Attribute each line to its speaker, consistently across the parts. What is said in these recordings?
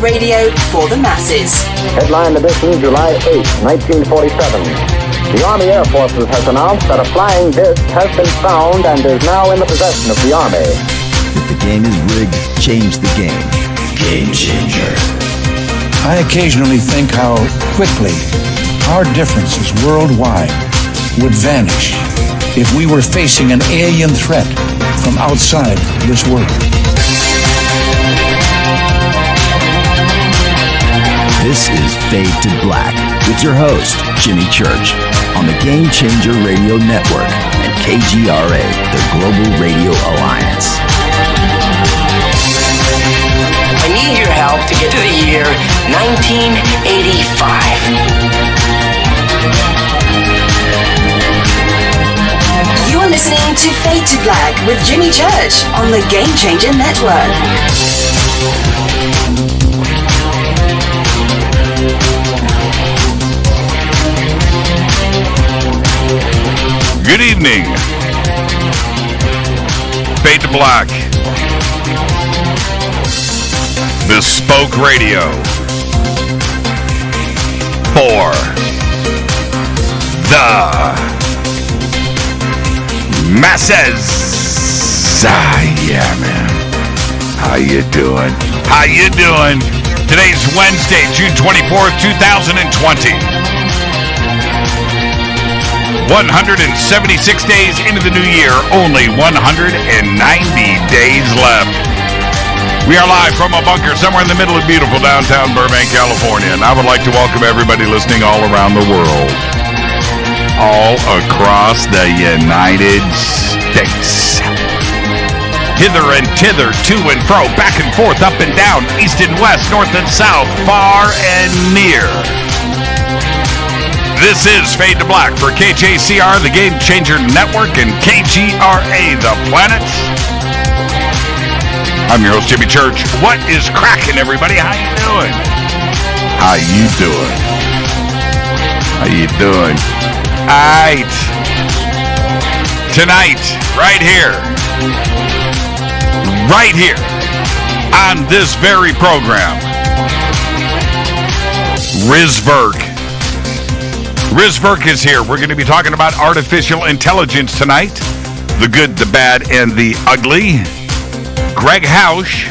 Speaker 1: radio for the masses.
Speaker 2: Headline edition, July 8, 1947. The Army Air Forces has announced that a flying disc has been found and is now in the possession of the Army.
Speaker 3: If the game is rigged, change the game. Game changer.
Speaker 4: I occasionally think how quickly our differences worldwide would vanish if we were facing an alien threat from outside this world.
Speaker 3: This is Fade to Black with your host, Jimmy Church, on the Game Changer Radio Network and KGRA, the Global Radio Alliance.
Speaker 5: I need your help to get to the year 1985.
Speaker 1: You're listening to Fade to Black with Jimmy Church on the Game Changer Network.
Speaker 6: Good evening. Fade to Black. Bespoke Radio. For the masses. Yeah, man. How you doing? How you doing? Today's Wednesday, June 24th, 2020. 176 days into the new year, only 190 days left. We are live from a bunker somewhere in the middle of beautiful downtown Burbank, California, and I would like to welcome everybody listening all around the world, all across the United States. Hither and thither, to and fro, back and forth, up and down, east and west, north and south, far and near. This is Fade to Black for KJCR, the Game Changer Network, and KGRA, the planet. I'm your host, Jimmy Church. What is cracking, everybody? How you doing? How you doing? How you doing? All right. Tonight, right here, on this very program, RIZ VIRK. RIZ VIRK is here. We're going to be talking about artificial intelligence tonight. The good, the bad, and the ugly. Greg Hausch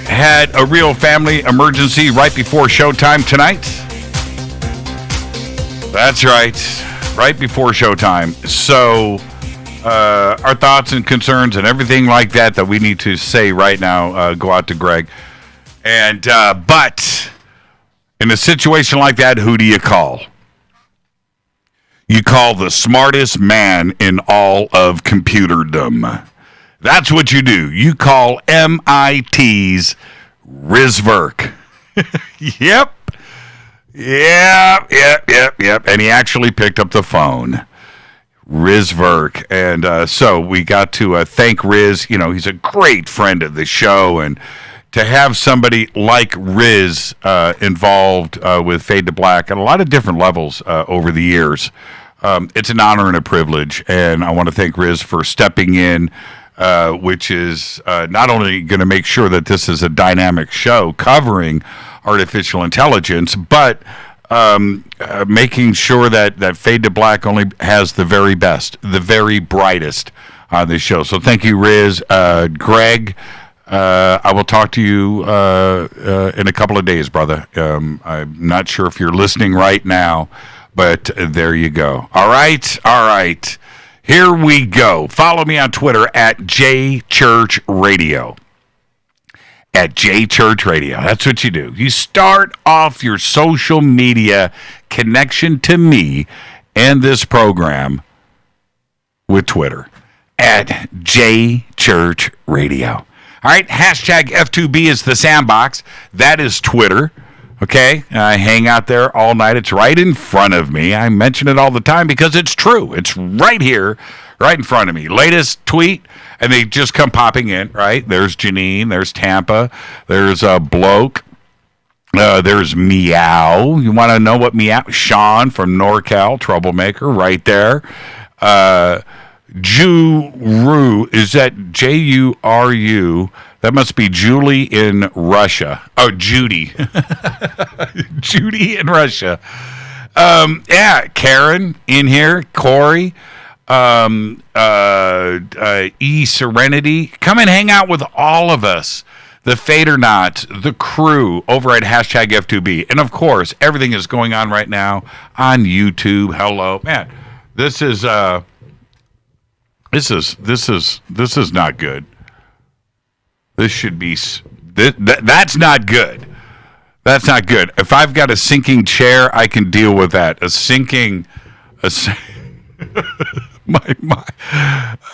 Speaker 6: had a real family emergency right before showtime tonight. That's right before showtime. So our thoughts and concerns and everything like that we need to say right now go out to Greg. And but in a situation like that, who do you call? You call the smartest man in all of computerdom. That's what you do. You call MIT's RIZ VIRK. Yep. And he actually picked up the phone. RIZ VIRK. And so we got to thank Riz. You know, he's a great friend of the show, and to have somebody like Riz involved with Fade to Black at a lot of different levels over the years, it's an honor and a privilege. And I want to thank Riz for stepping in, which is not only going to make sure that this is a dynamic show covering artificial intelligence, but making sure that Fade to Black only has the very best, the very brightest on this show. So thank you, Riz. Greg, I will talk to you in a couple of days, brother. I'm not sure if you're listening right now, but there you go. All right. Here we go. Follow me on Twitter at JChurchRadio. At JChurchRadio. That's what you do. You start off your social media connection to me and this program with Twitter at JChurchRadio. All right, hashtag F2B is the sandbox. That is Twitter. Okay, I hang out there all night. It's right in front of me. I mention it all the time because it's true. It's right here, right in front of me. Latest tweet, and they just come popping in, right? There's Janine, there's Tampa, there's Bloke, there's Meow. You want to know what Meow? Sean from NorCal, troublemaker, right there. Juru, is that Juru? That must be Julie in Russia. Oh, Judy. Judy in Russia. Yeah, Karen in here, Corey, E Serenity. Come and hang out with all of us. The Fadernaut, the crew over at hashtag F2B. And of course, everything is going on right now on YouTube. Hello. Man, this is not good. This should be that's not good. That's not good. If I've got a sinking chair, I can deal with that.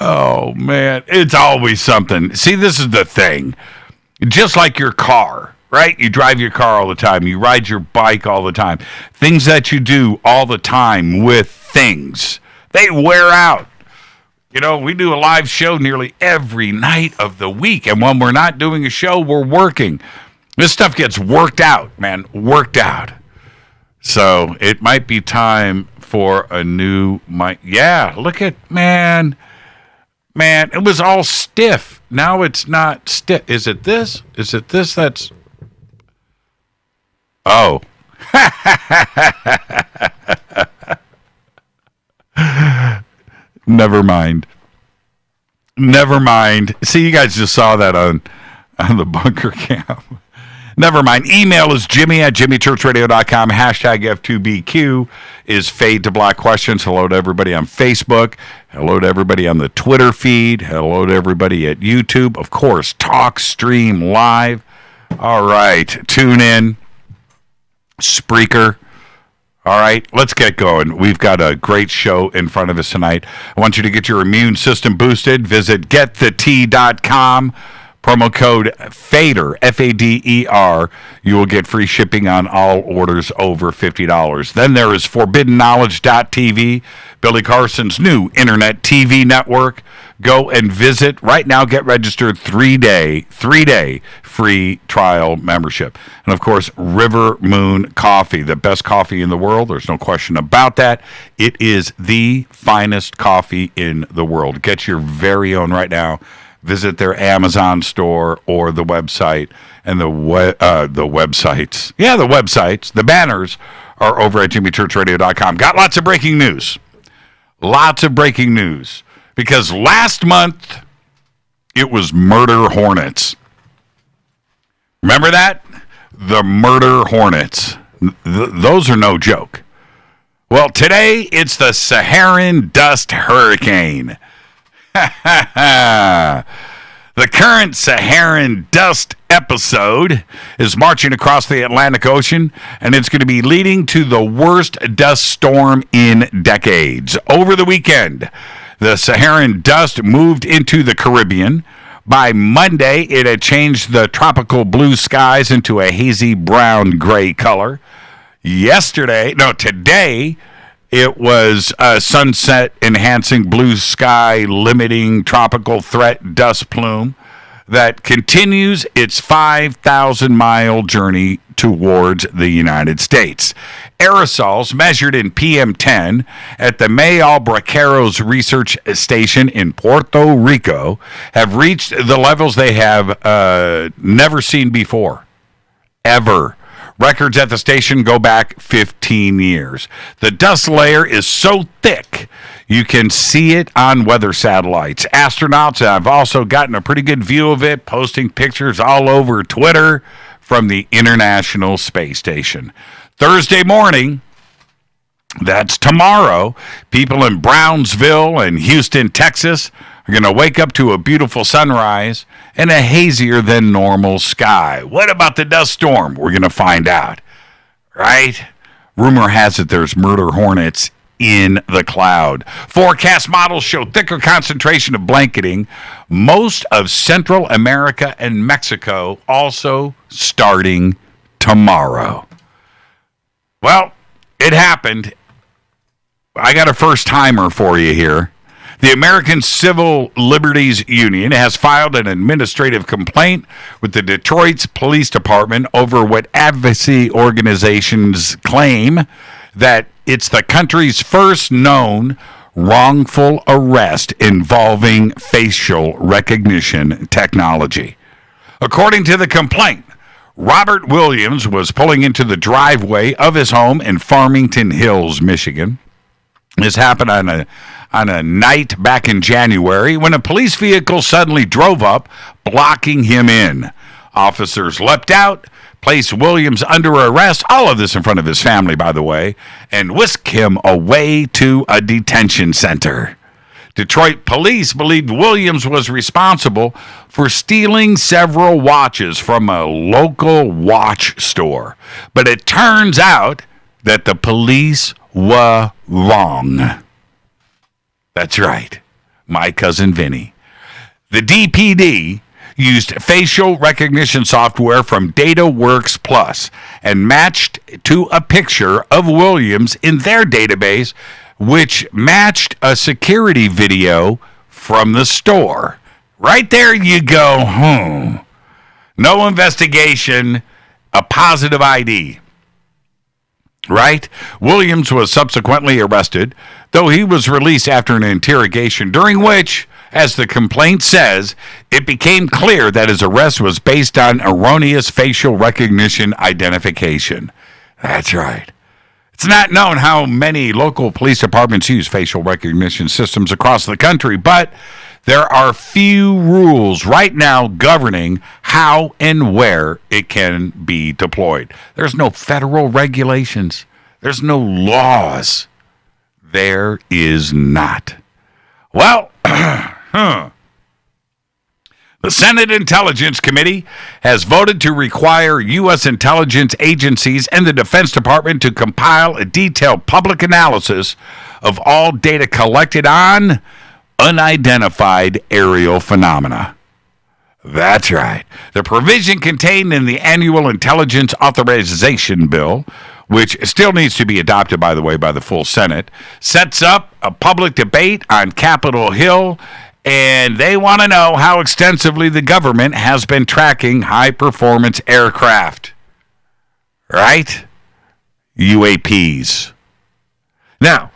Speaker 6: Oh man, it's always something. See, this is the thing. Just like your car, right? You drive your car all the time. You ride your bike all the time. Things that you do all the time with things, they wear out. You know, we do a live show nearly every night of the week. And when we're not doing a show, we're working. This stuff gets worked out, man, worked out. So it might be time for a new mic. Yeah, look at, man, it was all stiff. Now it's not stiff. Is it this? Is it this that's... Oh. Never mind. See, you guys just saw that on the bunker cam. Never mind. Email is jimmy@jimmychurchradio.com. Hashtag F2BQ is Fade to Black Questions. Hello to everybody on Facebook. Hello to everybody on the Twitter feed. Hello to everybody at YouTube. Of course, Talk Stream Live. All right. Tune in. Spreaker. All right, let's get going. We've got a great show in front of us tonight. I want you to get your immune system boosted. Visit getthetea.com. Promo code FADER, F-A-D-E-R. You will get free shipping on all orders over $50. Then there is forbiddenknowledge.tv, Billy Carson's new internet TV network. Go and visit right now. Get registered. 3-day free trial membership. And of course, River Moon Coffee, the best coffee in the world. There's no question about that. It is the finest coffee in the world. Get your very own right now. Visit their Amazon store or the website, and the websites. Yeah, the websites. The banners are over at jimmychurchradio.com. Got lots of breaking news. Because last month, it was murder hornets. Remember that? The murder hornets. Those are no joke. Well, today, it's the Saharan dust hurricane. The current Saharan dust episode is marching across the Atlantic Ocean, and it's going to be leading to the worst dust storm in decades. Over the weekend, the Saharan dust moved into the Caribbean. By Monday, it had changed the tropical blue skies into a hazy brown-gray color. Today, it was a sunset-enhancing blue sky limiting tropical threat dust plume that continues its 5,000-mile journey towards the United States. Aerosols measured in PM10 at the May Albraqueros Research Station in Puerto Rico have reached the levels they have never seen before, ever. Records at the station go back 15 years. The dust layer is so thick, you can see it on weather satellites. Astronauts have also gotten a pretty good view of it, posting pictures all over Twitter from the International Space Station. Thursday morning, that's tomorrow, people in Brownsville and Houston, Texas, are going to wake up to a beautiful sunrise and a hazier than normal sky. What about the dust storm? We're going to find out, right? Rumor has it there's murder hornets in the cloud. Forecast models show thicker concentration of blanketing. Most of Central America and Mexico also starting tomorrow. Well, it happened. I got a first-timer for you here. The American Civil Liberties Union has filed an administrative complaint with the Detroit Police Department over what advocacy organizations claim that it's the country's first known wrongful arrest involving facial recognition technology. According to the complaint, Robert Williams was pulling into the driveway of his home in Farmington Hills, Michigan. This happened on a night back in January when a police vehicle suddenly drove up, blocking him in. Officers leapt out, placed Williams under arrest, all of this in front of his family, by the way, and whisked him away to a detention center. Detroit police believed Williams was responsible for stealing several watches from a local watch store. But it turns out that the police were wrong. That's right, my cousin Vinny. The DPD used facial recognition software from DataWorks Plus and matched to a picture of Williams in their database, which matched a security video from the store. Right there you go, No investigation, a positive ID. Right? Williams was subsequently arrested, though he was released after an interrogation during which, as the complaint says, it became clear that his arrest was based on erroneous facial recognition identification. That's right. It's not known how many local police departments use facial recognition systems across the country, but there are few rules right now governing how and where it can be deployed. There's no federal regulations. There's no laws. There is not. Well, the Senate Intelligence Committee has voted to require U.S. intelligence agencies and the Defense Department to compile a detailed public analysis of all data collected on unidentified aerial phenomena. That's right. The provision contained in the annual intelligence authorization bill, which still needs to be adopted, by the way, by the full Senate, sets up a public debate on Capitol Hill, and they want to know how extensively the government has been tracking high-performance aircraft. Right? UAPs. Now,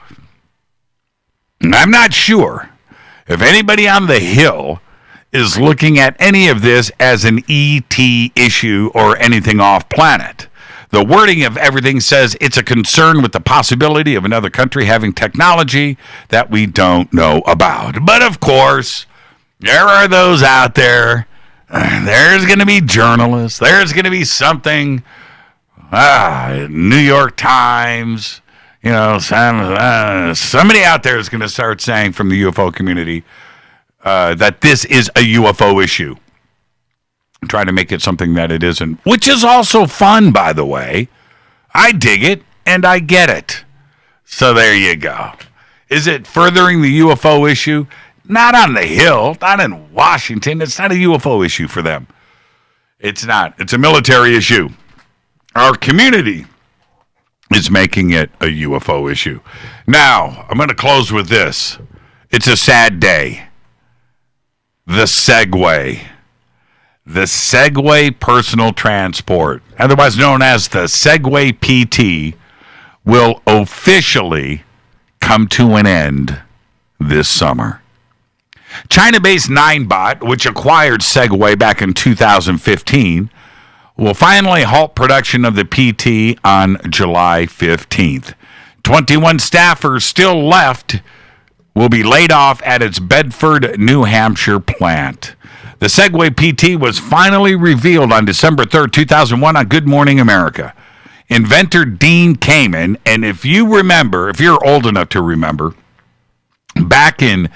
Speaker 6: I'm not sure if anybody on the Hill is looking at any of this as an ET issue or anything off-planet. The wording of everything says it's a concern with the possibility of another country having technology that we don't know about. But of course, there are those out there. There's going to be journalists. There's going to be something, New York Times, somebody out there is going to start saying from the UFO community that this is a UFO issue. Trying to make it something that it isn't, which is also fun, by the way. I dig it, and I get it. So there you go. Is it furthering the UFO issue? Not on the Hill, not in Washington. It's not a UFO issue for them. It's not. It's a military issue. Our community is making it a UFO issue. Now, I'm going to close with this. It's a sad day. The Segway. The Segway personal transport, otherwise known as the Segway PT, will officially come to an end this summer. China-based Ninebot, which acquired Segway back in 2015, will finally halt production of the PT on July 15th. 21 staffers still left will be laid off at its Bedford, New Hampshire plant. The Segway PT was finally revealed on December 3rd, 2001 on Good Morning America. Inventor Dean Kamen, and if you're old enough to remember, back in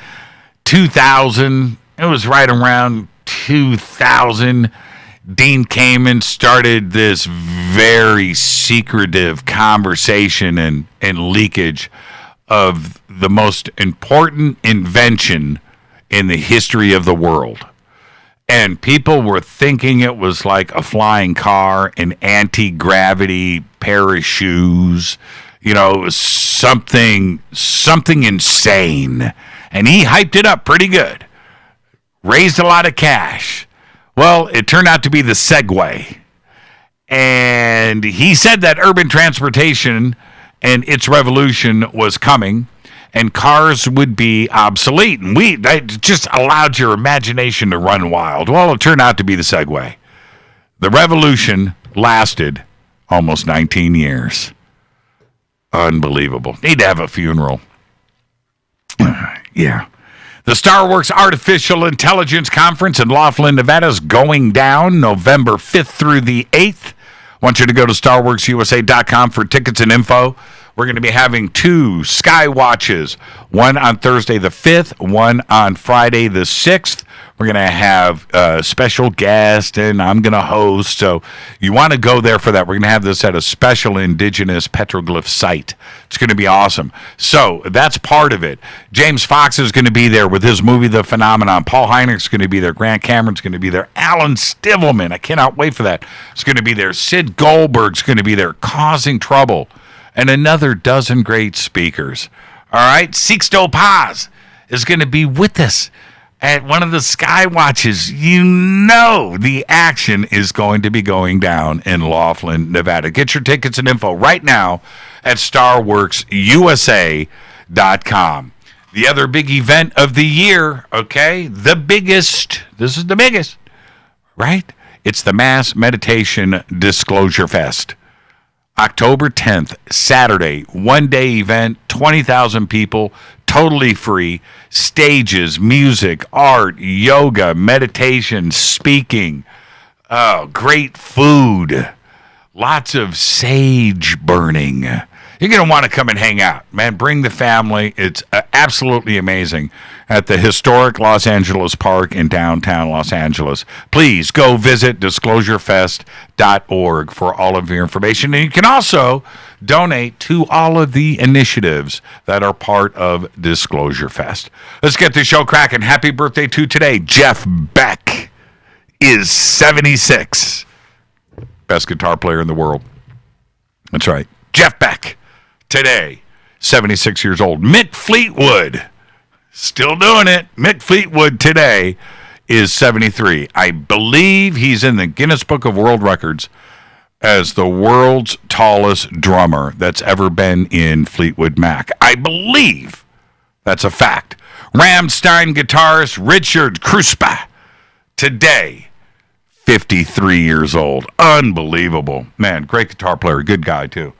Speaker 6: 2000, it was right around 2000, Dean Kamen started this very secretive conversation and leakage of the most important invention in the history of the world. And people were thinking it was like a flying car, an anti-gravity pair of shoes, it was something insane. And he hyped it up pretty good. Raised a lot of cash. Well, it turned out to be the Segway. And he said that urban transportation and its revolution was coming. and cars would be obsolete. And that just allowed your imagination to run wild. Well, it turned out to be the Segway. The revolution lasted almost 19 years. Unbelievable. Need to have a funeral. Yeah. The Star Wars Artificial Intelligence Conference in Laughlin, Nevada is going down November 5th through the 8th. I want you to go to StarWorksUSA.com for tickets and info. We're going to be having 2 Sky Watches, one on Thursday the 5th, one on Friday the 6th. We're going to have a special guest, and I'm going to host. So you want to go there for that. We're going to have this at a special indigenous petroglyph site. It's going to be awesome. So that's part of it. James Fox is going to be there with his movie, The Phenomenon. Paul Heinrich's going to be there. Grant Cameron's going to be there. Alan Stivelman, I cannot wait for that, is going to be there. Sid Goldberg's going to be there, causing trouble. And another dozen great speakers. All right, Sixto Paz is going to be with us at one of the Sky Watches. You know the action is going to be going down in Laughlin, Nevada. Get your tickets and info right now at StarWorksUSA.com. The other big event of the year, okay, this is the biggest, right? It's the Mass Meditation Disclosure Fest. October 10th, Saturday, one-day event, 20,000 people, totally free. Stages, music, art, yoga, meditation, speaking. Oh, great food. Lots of sage burning. You're going to want to come and hang out. Man, bring the family. It's absolutely amazing at the historic Los Angeles Park in downtown Los Angeles. Please go visit disclosurefest.org for all of your information. And you can also donate to all of the initiatives that are part of Disclosure Fest. Let's get the show cracking. Happy birthday to today. Jeff Beck is 76. Best guitar player in the world. That's right. Jeff Beck. Today, 76 years old. Mick Fleetwood, still doing it. Mick Fleetwood today is 73. I believe he's in the Guinness Book of World Records as the world's tallest drummer that's ever been in Fleetwood Mac. I believe that's a fact. Rammstein guitarist Richard Kruspe, today, 53 years old. Unbelievable. Man, great guitar player. Good guy, too.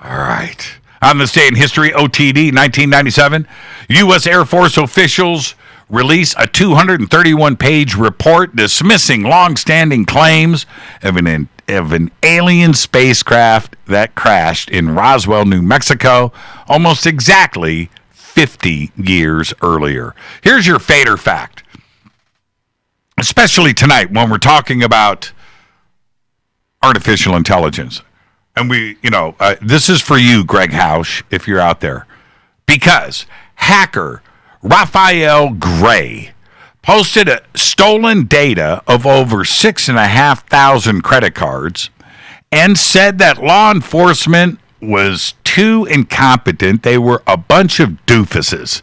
Speaker 6: All right. On this day in history, OTD, 1997, U.S. Air Force officials release a 231-page report dismissing long-standing claims of an alien spacecraft that crashed in Roswell, New Mexico, almost exactly 50 years earlier. Here's your fader fact, especially tonight when we're talking about artificial intelligence. And this is for you, Greg Hausch, if you're out there. Because hacker Raphael Gray posted stolen data of over 6,500 credit cards and said that law enforcement was too incompetent. They were a bunch of doofuses,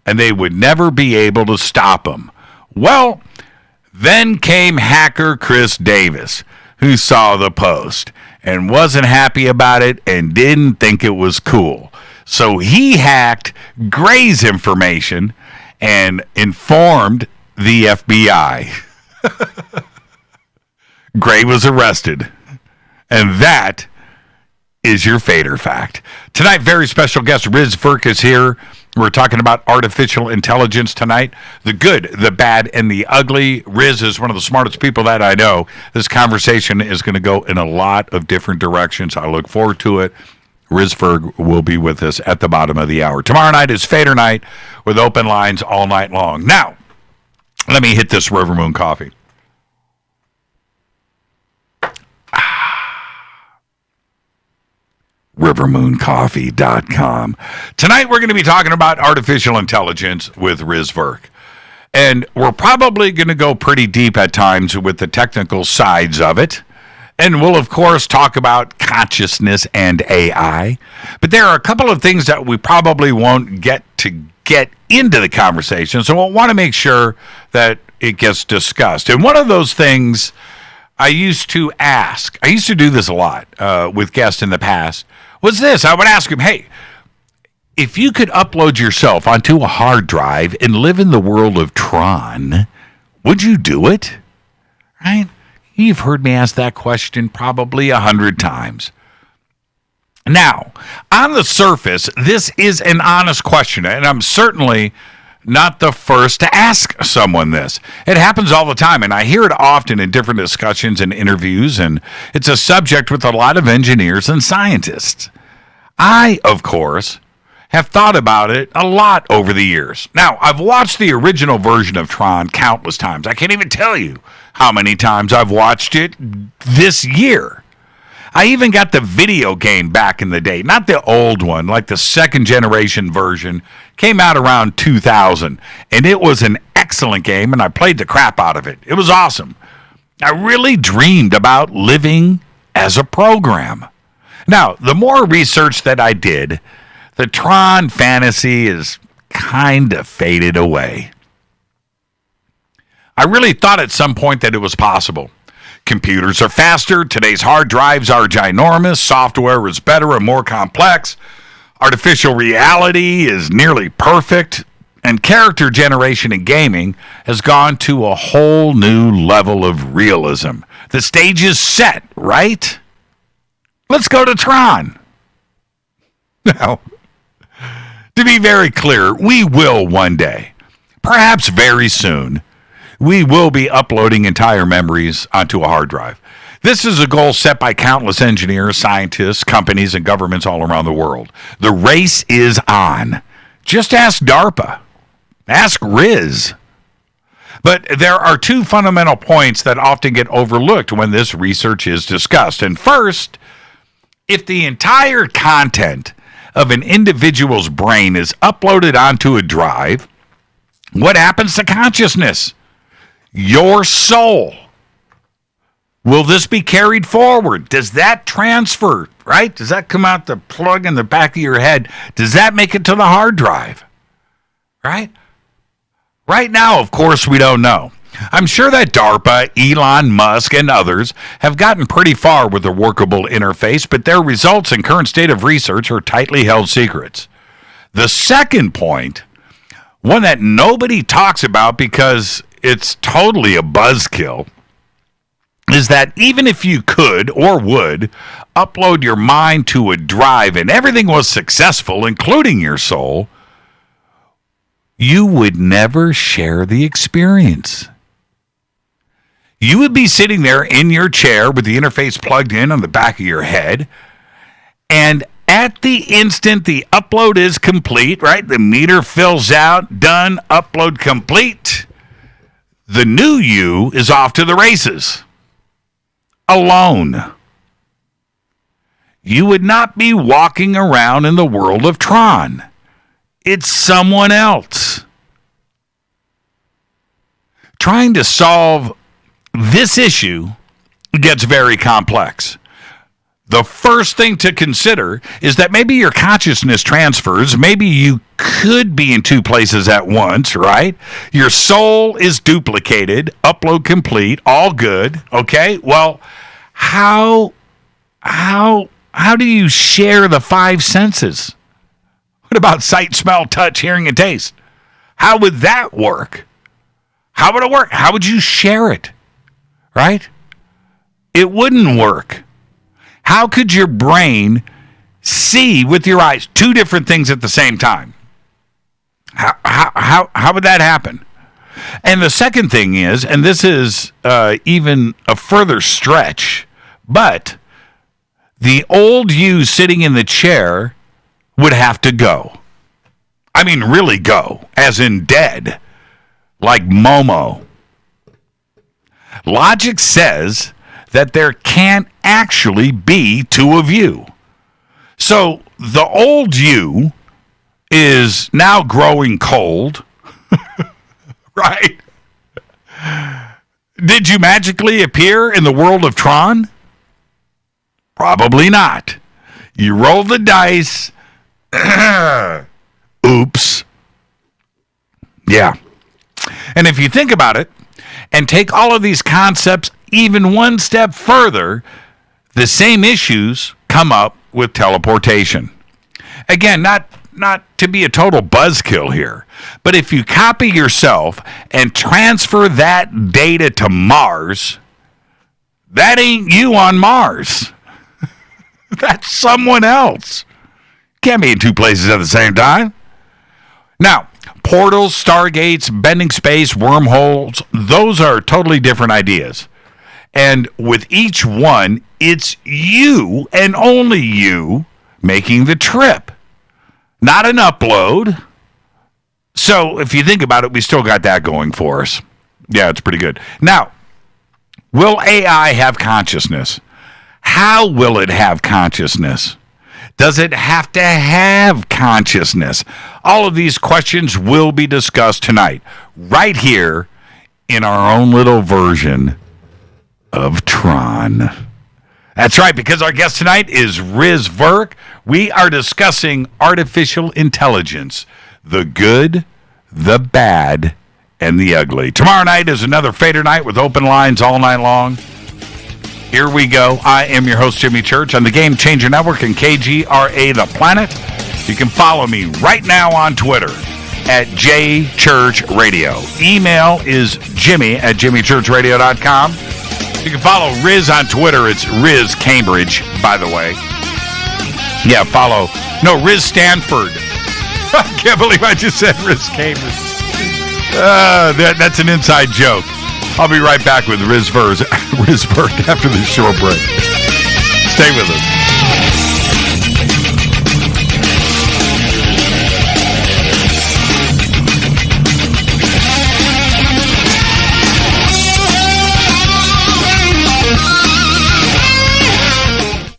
Speaker 6: and they would never be able to stop him. Well, then came hacker Chris Davis, who saw the post and wasn't happy about it and didn't think it was cool. So he hacked Gray's information and informed the FBI. Gray was arrested. And that is your fader fact. Tonight, very special guest, RIZ VIRK is here. We're talking about artificial intelligence tonight. The good, the bad, and the ugly. Riz is one of the smartest people that I know. This conversation is going to go in a lot of different directions. I look forward to it. RIZ VIRK will be with us at the bottom of the hour. Tomorrow night is Fader Night with open lines all night long. Now, let me hit this River Moon coffee. rivermooncoffee.com. Tonight we're going to be talking about artificial intelligence with RIZ VIRK. And we're probably going to go pretty deep at times with the technical sides of it. And we'll, of course, talk about consciousness and AI. But there are a couple of things that we probably won't get into the conversation. So we'll want to make sure that it gets discussed. And one of those things I used to do this a lot with guests in the past. was this. I would ask him, hey, if you could upload yourself onto a hard drive and live in the world of Tron, would you do it? Right? You've heard me ask that question probably 100 times. Now, on the surface, this is an honest question, and I'm certainly not the first to ask someone this. It happens all the time, and I hear it often in different discussions and interviews, and it's a subject with a lot of engineers and scientists. I, of course, have thought about it a lot over the years. Now, I've watched the original version of Tron countless times. I can't even tell you how many times I've watched it this year. I even got the video game back in the day, not the old one, like the second generation version, came out around 2000, and it was an excellent game, and I played the crap out of it. It was awesome. I really dreamed about living as a program. Now, the more research that I did, the Tron fantasy is kind of faded away. I really thought at some point that it was possible. Computers are faster, today's hard drives are ginormous, software is better and more complex, artificial reality is nearly perfect, and character generation in gaming has gone to a whole new level of realism. The stage is set, right? Let's go to Tron. Now, to be very clear, we will one day, perhaps very soon, we will be uploading entire memories onto a hard drive. This is a goal set by countless engineers, scientists, companies, and governments all around the world. The race is on. Just ask DARPA. Ask RIZ. But there are two fundamental points that often get overlooked when this research is discussed. And first, if the entire content of an individual's brain is uploaded onto a drive, what happens to consciousness? Your soul. Will this be carried forward? Does that transfer, right? Does that come out the plug in the back of your head? Does that make it to the hard drive? Right? Right now, of course, we don't know. I'm sure that DARPA, Elon Musk, and others have gotten pretty far with a workable interface, but their results and current state of research are tightly held secrets. The second point, one that nobody talks about because it's totally a buzzkill, is that even if you could or would upload your mind to a drive and everything was successful, including your soul, you would never share the experience. You would be sitting there in your chair with the interface plugged in on the back of your head, and at the instant the upload is complete, right? The meter fills out, done, upload complete. The new you is off to the races. Alone. You would not be walking around in the world of Tron. It's someone else. Trying to solve this issue gets very complex. The first thing to consider is that maybe your consciousness transfers. Maybe you could be in two places at once, right? Your soul is duplicated, upload complete, all good. Okay, well, how do you share the five senses? What about sight, smell, touch, hearing, and taste? How would that work? How would it work? How would you share it? Right? It wouldn't work. How could your brain see with your eyes two different things at the same time? How would that happen? And the second thing is, and this is even a further stretch, but the old you sitting in the chair would have to go. I mean, really go, as in dead, like Momo. Logic says that there can't actually be two of you. So the old you is now growing cold, right? Did you magically appear in the world of Tron? Probably not. You roll the dice. Oops. Yeah. And if you think about it and take all of these concepts even one step further, the same issues come up with teleportation. Again, not to be a total buzzkill here, but if you copy yourself and transfer that data to Mars, that ain't you on Mars. That's someone else. Can't be in two places at the same time. Now, portals, stargates, bending space, wormholes, those are totally different ideas. And with each one, it's you and only you making the trip, not an upload. So if you think about it, we still got that going for us. Yeah, it's pretty good. Now, will AI have consciousness? How will it have consciousness? Does it have to have consciousness? All of these questions will be discussed tonight, right here in our own little version of Tron. That's right, because our guest tonight is RIZ VIRK. We are discussing artificial intelligence, the good, the bad, and the ugly. Tomorrow night is another Fader night with open lines all night long. Here we go. I am your host, Jimmy Church, on the Game Changer Network and KGRA The Planet. You can follow me right now on Twitter at JChurchRadio. Email is jimmy@jimmychurchradio.com. You can follow Riz on Twitter. It's Riz Cambridge, by the way. Yeah, follow. No, Riz Stanford. I can't believe I just said Riz Cambridge. That's an inside joke. I'll be right back with RIZ VIRK after this short break. Stay with us.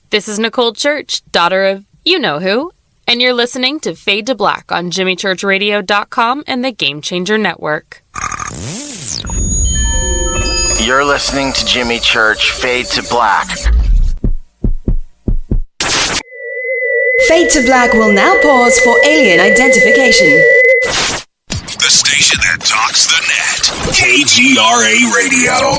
Speaker 7: This is Nicole Church, daughter of you-know-who, and you're listening to Fade to Black on JimmyChurchRadio.com and the Game Changer Network.
Speaker 5: You're listening to Jimmy Church, Fade to Black.
Speaker 1: Fade to Black will now pause for alien identification.
Speaker 3: The station that talks the net. KGRA Radio.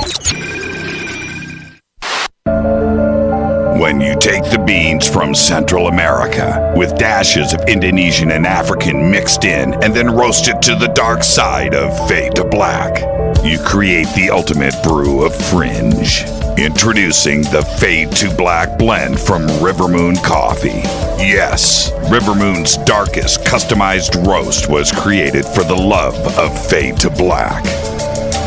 Speaker 3: When you take the beans from Central America with dashes of Indonesian and African mixed in and then roast it to the dark side of Fade to Black, you create the ultimate brew of fringe. Introducing the Fade to Black blend from Rivermoon Coffee. Yes, Rivermoon's darkest customized roast was created for the love of Fade to Black.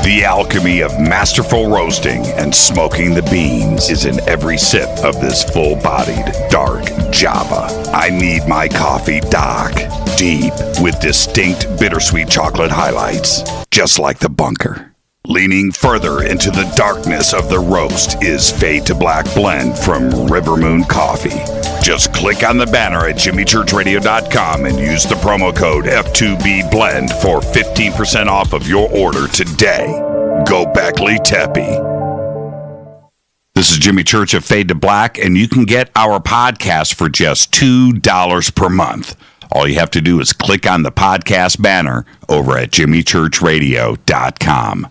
Speaker 3: The alchemy of masterful roasting and smoking the beans is in every sip of this full-bodied, dark Java. I need my coffee dark, deep, with distinct bittersweet chocolate highlights, just like the bunker. Leaning further into the darkness of the roast is Fade to Black blend from Rivermoon Coffee. Just click on the banner at jimmychurchradio.com and use the promo code F2BBLEND for 15% off of your order today. Go Beckley Teppy. This is Jimmy Church of Fade to Black, and you can get our podcast for just $2 per month. All you have to do is click on the podcast banner over at jimmychurchradio.com.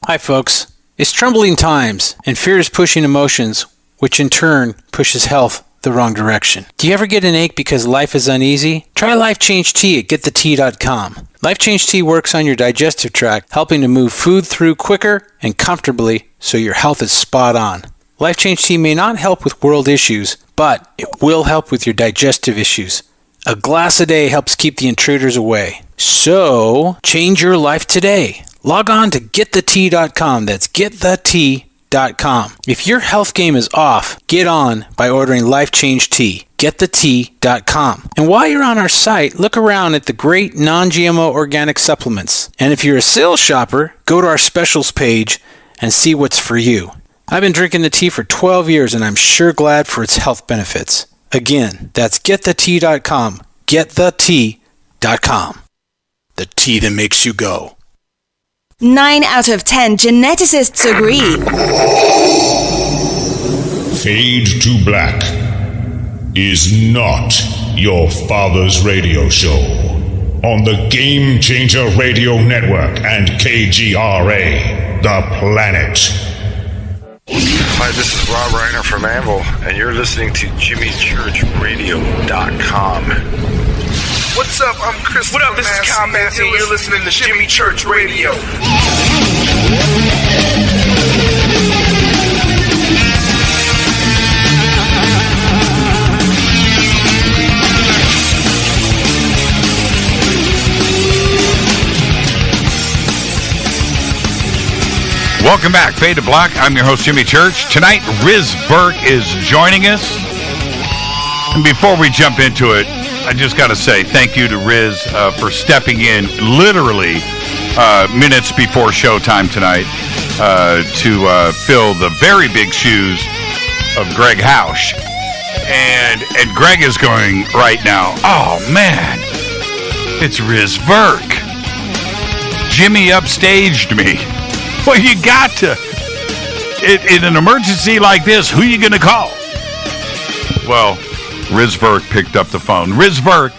Speaker 8: Hi, folks. It's troubling times, and fear is pushing emotions, which in turn pushes health the wrong direction. Do you ever get an ache because life is uneasy? Try Life Change Tea at getthetea.com. Life Change Tea works on your digestive tract, helping to move food through quicker and comfortably so your health is spot on. Life Change Tea may not help with world issues, but it will help with your digestive issues. A glass a day helps keep the intruders away. So, change your life today. Log on to getthetea.com. That's getthetea.com. If your health game is off, get on by ordering Life Change Tea. Getthetea.com. And while you're on our site, look around at the great non-GMO organic supplements. And if you're a sales shopper, go to our specials page and see what's for you. I've been drinking the tea for 12 years and I'm sure glad for its health benefits. Again, that's getthetea.com. Getthetea.com. The tea that makes you go.
Speaker 1: 9 out of 10 geneticists agree.
Speaker 9: Fade to Black is not your father's radio show on the Game Changer Radio Network and KGRA, The Planet.
Speaker 10: Hi, this is Rob Reiner from Anvil, and you're listening to JimmyChurchRadio.com.
Speaker 11: What's up? I'm Chris. What up? This is Kyle Massey, and you're listening to Jimmy Church Radio.
Speaker 6: Welcome back, Fade to Black. I'm your host, Jimmy Church. Tonight, RIZ VIRK is joining us. And before we jump into it, I just got to say thank you to Riz for stepping in literally minutes before showtime tonight to fill the very big shoes of Greg Hausch. And Greg is going right now, oh man, it's RIZ VIRK. Jimmy upstaged me. Well, you got to. In an emergency like this, who are you going to call? Well, RIZ VIRK picked up the phone. RIZ VIRK,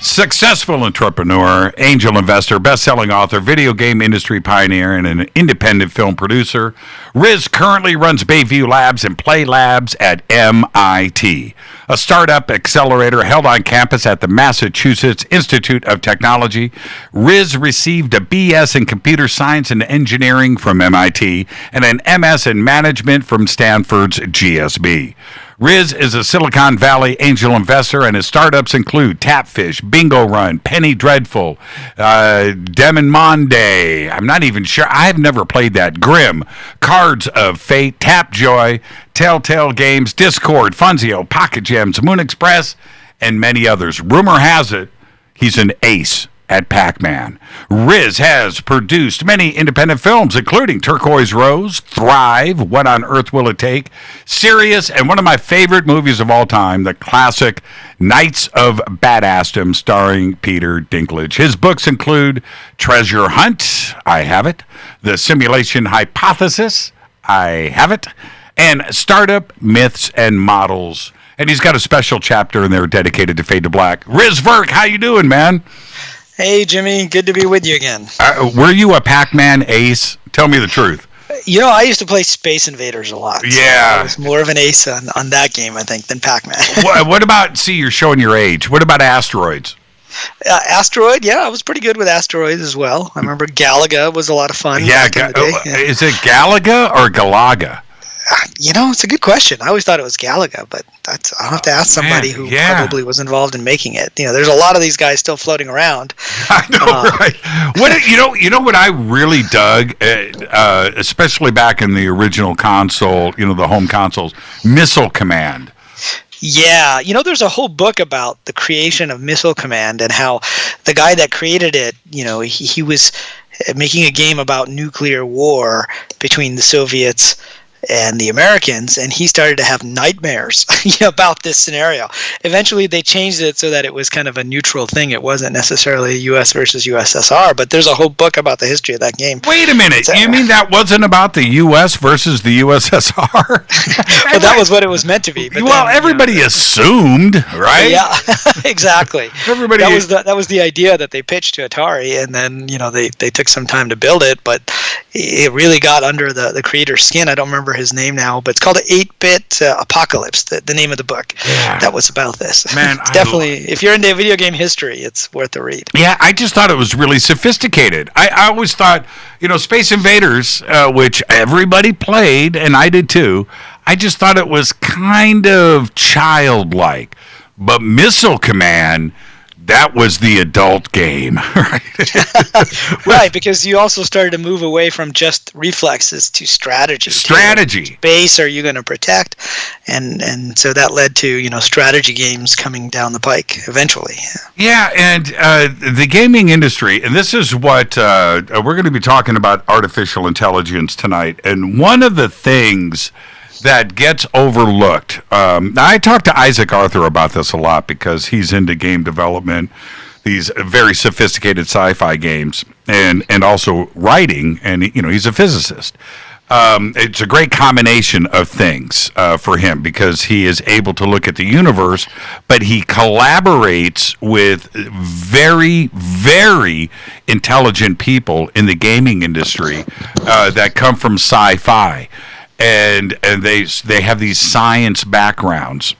Speaker 6: successful entrepreneur, angel investor, best-selling author, video game industry pioneer, and an independent film producer. Riz currently runs Bayview Labs and Play Labs at MIT, a startup accelerator held on campus at the Massachusetts Institute of Technology. Riz received a BS in computer science and engineering from MIT and an MS in management from Stanford's GSB. Riz is a Silicon Valley angel investor, and his startups include Tapfish, Bingo Run, Penny Dreadful, Demon Monday. I'm not even sure. I've never played that. Grim, Cards of Fate, Tapjoy, Telltale Games, Discord, Funzio, Pocket Gems, Moon Express, and many others. Rumor has it he's an ace at Pac-Man. Riz has produced many independent films, including Turquoise Rose, Thrive, What on Earth Will It Take, Sirius, and one of my favorite movies of all time, the classic Knights of Badassdom, starring Peter Dinklage. His books include Treasure Hunt, I have it, The Simulation Hypothesis, I have it, and Startup Myths and Models. And he's got a special chapter in there dedicated to Fade to Black. RIZ VIRK, how you doing, man?
Speaker 12: Hey, Jimmy. Good to be with you again.
Speaker 6: Were you a Pac-Man ace? Tell me the truth.
Speaker 12: You know, I used to play Space Invaders a lot.
Speaker 6: Yeah.
Speaker 12: So I was more of an ace on that game, I think, than Pac-Man.
Speaker 6: What about, see, you're showing your age. What about Asteroids?
Speaker 12: Asteroid, yeah, I was pretty good with Asteroids as well. I remember Galaga was a lot of fun.
Speaker 6: Yeah, is it Galaga or Galaga?
Speaker 12: You know, it's a good question. I always thought it was Galaga, but I'll have to ask somebody who probably was involved in making it. You know, there's a lot of these guys still floating around.
Speaker 6: I know, right? You know what I really dug, especially back in the original console, you know, the home consoles, Missile Command.
Speaker 12: Yeah, you know, there's a whole book about the creation of Missile Command and how the guy that created it, you know, he was making a game about nuclear war between the Soviets and the Americans, and he started to have nightmares about this scenario. Eventually, they changed it so that it was kind of a neutral thing. It wasn't necessarily U.S. versus USSR, but there's a whole book about the history of that game.
Speaker 6: Wait a minute. You mean that wasn't about the U.S. versus the USSR?
Speaker 12: Well, that was what it was meant to be. But
Speaker 6: well, then, everybody assumed, right?
Speaker 12: Yeah, exactly.
Speaker 6: Everybody.
Speaker 12: That was the idea that they pitched to Atari, and then they took some time to build it, but it really got under the creator's skin. I don't remember his name now, but it's called 8-Bit Apocalypse, the name of the book.
Speaker 6: Yeah.
Speaker 12: That was about this.
Speaker 6: Man,
Speaker 12: it's definitely, if you're into video game history, it's worth the read.
Speaker 6: Yeah, I just thought it was really sophisticated. I always thought, you know, Space Invaders, which everybody played, and I did too, I just thought it was kind of childlike. But Missile Command, that was the adult game, right?
Speaker 12: Right, because you also started to move away from just reflexes to strategy.
Speaker 6: Strategy.
Speaker 12: Base are you going to protect? And so that led to, you know, strategy games coming down the pike eventually.
Speaker 6: Yeah, and the gaming industry, and this is what we're going to be talking about artificial intelligence tonight. And one of the things that gets overlooked. Now, I talked to Isaac Arthur about this a lot because he's into game development, these very sophisticated sci-fi games, and also writing, and you know he's a physicist. It's a great combination of things for him because he is able to look at the universe, but he collaborates with very, very intelligent people in the gaming industry that come from sci-fi. and they have these science backgrounds.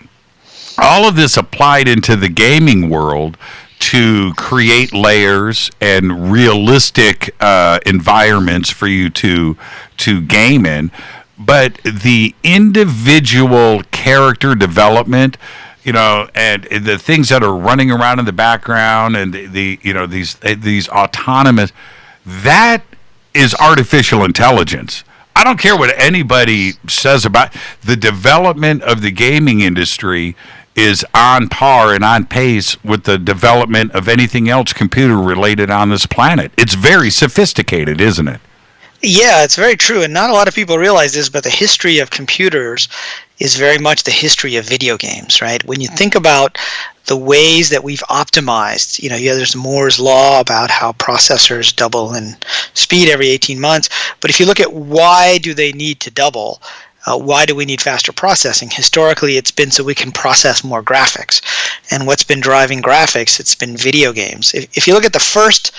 Speaker 6: All of this applied into the gaming world to create layers and realistic environments for you to game in. But the individual character development, and the things that are running around in the background, and these autonomous, that is artificial intelligence. I don't care what anybody says about the development of the gaming industry is on par and on pace with the development of anything else computer related on this planet. It's very sophisticated, isn't it?
Speaker 12: Yeah, it's very true, and not a lot of people realize this, but the history of computers is very much the history of video games, right? When you think about the ways that we've optimized, there's Moore's law about how processors double in speed every 18 months, but if you look at why do they need to double, why do we need faster processing? Historically, it's been so we can process more graphics. And what's been driving graphics? It's been video games. If you look at the first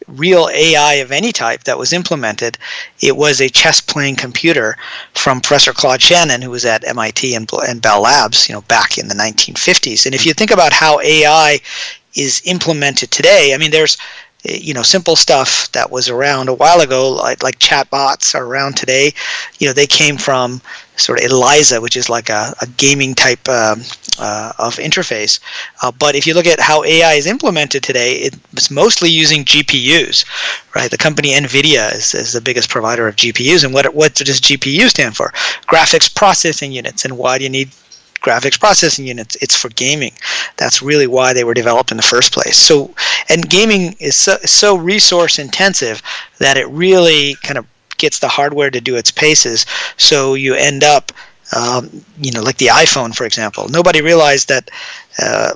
Speaker 12: real AI of any type that was implemented, it was a chess-playing computer from Professor Claude Shannon, who was at MIT and Bell Labs, back in the 1950s. And if you think about how AI is implemented today, I mean, there's simple stuff that was around a while ago, like chatbots are around today. They came from sort of ELIZA, which is like a gaming type of interface. But if you look at how AI is implemented today, it's mostly using GPUs, right? The company NVIDIA is the biggest provider of GPUs. And what does GPU stand for? Graphics processing units. And why do you need graphics processing units? It's for gaming. That's really why they were developed in the first place. So, and gaming is so resource intensive that it really kind of gets the hardware to do its paces. So you end up, like the iPhone, for example. Nobody realized that,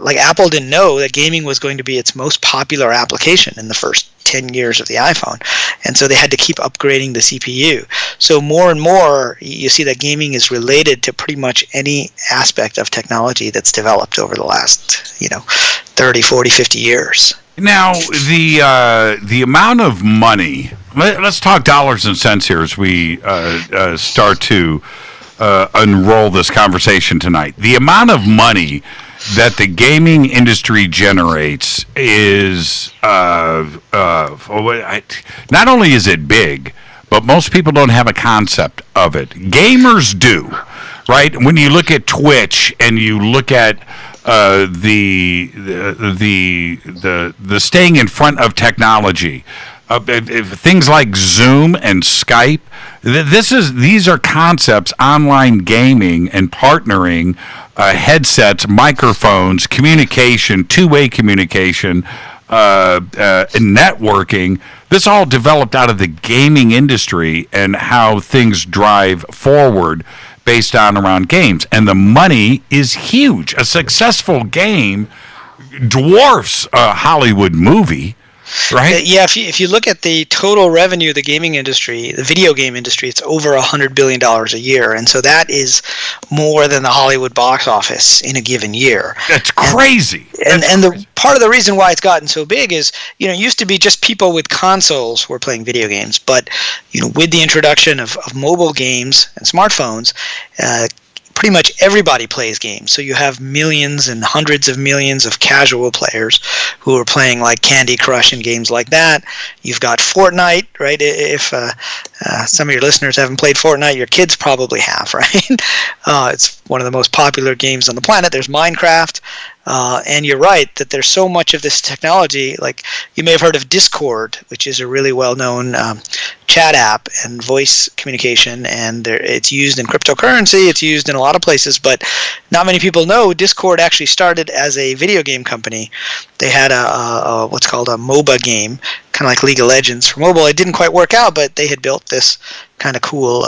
Speaker 12: like Apple didn't know that gaming was going to be its most popular application in the first 10 years of the iPhone. And so they had to keep upgrading the CPU. So more and more, you see that gaming is related to pretty much any aspect of technology that's developed over the last, 30, 40, 50 years.
Speaker 6: Now, the amount of money, let's talk dollars and cents here as we start to unroll this conversation tonight. The amount of money that the gaming industry generates is not only is it big, but most people don't have a concept of it. Gamers do, right? When you look at Twitch and you look at the staying in front of technology, things like Zoom and Skype. These are concepts, online gaming and partnering, headsets, microphones, communication, two-way communication, networking. This all developed out of the gaming industry and how things drive forward based on around games. And the money is huge. A successful game dwarfs a Hollywood movie. Right?
Speaker 12: Yeah, if you look at the total revenue of the gaming industry, the video game industry, it's over $100 billion a year. And so that is more than the Hollywood box office in a given year.
Speaker 6: That's crazy.
Speaker 12: And the part of the reason why it's gotten so big is, it used to be just people with consoles were playing video games. But, with the introduction of mobile games and smartphones, pretty much everybody plays games. So you have millions and hundreds of millions of casual players who are playing like Candy Crush and games like that. You've got Fortnite, right? If some of your listeners haven't played Fortnite, your kids probably have, right? It's one of the most popular games on the planet. There's Minecraft. And you're right that there's so much of this technology. Like, you may have heard of Discord, which is a really well-known chat app and voice communication, and it's used in cryptocurrency. It's used in a lot of places, but not many people know Discord actually started as a video game company. They had a what's called a MOBA game, kind of like League of Legends for mobile. It didn't quite work out, but they had built this kind of cool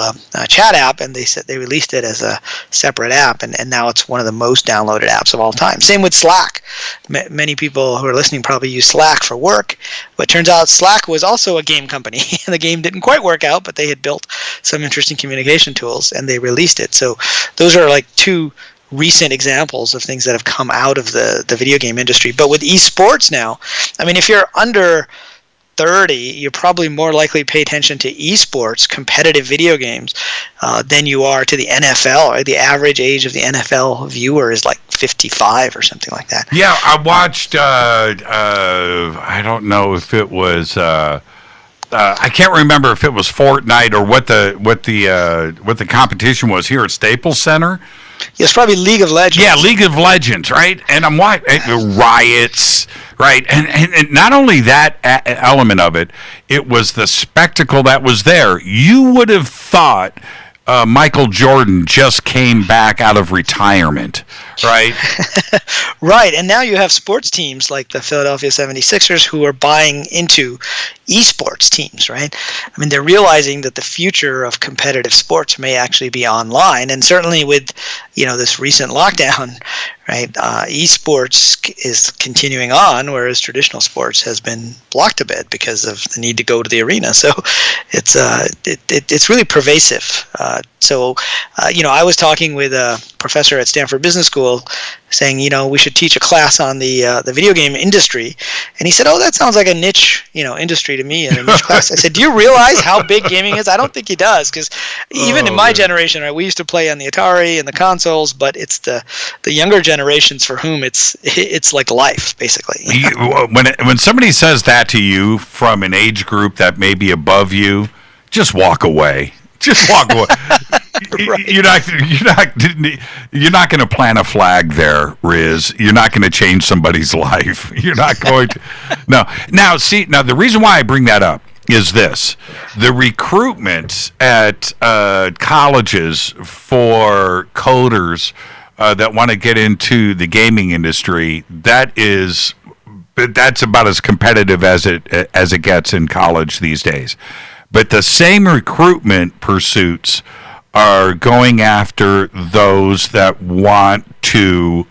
Speaker 12: chat app, and they said they released it as a separate app, and now it's one of the most downloaded apps of all time. Same with Slack. Many people who are listening probably use Slack for work, but it turns out Slack was also a game company, and the game didn't quite work out, but they had built some interesting communication tools, and they released it. So those are like two recent examples of things that have come out of the video game industry. But with esports now, I mean, if you're under 30, you're probably more likely to pay attention to esports, competitive video games, than you are to the NFL. Right? The average age of the NFL viewer is like 55 or something like that.
Speaker 6: Yeah, I watched. I don't know if it was. I can't remember if it was Fortnite or what the competition was here at Staples Center.
Speaker 12: Yeah, it's probably League of Legends.
Speaker 6: Yeah, League of Legends, right? And I'm watching riots, right? And not only that element of it, it was the spectacle that was there. You would have thought Michael Jordan just came back out of retirement, right?
Speaker 12: Right, and now you have sports teams like the Philadelphia 76ers who are buying into esports teams, right? I mean, they're realizing that the future of competitive sports may actually be online, and certainly with, this recent lockdown, right, esports is continuing on, whereas traditional sports has been blocked a bit because of the need to go to the arena. So it's really pervasive. I was talking with a professor at Stanford Business School saying, we should teach a class on the video game industry. And he said, oh, that sounds like a niche, industry to me, and a niche class. I said, do you realize how big gaming is? I don't think he does, because even in my generation, right, we used to play on the Atari and the consoles, but it's the younger generations for whom it's like life, basically.
Speaker 6: When somebody says that to you from an age group that may be above you, just walk away. Just walk away. Right. You're not going to plant a flag there, Riz. You're not going to change somebody's life. You're not going to. No. Now, the reason why I bring that up is this: the recruitment at colleges for coders that want to get into the gaming industry, that's about as competitive as it gets in college these days. But the same recruitment pursuits are going after those that want to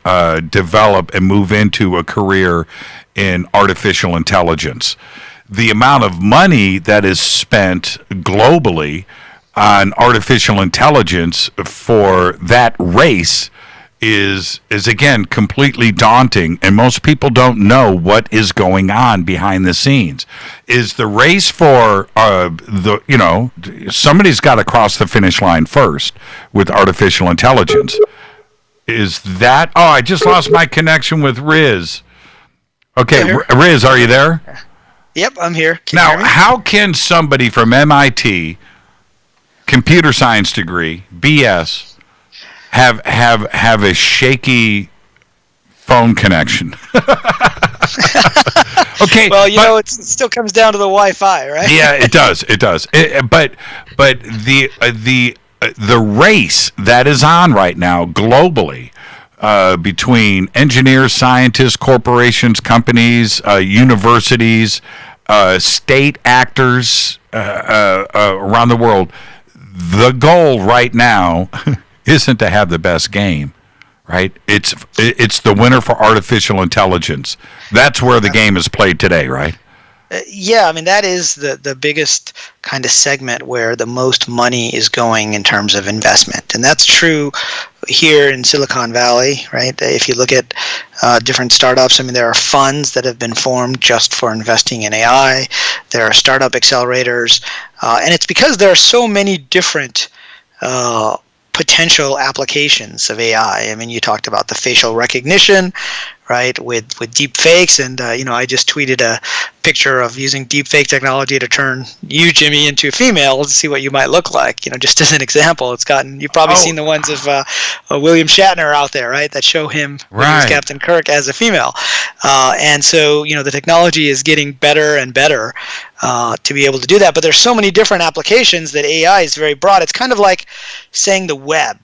Speaker 6: develop and move into a career in artificial intelligence. The amount of money that is spent globally on artificial intelligence for that race is again completely daunting, and most people don't know what is going on behind the scenes. Is the race for somebody's got to cross the finish line first with artificial intelligence. Is that? Oh, I just lost my connection with Riz. Okay, Riz, are you there?
Speaker 12: Yep, I'm here.
Speaker 6: Now, how can somebody from MIT, computer science degree, BS, have a shaky phone connection? Okay.
Speaker 12: Well, it still comes down to the Wi-Fi, right?
Speaker 6: Yeah, it does. But the race that is on right now globally between engineers, scientists, corporations, companies, universities, state actors around the world, the goal right now isn't to have the best game, right? It's the winner for artificial intelligence. That's where the game is played today, right?
Speaker 12: Yeah, I mean, that is the biggest kind of segment where the most money is going in terms of investment. And that's true here in Silicon Valley, right? If you look at different startups, I mean, there are funds that have been formed just for investing in AI. There are startup accelerators. And it's because there are so many different potential applications of AI. I mean, you talked about the facial recognition, right, with deep fakes, and I just tweeted a picture of using deep fake technology to turn you, Jimmy, into a female to see what you might look like. Just as an example, you've probably seen the ones of William Shatner out there, right, that show him when he was Captain Kirk as a female. And so, the technology is getting better and better to be able to do that. But there's so many different applications that AI is very broad. It's kind of like saying the web,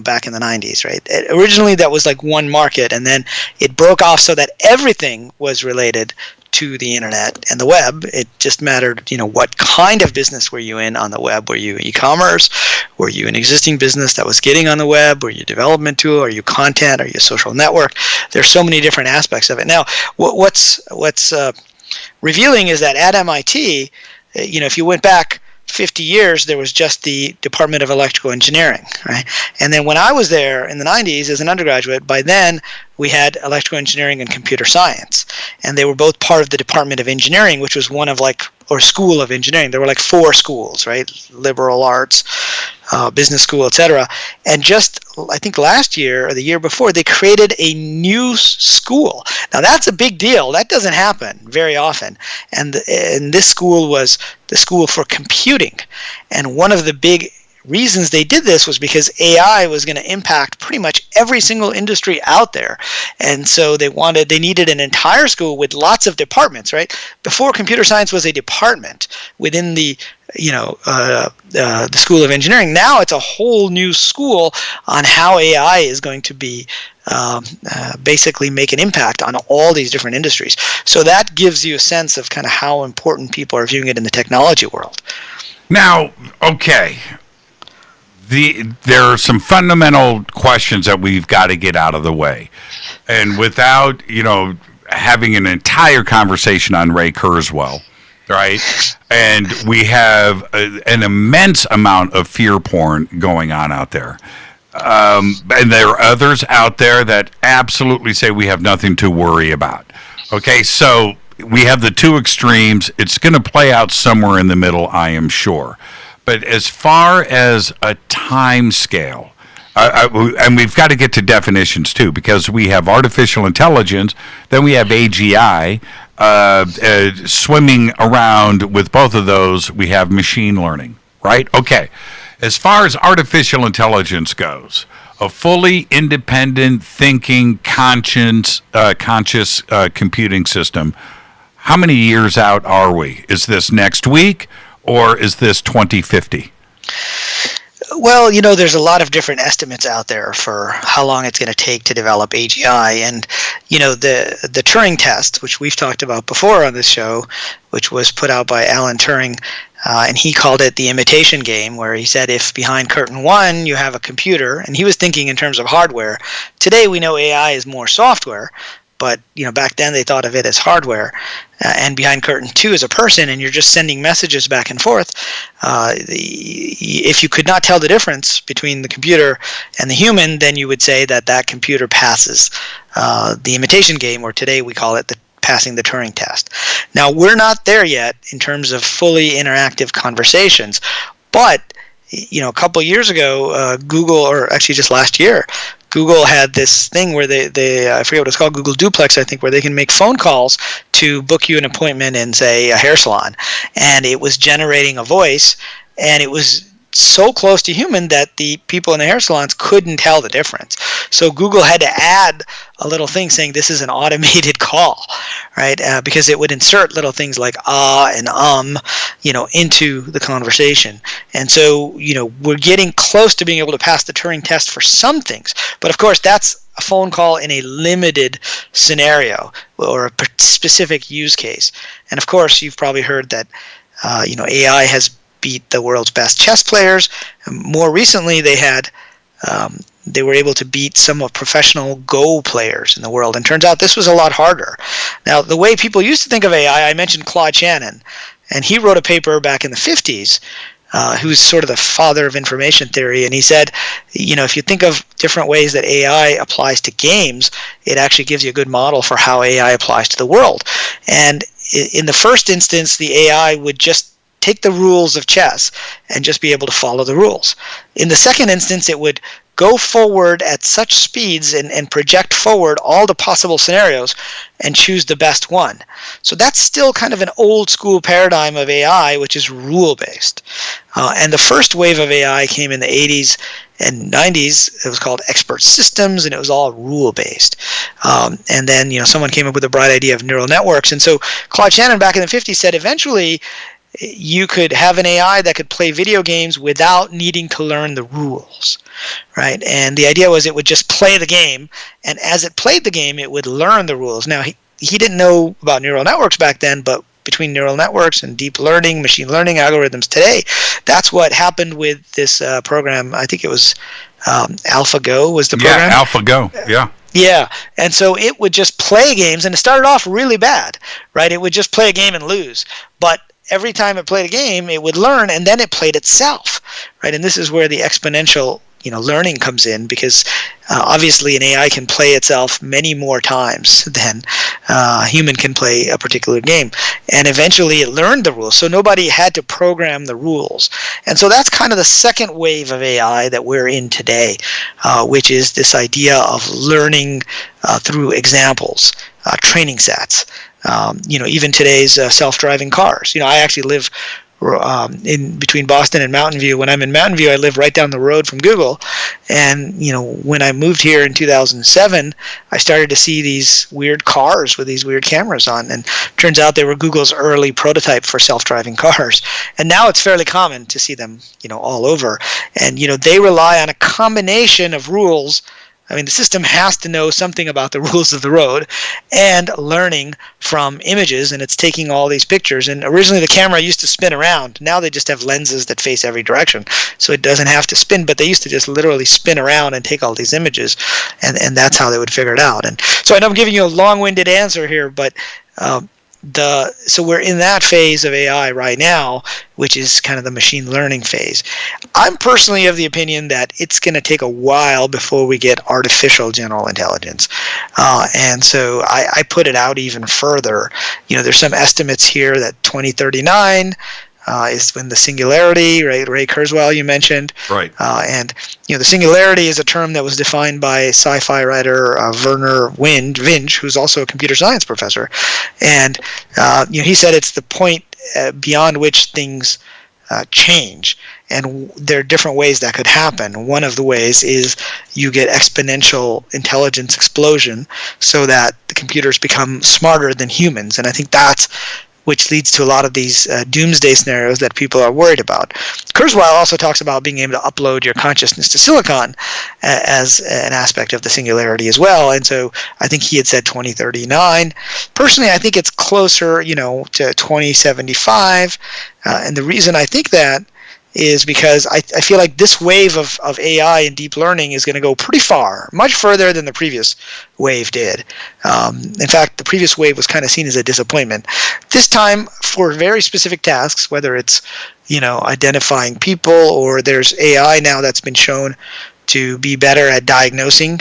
Speaker 12: back in the 90s, right? Originally, that was like one market, and then it broke off so that everything was related to the internet and the web. It just mattered, what kind of business were you in on the web? Were you e-commerce? Were you an existing business that was getting on the web? Were you a development tool? Are you content? Are you a social network? There's so many different aspects of it. Now, what's revealing is that at MIT, if you went back 50 years, there was just the Department of Electrical Engineering, right? And then when I was there in the 90s as an undergraduate, by then we had electrical engineering and computer science. And they were both part of the Department of Engineering, which was one of or School of Engineering. There were 4 schools, right? Liberal arts, business school, etc. And just, I think last year or the year before, they created a new school. Now that's a big deal. That doesn't happen very often. And this school was the School for Computing. And one of the big reasons they did this was because AI was going to impact pretty much every single industry out there. And so they needed an entire school with lots of departments, right? Before, computer science was a department within the School of Engineering. Now it's a whole new school on how AI is going to be basically make an impact on all these different industries. So that gives you a sense of kind of how important people are viewing it in the technology world.
Speaker 6: Now, okay. There are some fundamental questions that we've got to get out of the way. And without, having an entire conversation on Ray Kurzweil, right? And we have an immense amount of fear porn going on out there. And there are others out there that absolutely say we have nothing to worry about. Okay, so we have the two extremes. It's going to play out somewhere in the middle, I am sure. But as far as a time scale, and we've got to get to definitions too, because we have artificial intelligence, then we have AGI, swimming around with both of those, we have machine learning, right? Okay, as far as artificial intelligence goes, a fully independent, thinking, conscious computing system, how many years out are we? Is this next week? Or is this 2050?
Speaker 12: Well, there's a lot of different estimates out there for how long it's going to take to develop AGI. And, the Turing test, which we've talked about before on this show, which was put out by Alan Turing, and he called it the imitation game, where he said if behind curtain one you have a computer, and he was thinking in terms of hardware. Today we know AI is more software, but back then they thought of it as hardware, and behind curtain 2 is a person, and you're just sending messages back and forth. If you could not tell the difference between the computer and the human, then you would say that computer passes the imitation game, or today we call it passing the Turing test. Now we're not there yet in terms of fully interactive conversations, but a couple of years ago, Google, or actually just last year, Google had this thing where they I forget what it's called, Google Duplex, I think, where they can make phone calls to book you an appointment in, say, a hair salon. And it was generating a voice, and it was so close to human that the people in the hair salons couldn't tell the difference. So Google had to add a little thing saying this is an automated call, right? Because it would insert little things like and into the conversation. And so, we're getting close to being able to pass the Turing test for some things. But of course, that's a phone call in a limited scenario or a specific use case. And of course, you've probably heard that, AI has beat the world's best chess players. More recently, they were able to beat some of professional Go players in the world. And turns out this was a lot harder. Now, the way people used to think of AI, I mentioned Claude Shannon, and he wrote a paper back in the 50s, who's sort of the father of information theory. And he said, if you think of different ways that AI applies to games, it actually gives you a good model for how AI applies to the world. And in the first instance, the AI would just take the rules of chess and just be able to follow the rules. In the second instance, it would go forward at such speeds and project forward all the possible scenarios and choose the best one. So that's still kind of an old school paradigm of AI, which is rule-based. And the first wave of AI came in the 80s and 90s. It was called expert systems, and it was all rule-based. And then someone came up with the bright idea of neural networks. And so Claude Shannon back in the 50s said eventually you could have an AI that could play video games without needing to learn the rules, right? And the idea was it would just play the game, and as it played the game, it would learn the rules. Now, he didn't know about neural networks back then, but between neural networks and deep learning, machine learning algorithms today, that's what happened with this program. I think it was AlphaGo was the program.
Speaker 6: Yeah, AlphaGo, yeah.
Speaker 12: Yeah, and so it would just play games, and it started off really bad, right? It would just play a game and lose. But every time it played a game, it would learn, and then it played itself, right? And this is where the exponential learning comes in, because obviously an AI can play itself many more times than a human can play a particular game. And eventually it learned the rules, so nobody had to program the rules. And so that's kind of the second wave of AI that we're in today, which is this idea of learning through examples, training sets. Even today's self-driving cars. I actually live in between Boston and Mountain View. When I'm in Mountain View, I live right down the road from Google. And, when I moved here in 2007, I started to see these weird cars with these weird cameras on. And turns out they were Google's early prototype for self-driving cars. And now it's fairly common to see them, all over. And, they rely on a combination of rules. I mean, the system has to know something about the rules of the road and learning from images, and it's taking all these pictures. And originally the camera used to spin around. Now they just have lenses that face every direction, so it doesn't have to spin, but they used to just literally spin around and take all these images, and that's how they would figure it out. And so I know I'm giving you a long-winded answer here, but so we're in that phase of AI right now, which is kind of the machine learning phase. I'm personally of the opinion that it's going to take a while before we get artificial general intelligence. And so I put it out even further. There's some estimates here that 2039 is when the singularity, right? Ray Kurzweil, you mentioned.
Speaker 6: Right.
Speaker 12: And the singularity is a term that was defined by sci-fi writer Werner Vinge, who's also a computer science professor. And he said it's the point beyond which things change. And there are different ways that could happen. One of the ways is you get exponential intelligence explosion, so that the computers become smarter than humans. And I think that's which leads to a lot of these doomsday scenarios that people are worried about. Kurzweil also talks about being able to upload your consciousness to silicon as an aspect of the singularity as well. And so I think he had said 2039. Personally, I think it's closer, to 2075. And the reason I think that is because I feel like this wave of AI and deep learning is going to go pretty far, much further than the previous wave did. In fact, the previous wave was kind of seen as a disappointment. This time, for very specific tasks, whether it's identifying people, or there's AI now that's been shown to be better at diagnosing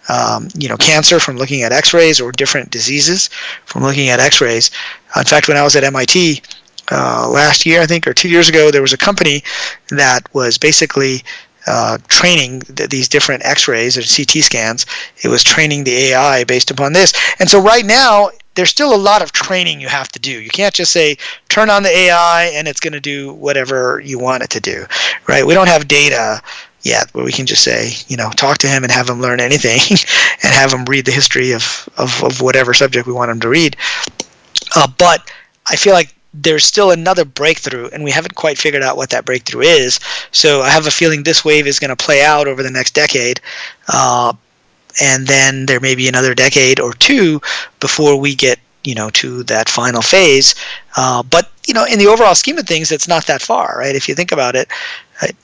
Speaker 12: cancer from looking at x-rays, or different diseases from looking at x-rays. In fact, when I was at MIT, last year, I think, or 2 years ago, there was a company that was basically training these different x-rays or CT scans. It was training the AI based upon this. And so right now, there's still a lot of training you have to do. You can't just say, turn on the AI and it's going to do whatever you want it to do, right? We don't have data yet where we can just say, talk to him and have him learn anything and have him read the history of whatever subject we want him to read. But I feel like there's still another breakthrough, and we haven't quite figured out what that breakthrough is. So I have a feeling this wave is going to play out over the next decade, and then there may be another decade or two before we get to that final phase. But in the overall scheme of things, it's not that far, right? If you think about it,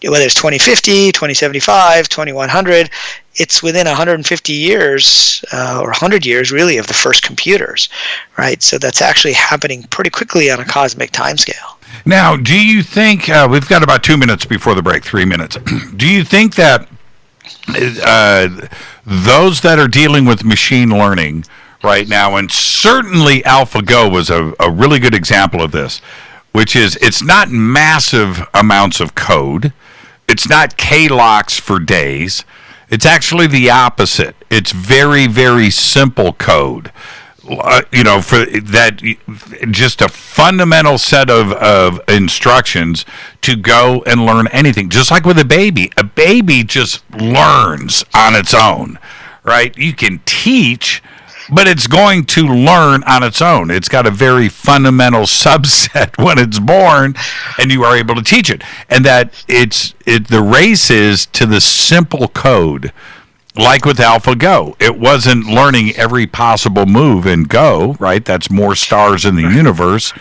Speaker 12: whether it's 2050, 2075, 2100, it's within 150 years or 100 years, really, of the first computers, right? So that's actually happening pretty quickly on a cosmic timescale.
Speaker 6: Now, do you think, we've got about 2 minutes before the break, 3 minutes. Do you think that those that are dealing with machine learning right now, and certainly AlphaGo was a really good example of this, which is it's not massive amounts of code. It's not K-locks for days. It's actually the opposite. It's very, very simple code. For that, just a fundamental set of instructions to go and learn anything. Just like with a baby just learns on its own, right? You can teach, but it's going to learn on its own. It's got a very fundamental subset when it's born, and you are able to teach it. And that the race is to the simple code, like with AlphaGo. It wasn't learning every possible move in Go, right? That's more stars in the universe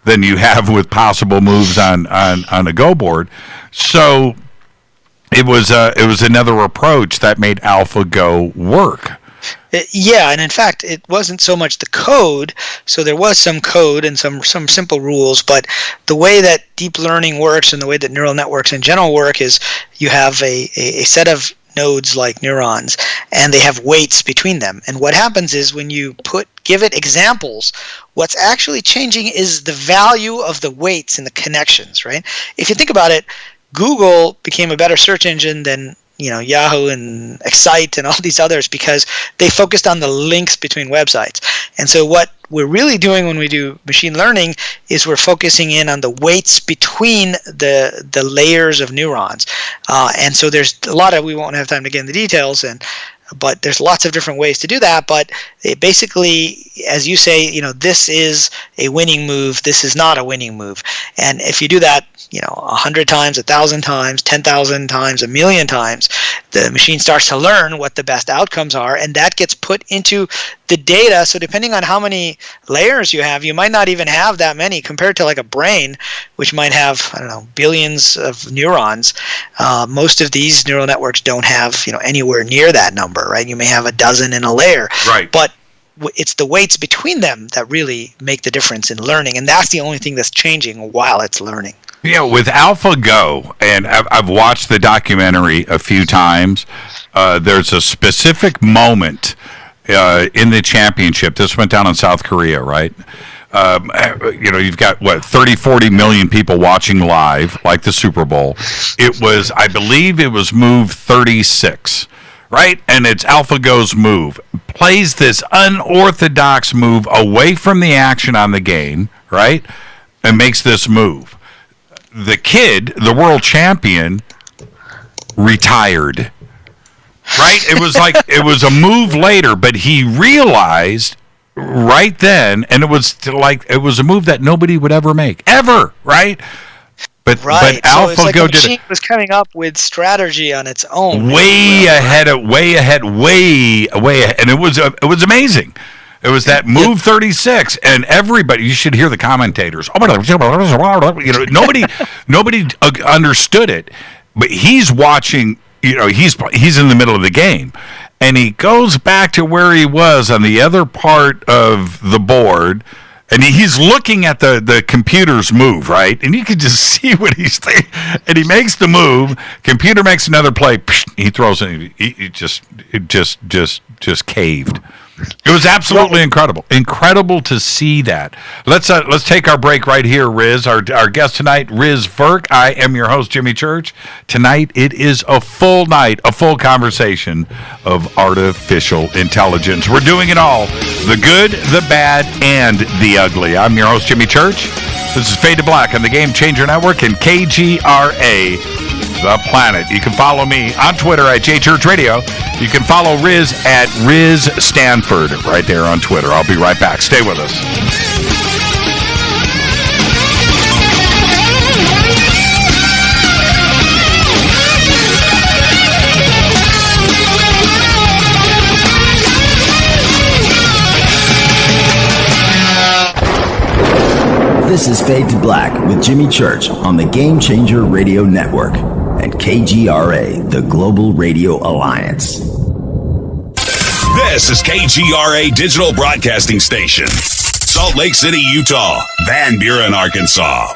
Speaker 6: than you have with possible moves on a Go board. So it was another approach that made AlphaGo work.
Speaker 12: Yeah, and in fact, it wasn't so much the code. So there was some code and some simple rules, but the way that deep learning works and the way that neural networks in general work is you have a set of nodes like neurons, and they have weights between them. And what happens is when you give it examples, what's actually changing is the value of the weights and the connections, right? If you think about it, Google became a better search engine than Yahoo and Excite and all these others because they focused on the links between websites. And so what we're really doing when we do machine learning is we're focusing in on the weights between the layers of neurons. And so there's a lot of, we won't have time to get into the details, but there's lots of different ways to do that. But it basically, as you say, this is a winning move, this is not a winning move. And if you do that, 100 times, 1,000 times, 10,000 times, 1,000,000 times, the machine starts to learn what the best outcomes are, and that gets put into the data. So depending on how many layers you have, you might not even have that many compared to like a brain, which might have, billions of neurons. Most of these neural networks don't have, anywhere near that number, right? You may have a dozen in a layer.
Speaker 6: Right.
Speaker 12: But it's the weights between them that really make the difference in learning, and that's the only thing that's changing while it's learning.
Speaker 6: Yeah, with AlphaGo, and I've watched the documentary a few times, there's a specific moment in the championship. This went down in South Korea, right? You've got, 30, 40 million people watching live, like the Super Bowl. I believe it was move 36, right? And it's AlphaGo's move. Plays this unorthodox move away from the action on the game, right? And makes this move. The kid, the world champion, retired. Right? It was a move later, but he realized right then, and it was a move that nobody would ever make. Ever, right? But AlphaGo did it. The machine
Speaker 12: was coming up with strategy on its own.
Speaker 6: Way ahead, and it was amazing. It was that move 36, and everybody, you should hear the commentators. Nobody understood it, but he's watching, he's in the middle of the game, and he goes back to where he was on the other part of the board, and he's looking at the computer's move, right? And you can just see what he's thinking. And he makes the move, computer makes another play, he throws it, it just caved. It was absolutely incredible to see that. Let's take our break right here, Riz. Our guest tonight, RIZ VIRK. I am your host, Jimmy Church. Tonight it is a full night, a full conversation of artificial intelligence. We're doing it all: the good, the bad, and the ugly. I'm your host, Jimmy Church. This is Fade to Black on the Game Changer Network and KGRA, the planet. You can follow me on Twitter at JChurchRadio. You can follow Riz at Riz Stanford right there on Twitter. I'll be right back. Stay with us.
Speaker 13: This is Fade to Black with Jimmy Church on the Game Changer Radio Network and KGRA, the Global Radio Alliance.
Speaker 3: This is KGRA Digital Broadcasting Station, Salt Lake City, Utah, Van Buren, Arkansas.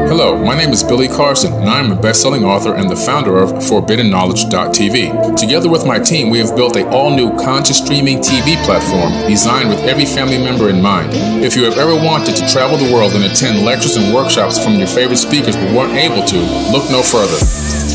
Speaker 14: Hello, my name is Billy Carson, and I am a best-selling author and the founder of ForbiddenKnowledge.tv. Together with my team, we have built an all-new conscious streaming TV platform designed with every family member in mind. If you have ever wanted to travel the world and attend lectures and workshops from your favorite speakers but weren't able to, look no further.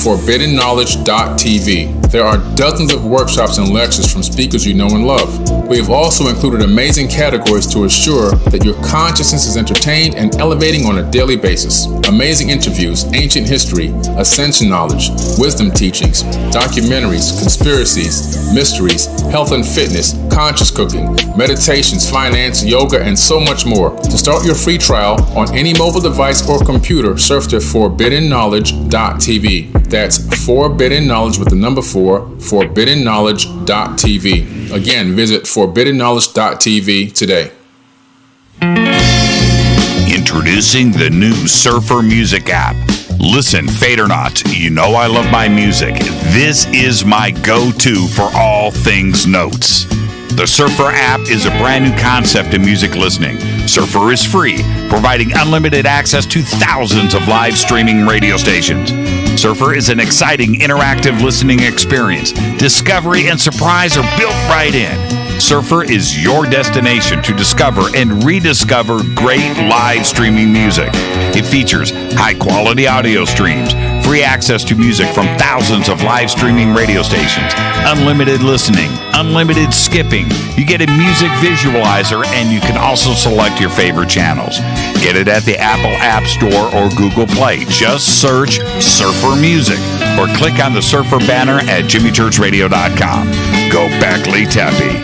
Speaker 14: ForbiddenKnowledge.tv. There are dozens of workshops and lectures from speakers you know and love. We have also included amazing categories to assure that your consciousness is entertained and elevating on a daily basis. Amazing interviews, ancient history, ascension knowledge, wisdom teachings, documentaries, conspiracies, mysteries, health and fitness, conscious cooking, meditations, finance, yoga, and so much more. To start your free trial on any mobile device or computer, surf to ForbiddenKnowledge.tv. That's Forbidden Knowledge with the number 4, ForbiddenKnowledge.tv. Again, visit ForbiddenKnowledge.tv today.
Speaker 3: Introducing the new Surfer Music app. Listen, fade or not, you know I love my music. This is my go-to for all things notes. The Surfer app is a brand new concept in music listening. Surfer is free, providing unlimited access to thousands of live streaming radio stations. Surfer is an exciting, interactive listening experience. Discovery and surprise are built right in. Surfer is your destination to discover and rediscover great live streaming music. It features high-quality audio streams, free access to music from thousands of live streaming radio stations, unlimited listening, unlimited skipping. You get a music visualizer, and you can also select your favorite channels. Get it at the Apple App Store or Google Play. Just search Surfer Music or click on the Surfer banner at jimmychurchradio.com. Go back, Lee Tappy.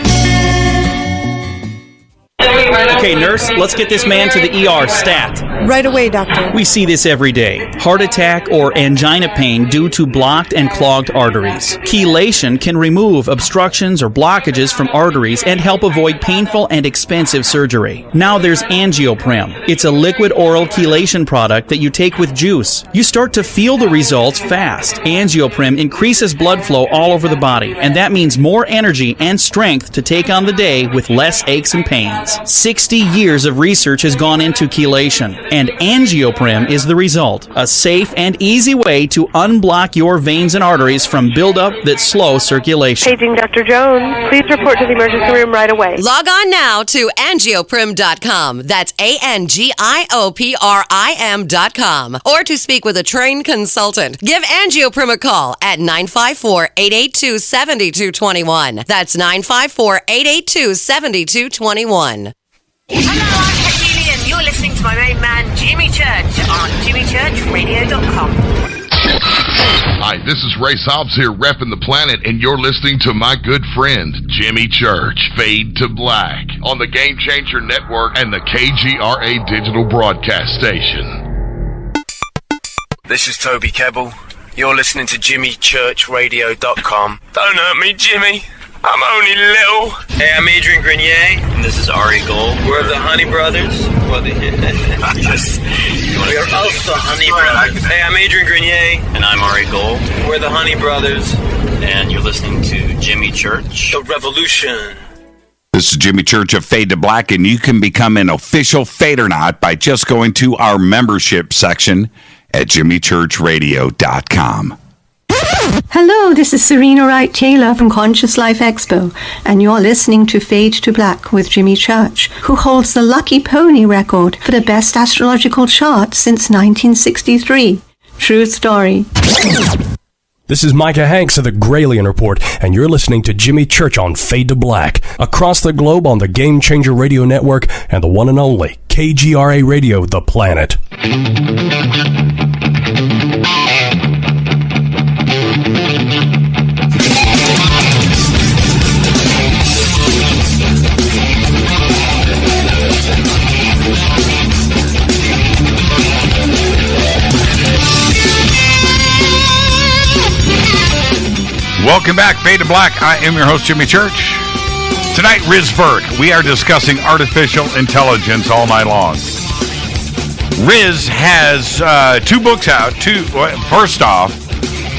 Speaker 15: Okay, nurse, let's get this man to the ER stat.
Speaker 16: Right away, doctor.
Speaker 15: We see this every day. Heart attack or angina pain due to blocked and clogged arteries. Chelation can remove obstructions or blockages from arteries and help avoid painful and expensive surgery. Now there's Angioprim. It's a liquid oral chelation product that you take with juice. You start to feel the results fast. Angioprim increases blood flow all over the body, and that means more energy and strength to take on the day with less aches and pains. 60 years of research has gone into chelation, and Angioprim is the result. A safe and easy way to unblock your veins and arteries from buildup that slow circulation.
Speaker 16: Paging Dr. Jones. Please report to the emergency room right away.
Speaker 17: Log on now to angioprim.com. That's ANGIOPRIM.com. Or to speak with a trained consultant. Give Angioprim a call at 954-882-7221. That's 954-882-7221.
Speaker 18: Hello, I'm Katie, and you're listening to my main man, Jimmy Church, on jimmychurchradio.com.
Speaker 19: Hi, this is Ray Hobbs here, repping the planet, and you're listening to my good friend, Jimmy Church, Fade to Black, on the Game Changer Network and the KGRA Digital Broadcast Station.
Speaker 10: This is Toby Kebbell. You're listening to jimmychurchradio.com. Don't hurt me, Jimmy. I'm only little.
Speaker 20: Hey, I'm Adrian Grenier. And this is Ari Gold. We're the Honey Brothers. We're of the Honey Brothers. Hey, I'm Adrian Grenier. And I'm Ari Gold. We're the Honey Brothers. And you're listening to Jimmy Church. The Revolution.
Speaker 3: This is Jimmy Church of Fade to Black, and you can become an official Fadernaut by just going to our membership section at jimmychurchradio.com.
Speaker 21: Hello, this is Serena Wright Taylor from Conscious Life Expo, and you're listening to Fade to Black with Jimmy Church, who holds the Lucky Pony record for the best astrological chart since 1963. True story.
Speaker 22: This is Micah Hanks of the Gralien Report, and you're listening to Jimmy Church on Fade to Black, across the globe on the Game Changer Radio Network and the one and only KGRA Radio, The Planet.
Speaker 6: Welcome back, Fade to Black. I am your host, Jimmy Church. Tonight, RIZ VIRK. We are discussing artificial intelligence all night long. RIZ has 2 books out. First off,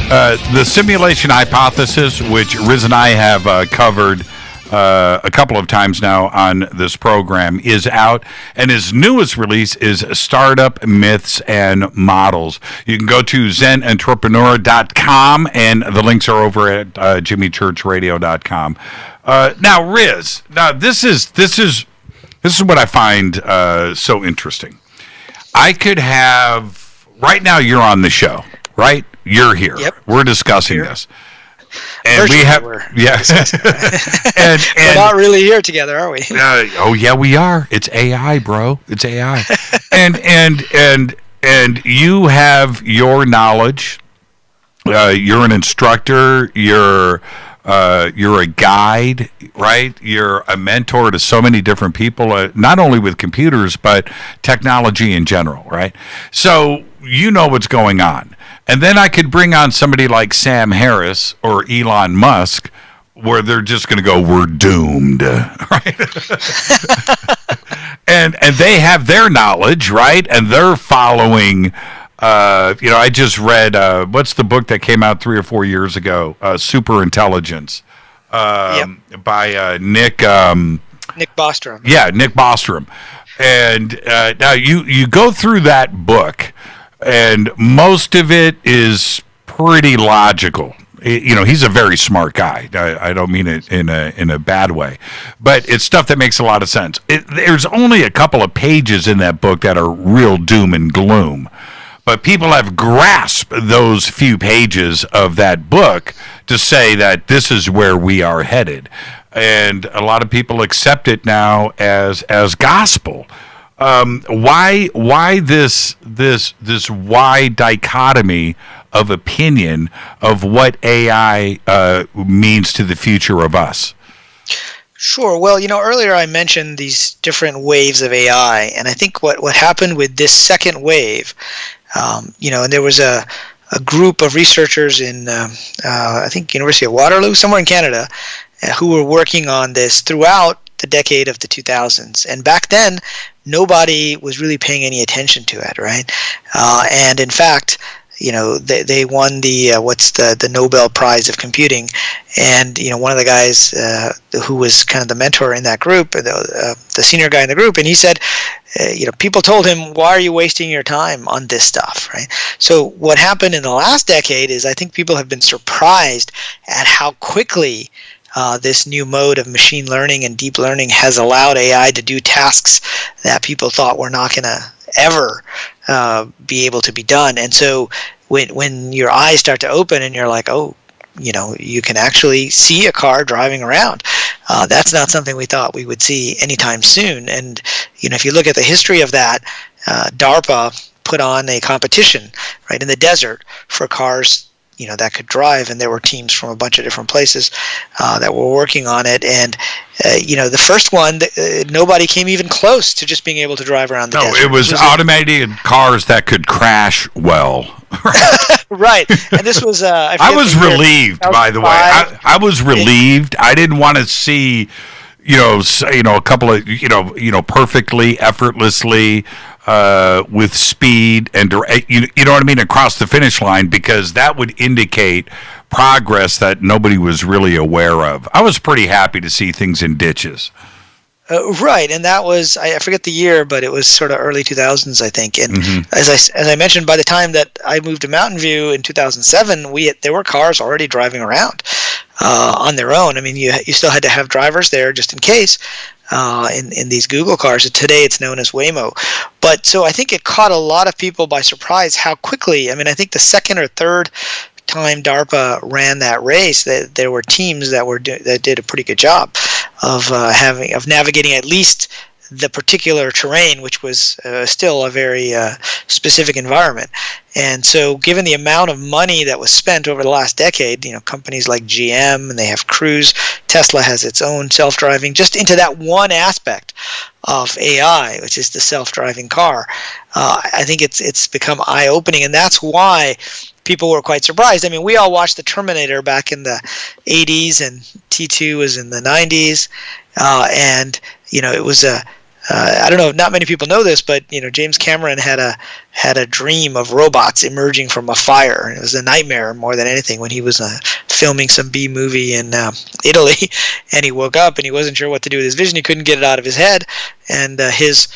Speaker 6: The Simulation Hypothesis, which Riz and I have covered a couple of times now on this program, is out, and his newest release is Startup Myths and Models. You can go to zenentrepreneur.com, and the links are over at jimmychurchradio.com. Now, Riz, this is what I find so interesting. I could have right now. You're on the show, right? You're here.
Speaker 12: Yep.
Speaker 6: We're discussing this. And
Speaker 12: Virtually
Speaker 6: we have, and
Speaker 12: we're not really here together, are we?
Speaker 6: Oh yeah, we are. It's AI, bro. It's AI. and you have your knowledge. You're an instructor. You're a guide, right? You're a mentor to so many different people, not only with computers but technology in general, right? So you know what's going on. And then I could bring on somebody like Sam Harris or Elon Musk, where they're just going to go, we're doomed, right? and they have their knowledge, right? And they're following I just read, what's the book that came out 3 or 4 years ago? Super Intelligence by Nick
Speaker 12: Bostrom.
Speaker 6: Yeah, Nick Bostrom. And now you go through that book, and most of it is pretty logical. He's a very smart guy. I don't mean it in a bad way, but it's stuff that makes a lot of sense. There's only a couple of pages in that book that are real doom and gloom, but people have grasped those few pages of that book to say that this is where we are headed, and a lot of people accept it now as gospel. Why this wide dichotomy of opinion of what AI means to the future of us?
Speaker 12: Sure. Well, earlier I mentioned these different waves of AI, and I think what happened with this second wave, and there was a group of researchers in, I think, University of Waterloo, somewhere in Canada, who were working on this throughout the decade of the 2000s. And back then, nobody was really paying any attention to it, right? And in fact, they won the Nobel Prize of Computing, and one of the guys who was kind of the mentor in that group, the senior guy in the group, and he said, people told him, "Why are you wasting your time on this stuff?" Right? So what happened in the last decade is I think people have been surprised at how quickly this new mode of machine learning and deep learning has allowed AI to do tasks that people thought were not going to ever be able to be done. And so when your eyes start to open and you're like, oh, you can actually see a car driving around. That's not something we thought we would see anytime soon. And if you look at the history of that, DARPA put on a competition right in the desert for cars that could drive, and there were teams from a bunch of different places that were working on it. And the first one, nobody came even close to just being able to drive around the desert.
Speaker 6: No, it was automated cars that could crash well.
Speaker 12: Right, and this was.
Speaker 6: I was relieved, by the way. I was relieved. I didn't want to see, a couple of, perfectly, effortlessly. With speed and you know what I mean, across the finish line, because that would indicate progress that nobody was really aware of. I was pretty happy to see things in ditches.
Speaker 12: Right, and that was, I forget the year, but it was sort of early 2000s, I think. And as I mentioned, by the time that I moved to Mountain View in 2007, there were cars already driving around on their own. I mean, you still had to have drivers there just in case. In these Google cars. Today it's known as Waymo. But so I think it caught a lot of people by surprise how quickly, I think the second or third time DARPA ran that race, that there were teams that did a pretty good job of navigating at least the particular terrain, which was still a very specific environment. And so given the amount of money that was spent over the last decade, companies like GM, and they have Cruise, Tesla has its own self-driving, just into that one aspect of AI, which is the self-driving car. I think it's become eye-opening, and that's why people were quite surprised. We all watched The Terminator back in the 80s, and T2 was in the 90s, and it was a I don't know, not many people know this, but James Cameron had a dream of robots emerging from a fire, and it was a nightmare more than anything when he was filming some B movie in Italy, and he woke up and he wasn't sure what to do with his vision. He couldn't get it out of his head, and his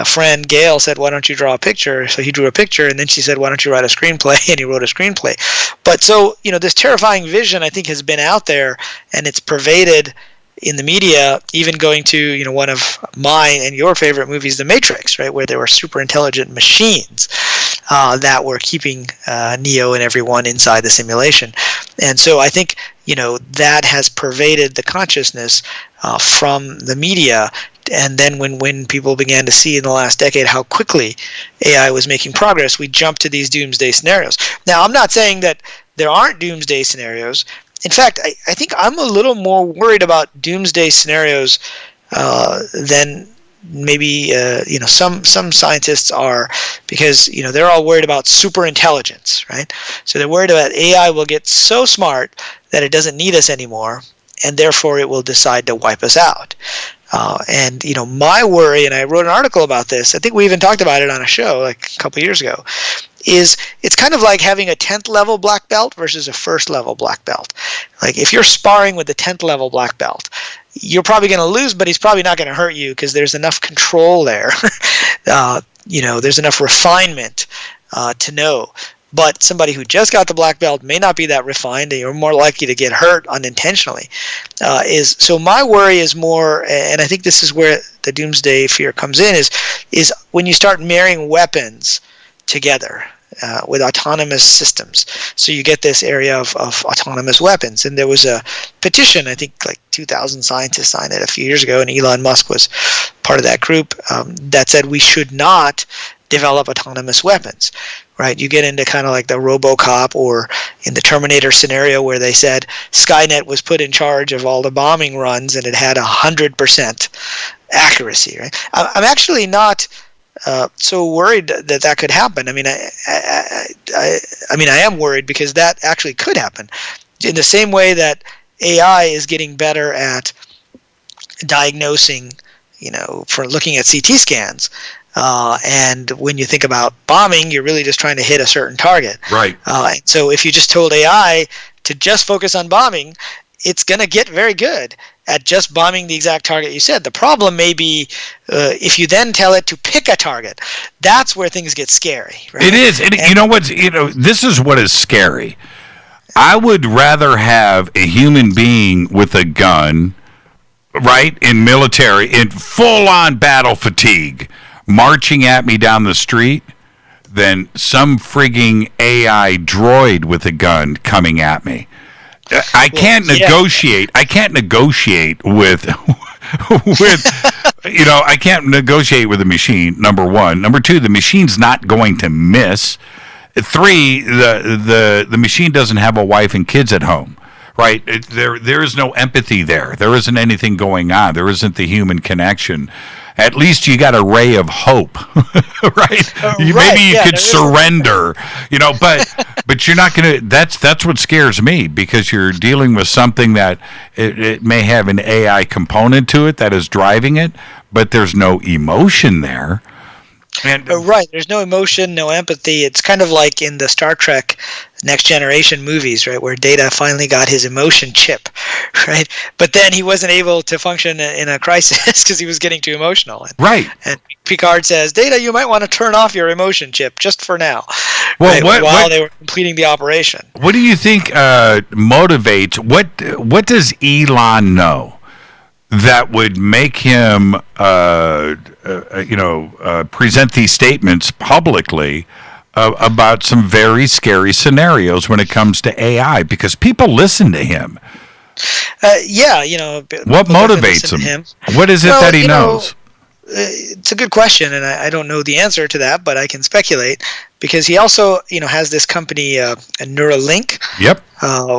Speaker 12: friend Gail said, "Why don't you draw a picture?" So he drew a picture, and then she said, "Why don't you write a screenplay?" And he wrote a screenplay. But so this terrifying vision, I think, has been out there, and it's pervaded in the media, even going to one of mine and your favorite movies, The Matrix, right, where there were super intelligent machines that were keeping Neo and everyone inside the simulation. And so I think that has pervaded the consciousness from the media. And then when people began to see in the last decade how quickly AI was making progress, we jumped to these doomsday scenarios. Now, I'm not saying that there aren't doomsday scenarios. In fact, I think I'm a little more worried about doomsday scenarios than maybe some scientists are, because they're all worried about super intelligence, right? So they're worried about AI will get so smart that it doesn't need us anymore, and therefore it will decide to wipe us out. And my worry, and I wrote an article about this, I think we even talked about it on a show like a couple years ago, is it's kind of like having a 10th level black belt versus a first level black belt. Like if you're sparring with the 10th level black belt, you're probably going to lose, but he's probably not going to hurt you because there's enough control there. There's enough refinement to know. But somebody who just got the black belt may not be that refined, and you're more likely to get hurt unintentionally. So my worry is more, and I think this is where the doomsday fear comes in, is when you start marrying weapons together with autonomous systems. So you get this area of autonomous weapons. And there was a petition, I think like 2,000 scientists signed it a few years ago, and Elon Musk was part of that group, that said we should not develop autonomous weapons. Right, you get into kind of like the RoboCop or in the Terminator scenario where they said Skynet was put in charge of all the bombing runs and it had 100% accuracy. Right, I'm actually not so worried that could happen. I mean, I am worried because that actually could happen. In the same way that AI is getting better at diagnosing, for looking at CT scans. And when you think about bombing, you're really just trying to hit a certain target.
Speaker 6: Right.
Speaker 12: So if you just told AI to just focus on bombing, it's going to get very good at just bombing the exact target you said. The problem may be if you then tell it to pick a target. That's where things get scary. Right?
Speaker 6: It is. This is what is scary. I would rather have a human being with a gun, right, in military, in full-on battle fatigue, marching at me down the street than some frigging AI droid with a gun coming at me. I can't negotiate. I can't negotiate with I can't negotiate with a machine, number one. Number two, the machine's not going to miss. Three, the machine doesn't have a wife and kids at home. Right? There is no empathy there. There isn't anything going on. There isn't the human connection. At least you got a ray of hope, right? Maybe you could surrender, but you're not going to. That's what scares me, because you're dealing with something that it may have an AI component to it that is driving it, but there's no emotion there. And
Speaker 12: right, there's no emotion, no empathy. It's kind of like in the Star Trek Next Generation movies, right, where Data finally got his emotion chip, right? But then he wasn't able to function in a crisis because he was getting too emotional.
Speaker 6: Right.
Speaker 12: And Picard says, Data, you might want to turn off your emotion chip just for now,
Speaker 6: well,
Speaker 12: right, while they were completing the operation.
Speaker 6: What do you think motivates, what does Elon know that would make him, present these statements publicly about some very scary scenarios when it comes to AI? Because people listen to him. What motivates him? What is it that he knows?
Speaker 12: It's a good question, and I don't know the answer to that, but I can speculate, because he also, has this company, Neuralink.
Speaker 6: Yep.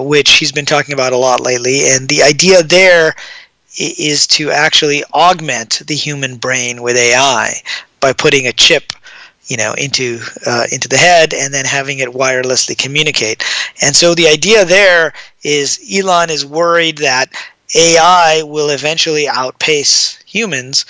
Speaker 12: Which he's been talking about a lot lately, and the idea there is to actually augment the human brain with AI by putting a chip, into the head and then having it wirelessly communicate. And so the idea there is Elon is worried that AI will eventually outpace humans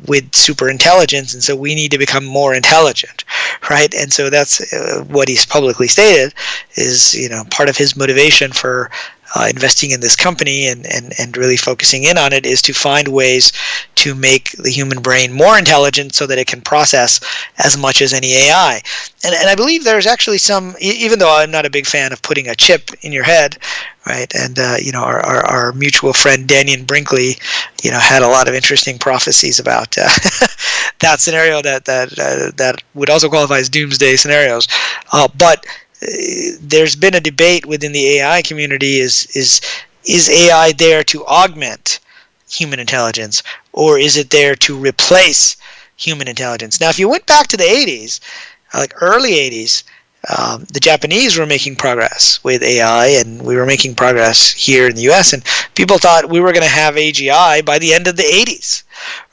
Speaker 12: with super intelligence, and so we need to become more intelligent, right? And so that's what he's publicly stated is, part of his motivation for investing in this company and really focusing in on it is to find ways to make the human brain more intelligent so that it can process as much as any AI. And I believe there's actually some, even though I'm not a big fan of putting a chip in your head, right? And our mutual friend Daniel Brinkley, had a lot of interesting prophecies about that scenario that would also qualify as doomsday scenarios. But there's been a debate within the AI community: is AI there to augment human intelligence, or is it there to replace human intelligence? Now, if you went back to the 80s, like early 80s, the Japanese were making progress with AI, and we were making progress here in the US, and people thought we were going to have AGI by the end of the 80s,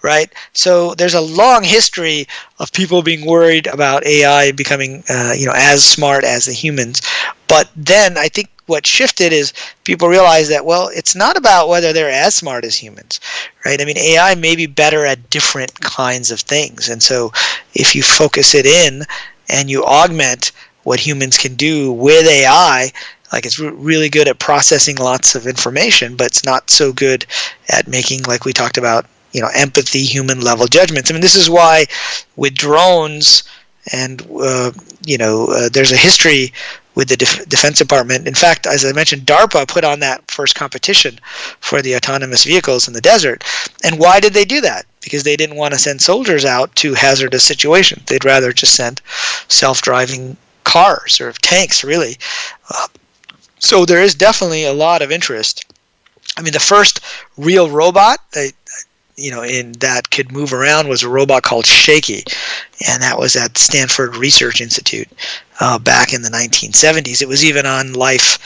Speaker 12: right? So there's a long history of people being worried about AI becoming, as smart as the humans. But then I think what shifted is people realized that, well, it's not about whether they're as smart as humans, right? I mean, AI may be better at different kinds of things. And so if you focus it in and you augment what humans can do with AI, like it's really good at processing lots of information, but it's not so good at making, like we talked about, empathy, human level judgments. I mean, this is why with drones and, there's a history with the Defense Department. In fact, as I mentioned, DARPA put on that first competition for the autonomous vehicles in the desert. And why did they do that? Because they didn't want to send soldiers out to hazardous situations. They'd rather just send self-driving cars or tanks, really. So there is definitely a lot of interest. I mean, the first real robot in that could move around was a robot called Shaky, and that was at Stanford Research Institute back in the 1970s. It was even on Life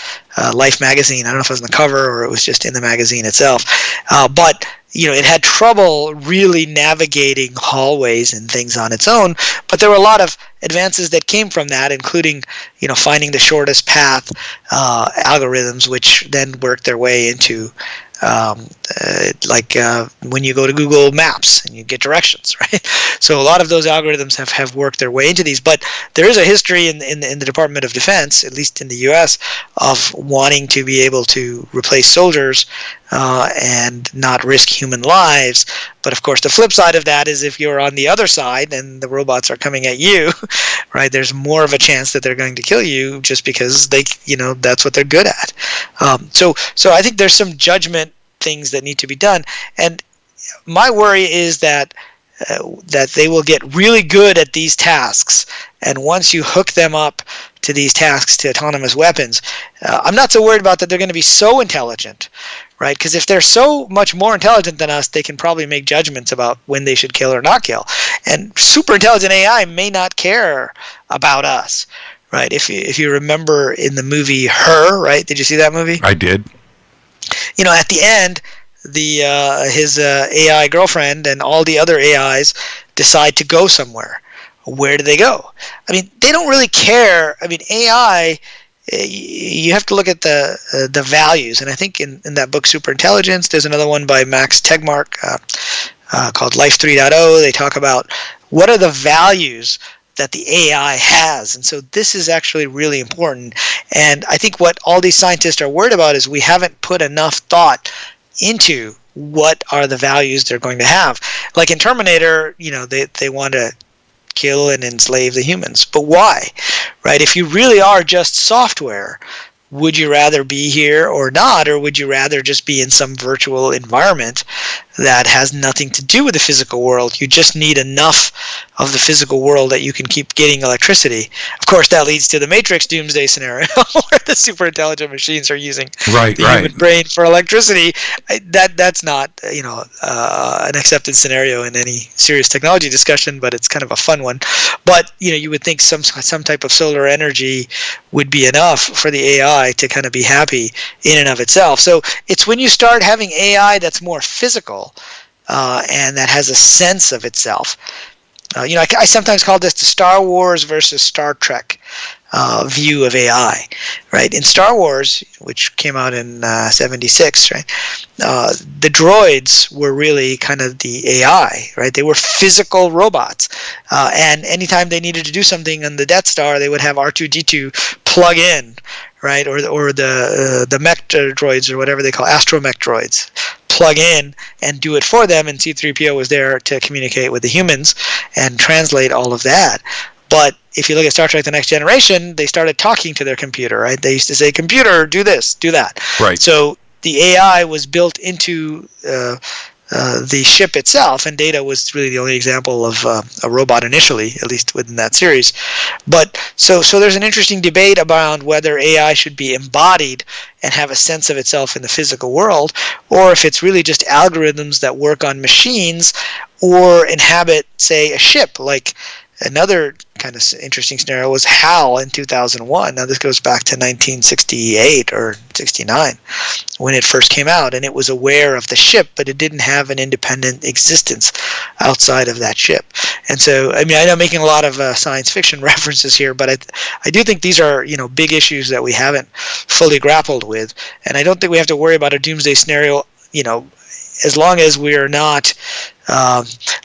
Speaker 12: magazine. I don't know if it was on the cover or it was just in the magazine itself. But it had trouble really navigating hallways and things on its own. But there were a lot of advances that came from that, including finding the shortest path algorithms, which then worked their way into when you go to Google Maps and you get directions, right? So a lot of those algorithms have worked their way into these. But there is a history in the Department of Defense, at least in the U.S., of wanting to be able to replace soldiers and not risk human lives. But of course, the flip side of that is if you're on the other side and the robots are coming at you, right? There's more of a chance that they're going to kill you just because that's what they're good at. So I think there's some judgment things that need to be done, and my worry is that they will get really good at these tasks, and once you hook them up to these tasks, to autonomous weapons, I'm not so worried about that they're going to be so intelligent, right? Because if they're so much more intelligent than us, they can probably make judgments about when they should kill or not kill. And super intelligent AI may not care about us, right? If you remember in the movie Her, right? Did you see that movie?
Speaker 6: I did.
Speaker 12: At the end, his AI girlfriend and all the other AIs decide to go somewhere. Where do they go? I mean, they don't really care. I mean, AI, you have to look at the values. And I think in that book, Superintelligence, there's another one by Max Tegmark called Life 3.0. They talk about what are the values that the AI has. And so this is actually really important. And I think what all these scientists are worried about is we haven't put enough thought into what are the values they're going to have. Like in Terminator, they want to kill and enslave the humans. But why? Right? If you really are just software, would you rather be here or not? Or would you rather just be in some virtual environment that has nothing to do with the physical world? You just need enough of the physical world that you can keep getting electricity. Of course, that leads to the Matrix doomsday scenario where the super intelligent machines are using the human brain for electricity. That's not an accepted scenario in any serious technology discussion, but it's kind of a fun one. But you would think some type of solar energy would be enough for the AI to kind of be happy in and of itself. So it's when you start having AI that's more physical and that has a sense of itself. I sometimes call this the Star Wars versus Star Trek view of AI, right? In Star Wars, which came out in 76, right? The droids were really kind of the AI, right? They were physical robots, and anytime they needed to do something on the Death Star, they would have R2-D2 plug in, right? Or the mech droids, or whatever they call astromech droids, plug in and do it for them, and C-3PO was there to communicate with the humans and translate all of that. But if you look at Star Trek The Next Generation, they started talking to their computer, right? They used to say, computer, do this, do that.
Speaker 6: Right.
Speaker 12: So the AI was built into the ship itself, and Data was really the only example of a robot initially, at least within that series. But so there's an interesting debate around whether AI should be embodied and have a sense of itself in the physical world, or if it's really just algorithms that work on machines or inhabit, say, a ship. Like another kind of interesting scenario was HAL in 2001. Now this goes back to 1968 or 69 when it first came out, and it was aware of the ship, but it didn't have an independent existence outside of that ship. And so, I mean, I know I'm making a lot of science fiction references here, but I do think these are big issues that we haven't fully grappled with, and I don't think we have to worry about a doomsday scenario as long as we are not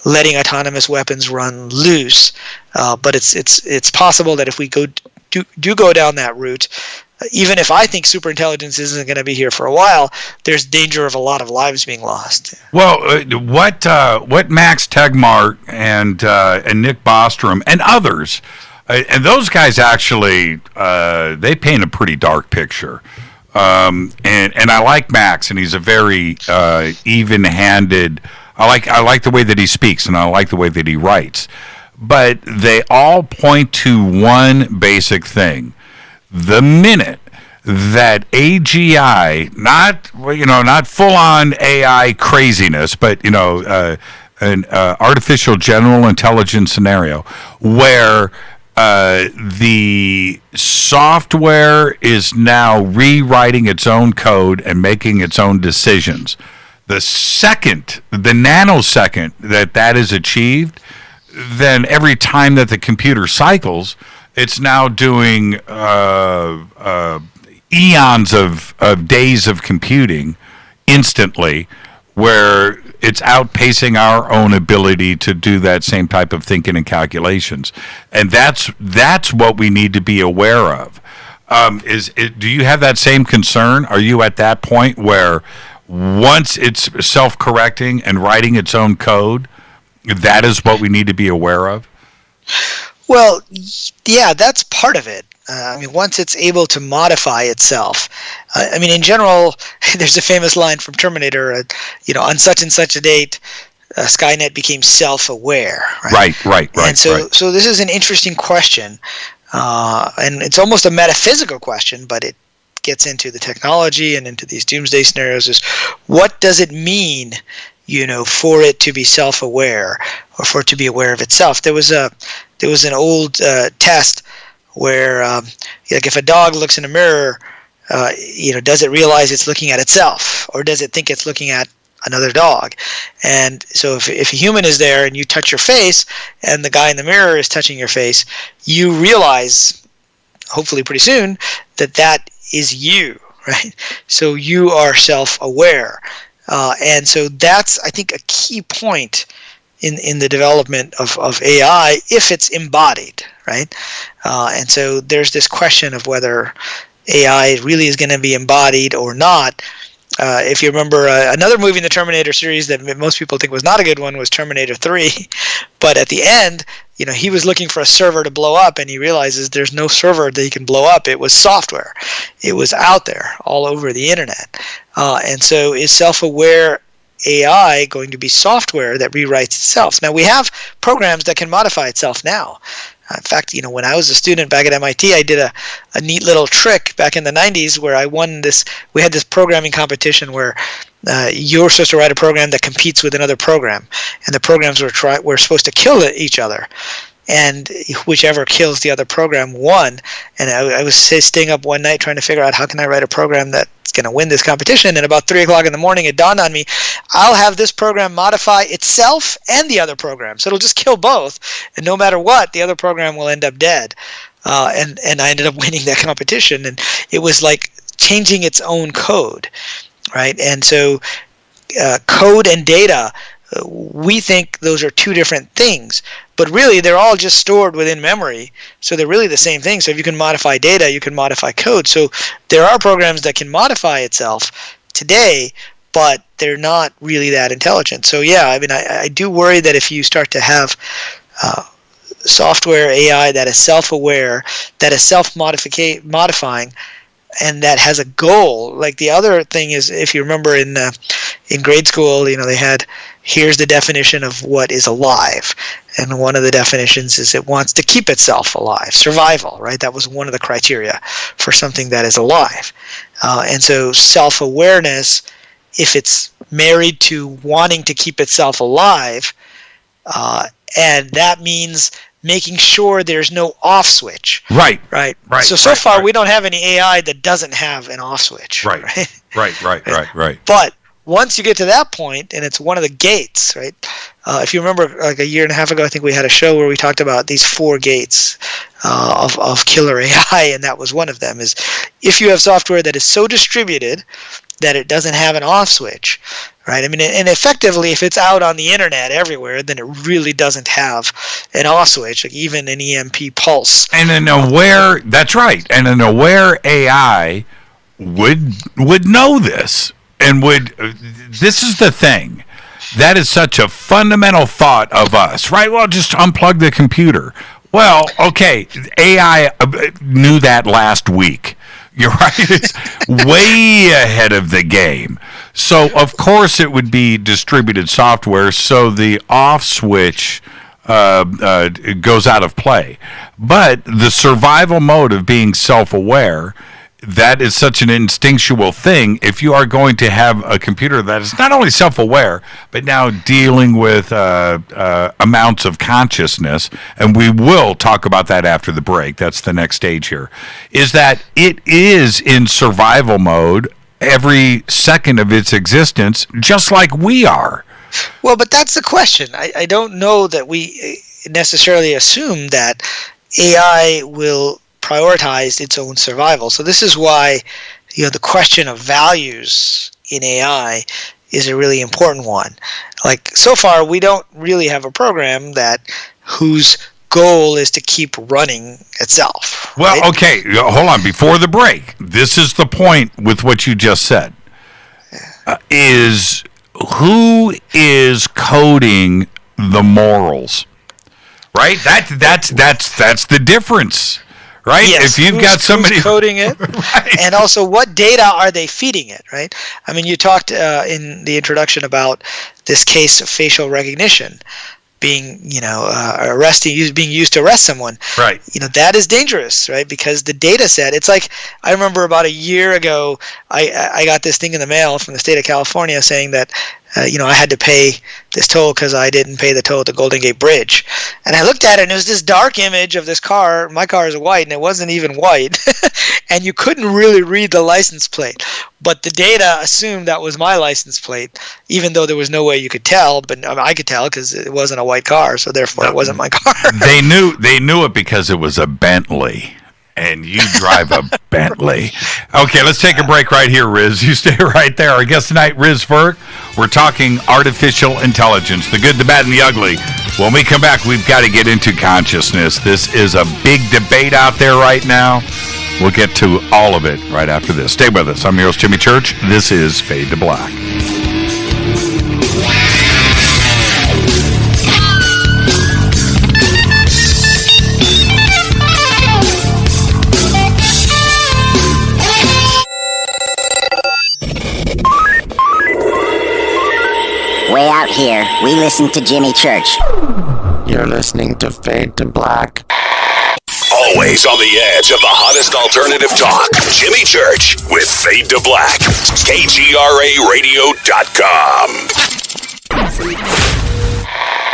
Speaker 12: letting autonomous weapons run loose. But it's possible that if we go down that route, even if I think superintelligence isn't going to be here for a while, there's danger of a lot of lives being lost.
Speaker 6: Well, what Max Tegmark and Nick Bostrom and others, and those guys actually they paint a pretty dark picture. And I like Max, and he's a very even-handed. I like the way that he speaks, and I like the way that he writes. But they all point to one basic thing: the minute that AGI, not full-on AI craziness, but an artificial general intelligence scenario where the software is now rewriting its own code and making its own decisions. The nanosecond that is achieved, then every time that the computer cycles, it's now doing eons of days of computing instantly, where it's outpacing our own ability to do that same type of thinking and calculations. And that's what we need to be aware of. Do you have that same concern? Are you at that point where once it's self-correcting and writing its own code, that is what we need to be aware of?
Speaker 12: Well, yeah, that's part of it. Once it's able to modify itself, in general, there's a famous line from Terminator, on such and such a date, Skynet became self-aware. Right. And so this is an interesting question, and it's almost a metaphysical question, but it gets into the technology and into these doomsday scenarios. Is what does it mean, for it to be self-aware or for it to be aware of itself? There was an old test where if a dog looks in a mirror, does it realize it's looking at itself, or does it think it's looking at another dog? And so if a human is there and you touch your face and the guy in the mirror is touching your face, you realize, hopefully pretty soon, that is you, right? So you are self-aware. And so that's, I think, a key point in the development of AI, if it's embodied, right? And so there's this question of whether AI really is going to be embodied or not. If you remember, another movie in the Terminator series that most people think was not a good one was Terminator 3. But at the end, he was looking for a server to blow up, and he realizes there's no server that he can blow up. It was software. It was out there all over the internet. And so is self-aware AI going to be software that rewrites itself? Now, we have programs that can modify itself now. In fact, when I was a student back at MIT, I did a neat little trick back in the 90s where I won this. We had this programming competition where you're supposed to write a program that competes with another program, and the programs were supposed to kill each other. And whichever kills the other program won. And I was staying up one night trying to figure out how can I write a program that's going to win this competition. And about 3 o'clock in the morning, it dawned on me, I'll have this program modify itself and the other program. So it'll just kill both. And no matter what, the other program will end up dead. And I ended up winning that competition. And it was like changing its own code, right? And so code and data, we think those are two different things, but really they're all just stored within memory, so they're really the same thing. So if you can modify data, you can modify code. So there are programs that can modify itself today, but they're not really that intelligent. So yeah, I do worry that if you start to have software AI that is self-aware, that is self-modifying, and that has a goal. Like the other thing is, if you remember in grade school, they had, here's the definition of what is alive. And one of the definitions is it wants to keep itself alive, survival, right? That was one of the criteria for something that is alive. And so self-awareness, if it's married to wanting to keep itself alive, and that means making sure there's no off switch. Right. So far we don't have any AI that doesn't have an off switch. Right. But once you get to that point, and it's one of the gates, right? If you remember, like a year and a half ago, I think we had a show where we talked about these 4 gates of killer AI, and that was one of them, is if you have software that is so distributed that it doesn't have an off switch, right? I mean, and effectively, if it's out on the internet everywhere, then it really doesn't have an off switch, like even an EMP pulse.
Speaker 6: And an aware, that's right, and an aware AI would know this, and this is the thing. That is such a fundamental thought of us, right? Well, just unplug the computer. Well, okay, AI knew that last week. You're right. It's way ahead of the game. So, of course, it would be distributed software, so the off switch goes out of play. But the survival mode of being self-aware, that is such an instinctual thing. If you are going to have a computer that is not only self-aware, but now dealing with amounts of consciousness, and we will talk about that after the break, that's the next stage here, is that it is in survival mode every second of its existence, just like we are.
Speaker 12: Well, but that's the question. I don't know that we necessarily assume that AI will prioritize its own survival. So this is why, the question of values in AI is a really important one. Like, so far, we don't really have a program whose goal is to keep running itself.
Speaker 6: Well,
Speaker 12: right?
Speaker 6: Okay, hold on. Before the break, this is the point with what you just said. Is who is coding the morals? Right? That's the difference. Right?
Speaker 12: Yes.
Speaker 6: If you've got somebody
Speaker 12: who's coding it,
Speaker 6: right.
Speaker 12: And also what data are they feeding it, right? I mean, you talked in the introduction about this case of facial recognition being, being used to arrest someone.
Speaker 6: Right.
Speaker 12: That is dangerous, right? Because the data set, it's like, I remember about a year ago, I got this thing in the mail from the state of California saying that, I had to pay this toll because I didn't pay the toll at the Golden Gate Bridge. And I looked at it, and it was this dark image of this car. My car is white, and it wasn't even white. And you couldn't really read the license plate. But the data assumed that was my license plate, even though there was no way you could tell. But I could tell because it wasn't a white car, so therefore it wasn't my car.
Speaker 6: They knew it because it was a Bentley. And you drive a Bentley. Okay, let's take a break right here, Riz. You stay right there. Our guest tonight, RIZ VIRK. We're talking artificial intelligence, the good, the bad, and the ugly. When we come back, we've got to get into consciousness. This is a big debate out there right now. We'll get to all of it right after this. Stay with us. I'm your host, Jimmy Church. This is Fade to Black.
Speaker 2: Way out here, we listen to Jimmy Church.
Speaker 5: You're listening to Fade to Black.
Speaker 19: Always on the edge of the hottest alternative talk. Jimmy Church with Fade to Black. KGRARadio.com.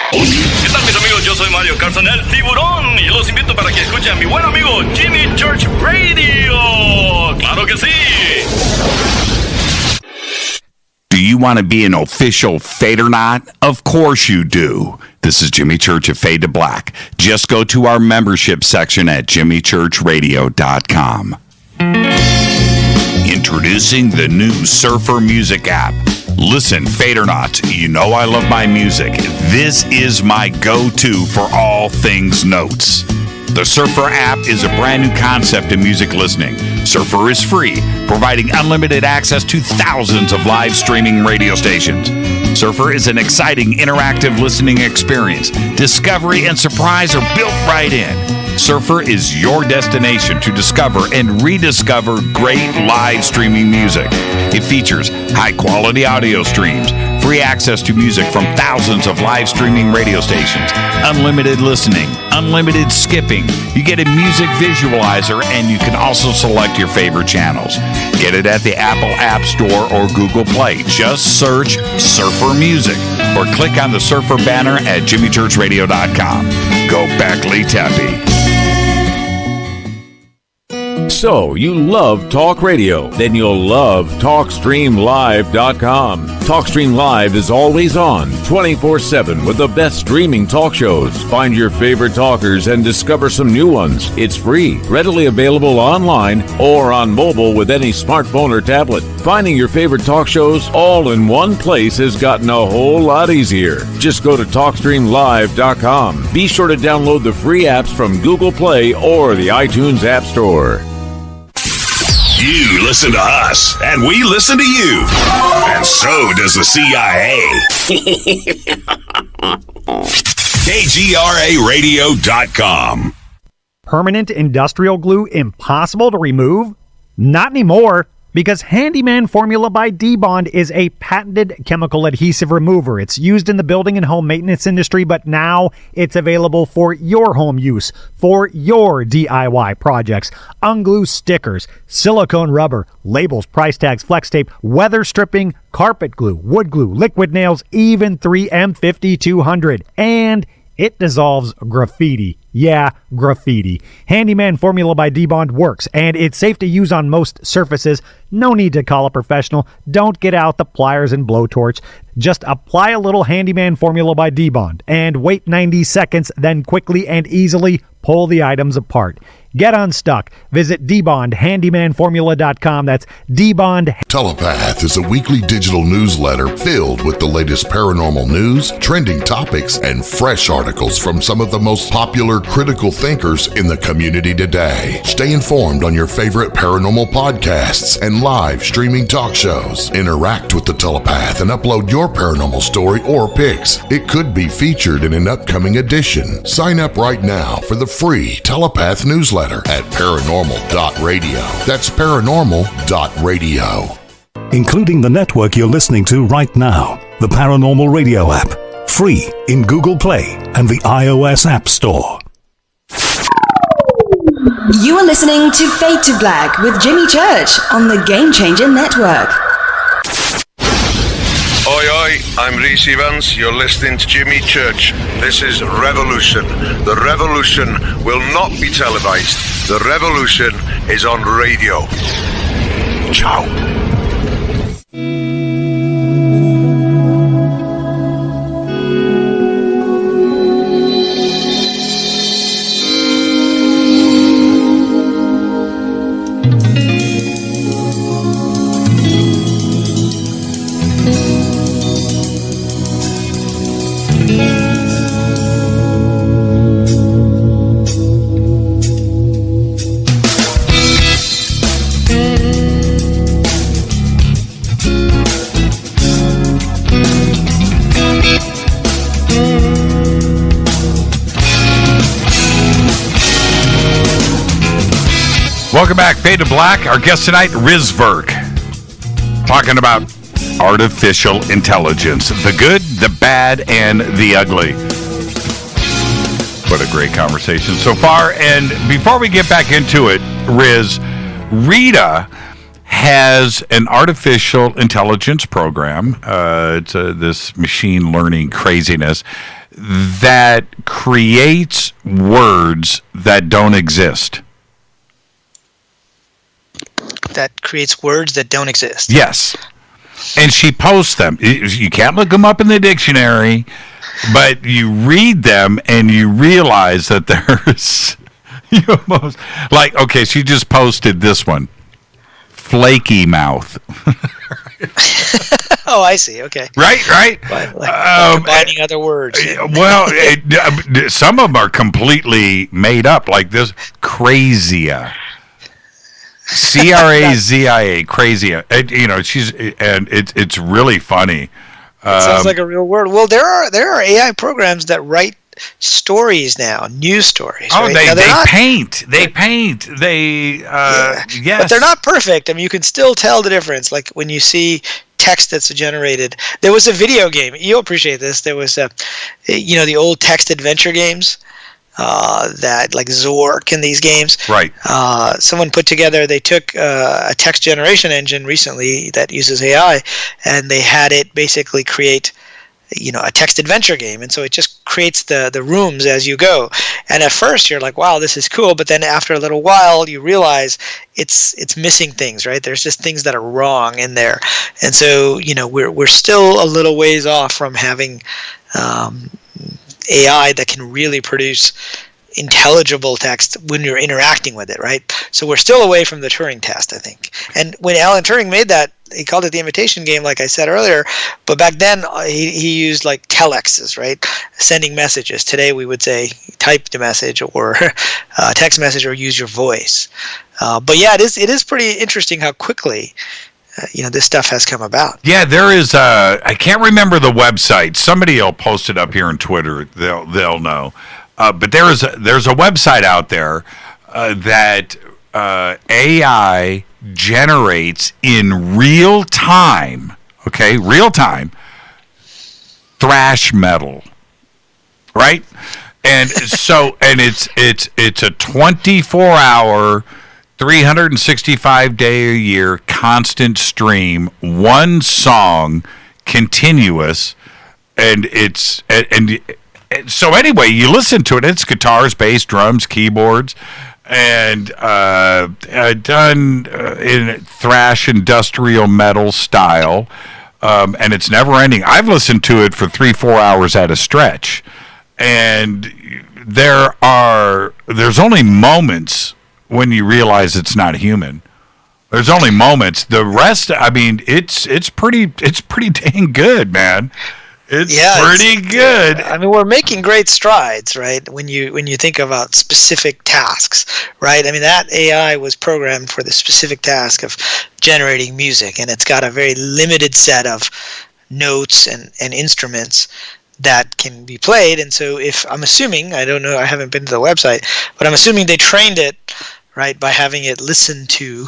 Speaker 4: ¿Qué tal, mis amigos? Yo soy Mario Carson, el tiburón, y los invito para que escuchen a mi buen amigo Jimmy Church Radio. ¡Claro que sí!
Speaker 6: Do you want to be an official Fadernaut? Of course you do. This is Jimmy Church of Fade to Black. Just go to our membership section at jimmychurchradio.com. Introducing the new Surfer Music app. Listen, Fadernauts, you know I love my music. This is my go-to for all things notes. The Surfer app is a brand new concept in music listening. Surfer is free, providing unlimited access to thousands of live streaming radio stations. Surfer is an exciting, interactive listening experience. Discovery and surprise are built right in. Surfer is your destination to discover and rediscover great live streaming music. It features high-quality audio streams, free access to music from thousands of live streaming radio stations, unlimited listening, unlimited skipping. You get a music visualizer, and you can also select your favorite channels. Get it at the Apple App Store or Google Play. Just search Surfer Music or click on the Surfer banner at jimmychurchradio.com. Go Beckley Teppy.
Speaker 7: So, you love talk radio? Then you'll love TalkStreamLive.com. TalkStream Live is always on, 24/7, with the best streaming talk shows. Find your favorite talkers and discover some new ones. It's free, readily available online or on mobile with any smartphone or tablet. Finding your favorite talk shows all in one place has gotten a whole lot easier. Just go to TalkStreamLive.com. Be sure to download the free apps from Google Play or the iTunes App Store.
Speaker 3: You listen to us, and we listen to you. And so does the CIA. KGRARadio.com.
Speaker 8: Permanent industrial glue impossible to remove? Not anymore, because Handyman Formula by D-Bond is a patented chemical adhesive remover. It's used in the building and home maintenance industry, but now it's available for your home use, for your DIY projects. Unglue stickers, silicone rubber, labels, price tags, flex tape, weather stripping, carpet glue, wood glue, liquid nails, even 3M 5200. And it dissolves graffiti. Yeah, graffiti. Handyman Formula by D-Bond works, and it's safe to use on most surfaces. No need to call a professional. Don't get out the pliers and blowtorch. Just apply a little Handyman Formula by D-Bond and wait 90 seconds, then quickly and easily pull the items apart. Get unstuck. Visit DBondHandymanFormula.com. That's DBond.
Speaker 19: Telepath is a weekly digital newsletter filled with the latest paranormal news, trending topics, and fresh articles from some of the most popular critical thinkers in the community today. Stay informed on your favorite paranormal podcasts and live streaming talk shows. Interact with the Telepath and upload your paranormal story or pics. It could be featured in an upcoming edition. Sign up right now for the free Telepath newsletter at paranormal.radio. That's paranormal.radio.
Speaker 23: Including the network you're listening to right now, the Paranormal Radio app. Free in Google Play and the iOS App Store.
Speaker 1: You are listening to Fade to Black with Jimmy Church on the Game Changer Network.
Speaker 11: Oi, oi, I'm Reese Evans. You're listening to Jimmy Church. This is Revolution. The revolution will not be televised. The revolution is on radio. Ciao.
Speaker 6: Welcome back, Fade to Black. Our guest tonight, RIZ VIRK, talking about artificial intelligence, the good, the bad, and the ugly. What a great conversation so far. And before we get back into it, Riz, Rita has an artificial intelligence program. It's this machine learning craziness that creates words that don't exist.
Speaker 12: That creates words that don't exist.
Speaker 6: Yes. And she posts them. You can't look them up in the dictionary, but you read them and you realize that there's almost like, okay, she just posted this one. Flaky mouth.
Speaker 12: Oh, I see. Okay.
Speaker 6: Right.
Speaker 12: Like combining other words.
Speaker 6: Well, some of them are completely made up, like this Crazia. Crazia, Crazia. It's really funny.
Speaker 12: It sounds like a real word. Well, there are AI programs that write stories now, news stories.
Speaker 6: Oh,
Speaker 12: right?
Speaker 6: they paint. They paint. Yes.
Speaker 12: But they're not perfect. I mean, you can still tell the difference. Like when you see text that's generated. There was a video game. You'll appreciate this. There was the old text adventure games. That like Zork in these games.
Speaker 6: Right.
Speaker 12: Someone put together, they took a text generation engine recently that uses AI, and they had it basically create a text adventure game, and so it just creates the rooms as you go. And at first you're like, wow, this is cool, but then after a little while you realize it's missing things, right? There's just things that are wrong in there. And so we're still a little ways off from having AI that can really produce intelligible text when you're interacting with it, right? So we're still away from the Turing test, I think. And when Alan Turing made that, he called it the imitation game, like I said earlier, but back then he used like telexes, right? Sending messages. Today we would say type the message or text message or use your voice. But yeah, it is pretty interesting how quickly this stuff has come about.
Speaker 6: Yeah, there is I can't remember the website. Somebody will post it up here on Twitter. They'll know. But there's a website out there that AI generates in real time, thrash metal, right? And so, and it's a 24-hour, 365-day a year constant stream, one song, continuous, and so anyway, you listen to it. It's guitars, bass, drums, keyboards, and done in thrash industrial metal style, and it's never ending. I've listened to it for 3-4 hours at a stretch, and there's only moments when you realize it's not human. There's only moments. The rest, I mean, it's pretty dang good, man. It's pretty good.
Speaker 12: I mean, we're making great strides, right? When you think about specific tasks, right? I mean, that AI was programmed for the specific task of generating music, and it's got a very limited set of notes and instruments that can be played. And so if I'm assuming, I don't know, I haven't been to the website, but I'm assuming they trained it, right, by having it listen to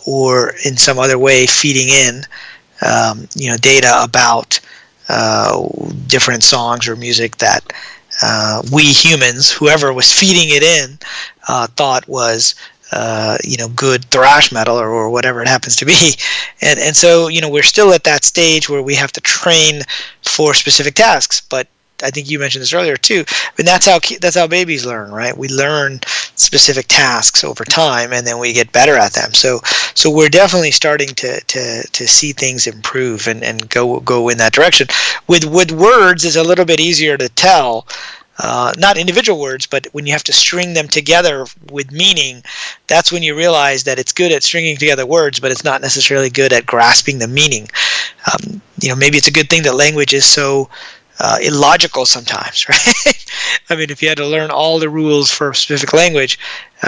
Speaker 12: or in some other way feeding in data about different songs or music that we humans, whoever was feeding it in, thought was good thrash metal or whatever it happens to be. And so we're still at that stage where we have to train for specific tasks. But I think you mentioned this earlier too. And that's how babies learn, right? We learn specific tasks over time, and then we get better at them. So we're definitely starting to see things improve and go in that direction. With words, it's a little bit easier to tell. Not individual words, but when you have to string them together with meaning, that's when you realize that it's good at stringing together words, but it's not necessarily good at grasping the meaning. Maybe it's a good thing that language is so illogical sometimes, right? I mean, if you had to learn all the rules for a specific language,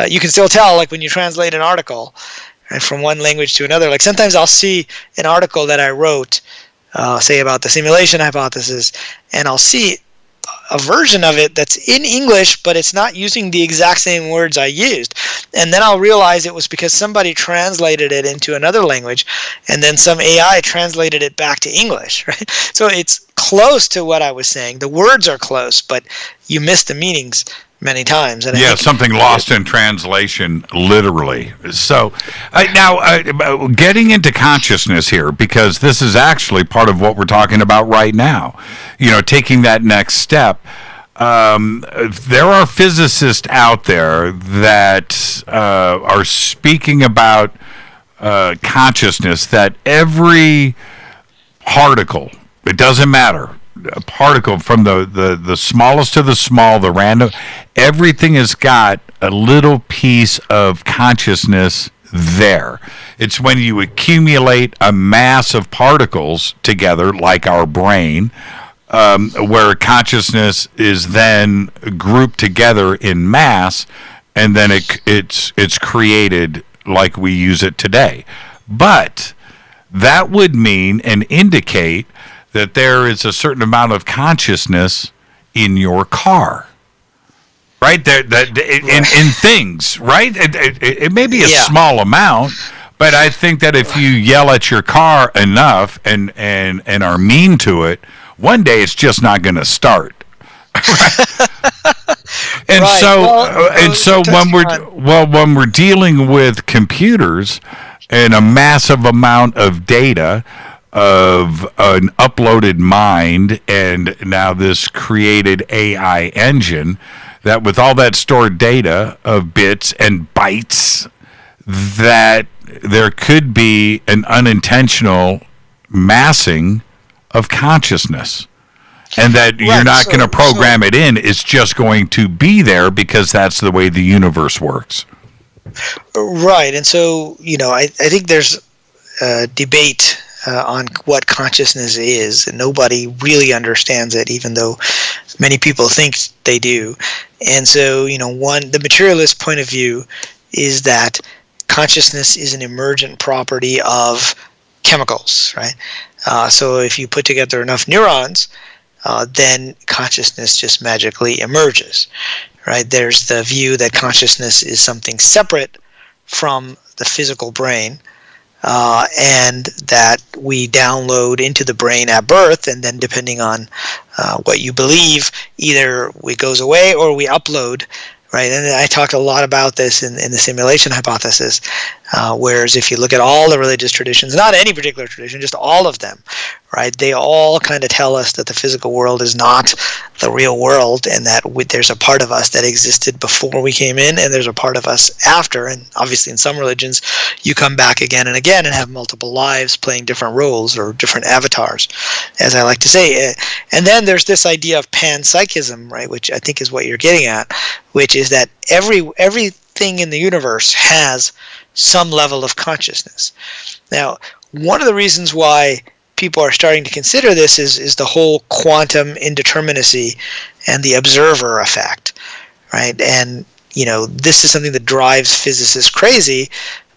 Speaker 12: you can still tell, like when you translate an article, right, from one language to another. Like sometimes I'll see an article that I wrote, say about the simulation hypothesis, and I'll see a version of it that's in English, but it's not using the exact same words I used. And then I'll realize it was because somebody translated it into another language, and then some AI translated it back to English, right? So it's close to what I was saying. The words are close, but you miss the meanings many times. And
Speaker 6: something lost in translation, literally. So now getting into consciousness here, because this is actually part of what we're talking about right now, taking that next step. There are physicists out there that are speaking about consciousness, that every particle, it doesn't matter, a particle from the smallest to the small, the random, everything has got a little piece of consciousness there. It's when you accumulate a mass of particles together, like our brain, where consciousness is then grouped together in mass, and then it's created like we use it today. But that would mean and indicate that there is a certain amount of consciousness in your car, right? In things, right? It may be a small amount, but I think that if you yell at your car enough and are mean to it, one day it's just not going to start. And right. So when we're dealing with computers and a massive amount of data, of an uploaded mind and now this created AI engine that with all that stored data of bits and bytes, that there could be an unintentional massing of consciousness. And that you're not going to program it in. It's just going to be there because that's the way the universe works.
Speaker 12: Right. And so, I think there's a debate on what consciousness is, and nobody really understands it, even though many people think they do. And so, the materialist point of view is that consciousness is an emergent property of chemicals, right? So if you put together enough neurons, then consciousness just magically emerges, right? There's the view that consciousness is something separate from the physical brain, and that we download into the brain at birth, and then depending on what you believe, either it goes away or we upload, right? And I talk a lot about this in the simulation hypothesis, whereas if you look at all the religious traditions, not any particular tradition, just all of them, right? They all kind of tell us that the physical world is not the real world, and that there's a part of us that existed before we came in, and there's a part of us after. And obviously in some religions, you come back again and again and have multiple lives playing different roles or different avatars, as I like to say. And then there's this idea of panpsychism, right, which I think is what you're getting at, which is that everything in the universe has some level of consciousness. Now, one of the reasons why people are starting to consider this is the whole quantum indeterminacy and the observer effect, right? And this is something that drives physicists crazy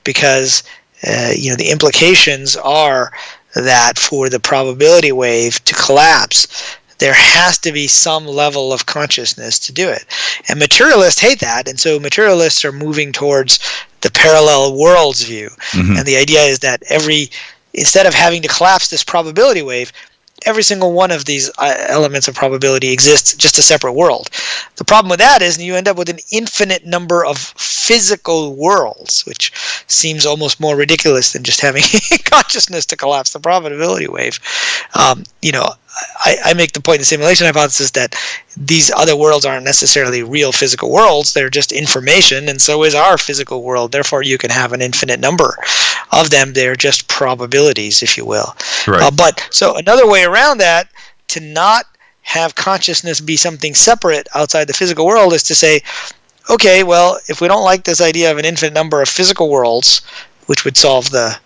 Speaker 12: because the implications are that for the probability wave to collapse, there has to be some level of consciousness to do it. And materialists hate that, and so materialists are moving towards the parallel worlds view. Mm-hmm. And the idea is that instead of having to collapse this probability wave, every single one of these elements of probability exists just a separate world. The problem with that is you end up with an infinite number of physical worlds, which seems almost more ridiculous than just having consciousness to collapse the probability wave. I make the point in the simulation hypothesis that these other worlds aren't necessarily real physical worlds. They're just information, and so is our physical world. Therefore, you can have an infinite number of them. They're just probabilities, if you will. Right. But so another way around that, to not have consciousness be something separate outside the physical world, is to say, okay, well, if we don't like this idea of an infinite number of physical worlds, which would solve the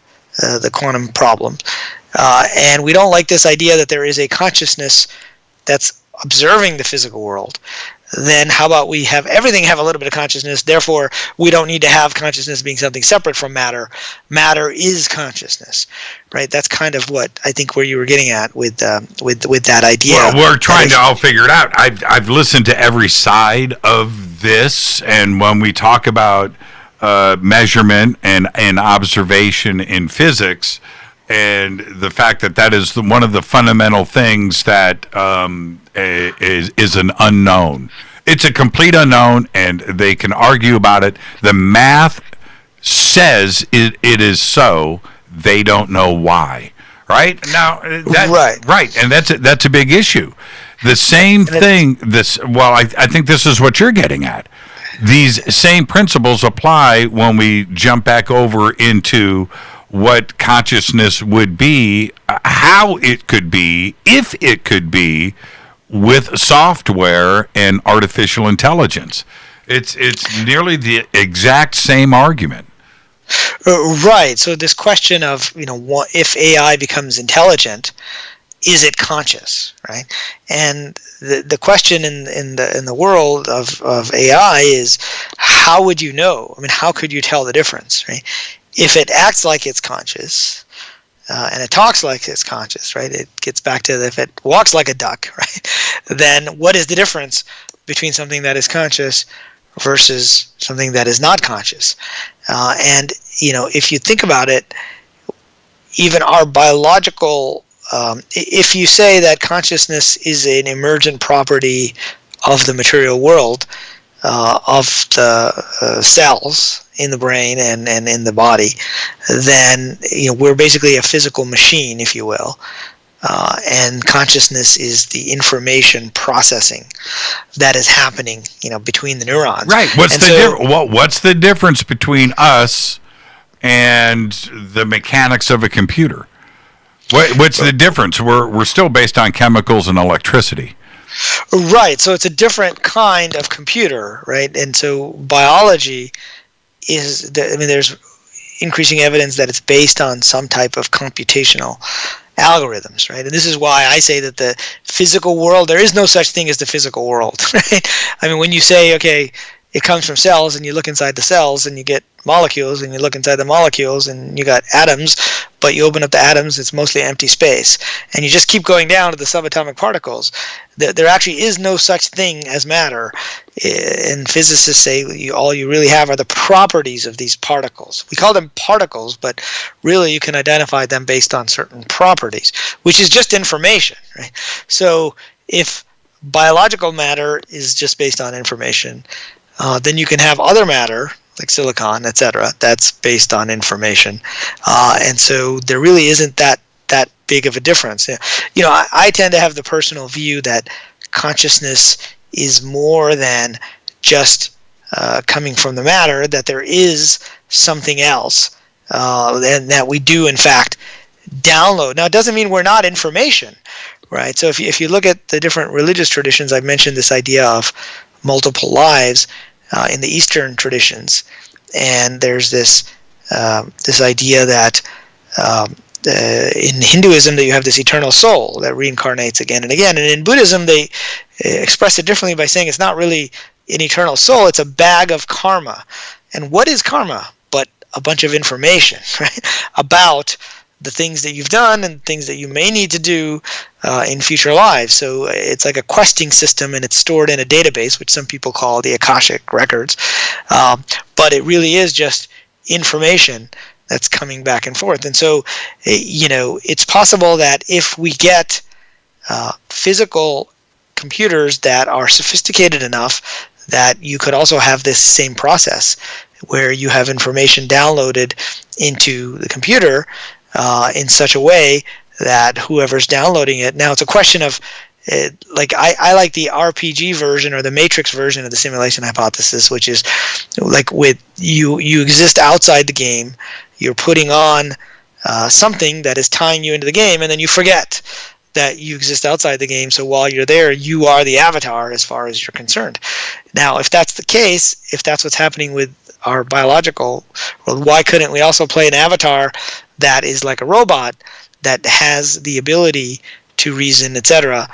Speaker 12: quantum problem, and we don't like this idea that there is a consciousness that's observing the physical world, then how about we have everything have a little bit of consciousness, therefore we don't need to have consciousness being something separate from matter. Matter is consciousness, right? That's kind of what I think where you were getting at with that idea.
Speaker 6: Well, we're trying to all figure it out. I've listened to every side of this, and when we talk about measurement and observation in physics, and the fact that is one of the fundamental things that is an unknown. It's a complete unknown, and they can argue about it. The math says it is so. They don't know why. Right now, right, and that's a big issue. The same thing. I think this is what you're getting at. These same principles apply when we jump back over into what consciousness would be, how it could be, if it could be, with software and artificial intelligence. It's nearly the exact same argument.
Speaker 12: Right. So this question of if AI becomes intelligent, is it conscious, right? And the question in the world of AI is, how would you know? I mean, how could you tell the difference, right? If it acts like it's conscious, and it talks like it's conscious, right? It gets back to if it walks like a duck, right? Then what is the difference between something that is conscious versus something that is not conscious? And if you think about it, even our biological, if you say that consciousness is an emergent property of the material world, of the cells in the brain and in the body, then we're basically a physical machine, if you will. And consciousness is the information processing that is happening, between the neurons.
Speaker 6: Right. What's the difference between us and the mechanics of a computer? What's the difference? We're still based on chemicals and electricity.
Speaker 12: Right. So it's a different kind of computer, right? And so biology there's increasing evidence that it's based on some type of computational algorithms, right? And this is why I say that the physical world, there is no such thing as the physical world, right? I mean, when you say, okay, it comes from cells, and you look inside the cells and you get molecules, and you look inside the molecules and you got atoms, but you open up the atoms, it's mostly empty space. And you just keep going down to the subatomic particles. There actually is no such thing as matter. And physicists say all you really have are the properties of these particles. We call them particles, but really you can identify them based on certain properties, which is just information, right? So if biological matter is just based on information, then you can have other matter, like silicon, etc., that's based on information. And so there really isn't that big of a difference. I tend to have the personal view that consciousness is more than just coming from the matter, that there is something else, and that we do, in fact, download. Now, it doesn't mean we're not information, right? So if you look at the different religious traditions, I've mentioned this idea of multiple lives in the Eastern traditions, and there's this idea that in Hinduism that you have this eternal soul that reincarnates again and again, and in Buddhism they express it differently by saying it's not really an eternal soul, it's a bag of karma. And what is karma but a bunch of information, right, about the things that you've done and things that you may need to do in future lives. So it's like a questing system, and it's stored in a database, which some people call the Akashic records. But it really is just information that's coming back and forth. And so, it's possible that if we get physical computers that are sophisticated enough, that you could also have this same process where you have information downloaded into the computer in such a way that whoever's downloading it, now it's a question of, I like the RPG version or the Matrix version of the simulation hypothesis, which is like with you exist outside the game, you're putting on something that is tying you into the game, and then you forget that you exist outside the game, so while you're there, you are the avatar as far as you're concerned. Now, if that's the case, if that's what's happening with our biological world, why couldn't we also play an avatar that is like a robot that has the ability to reason, etc.,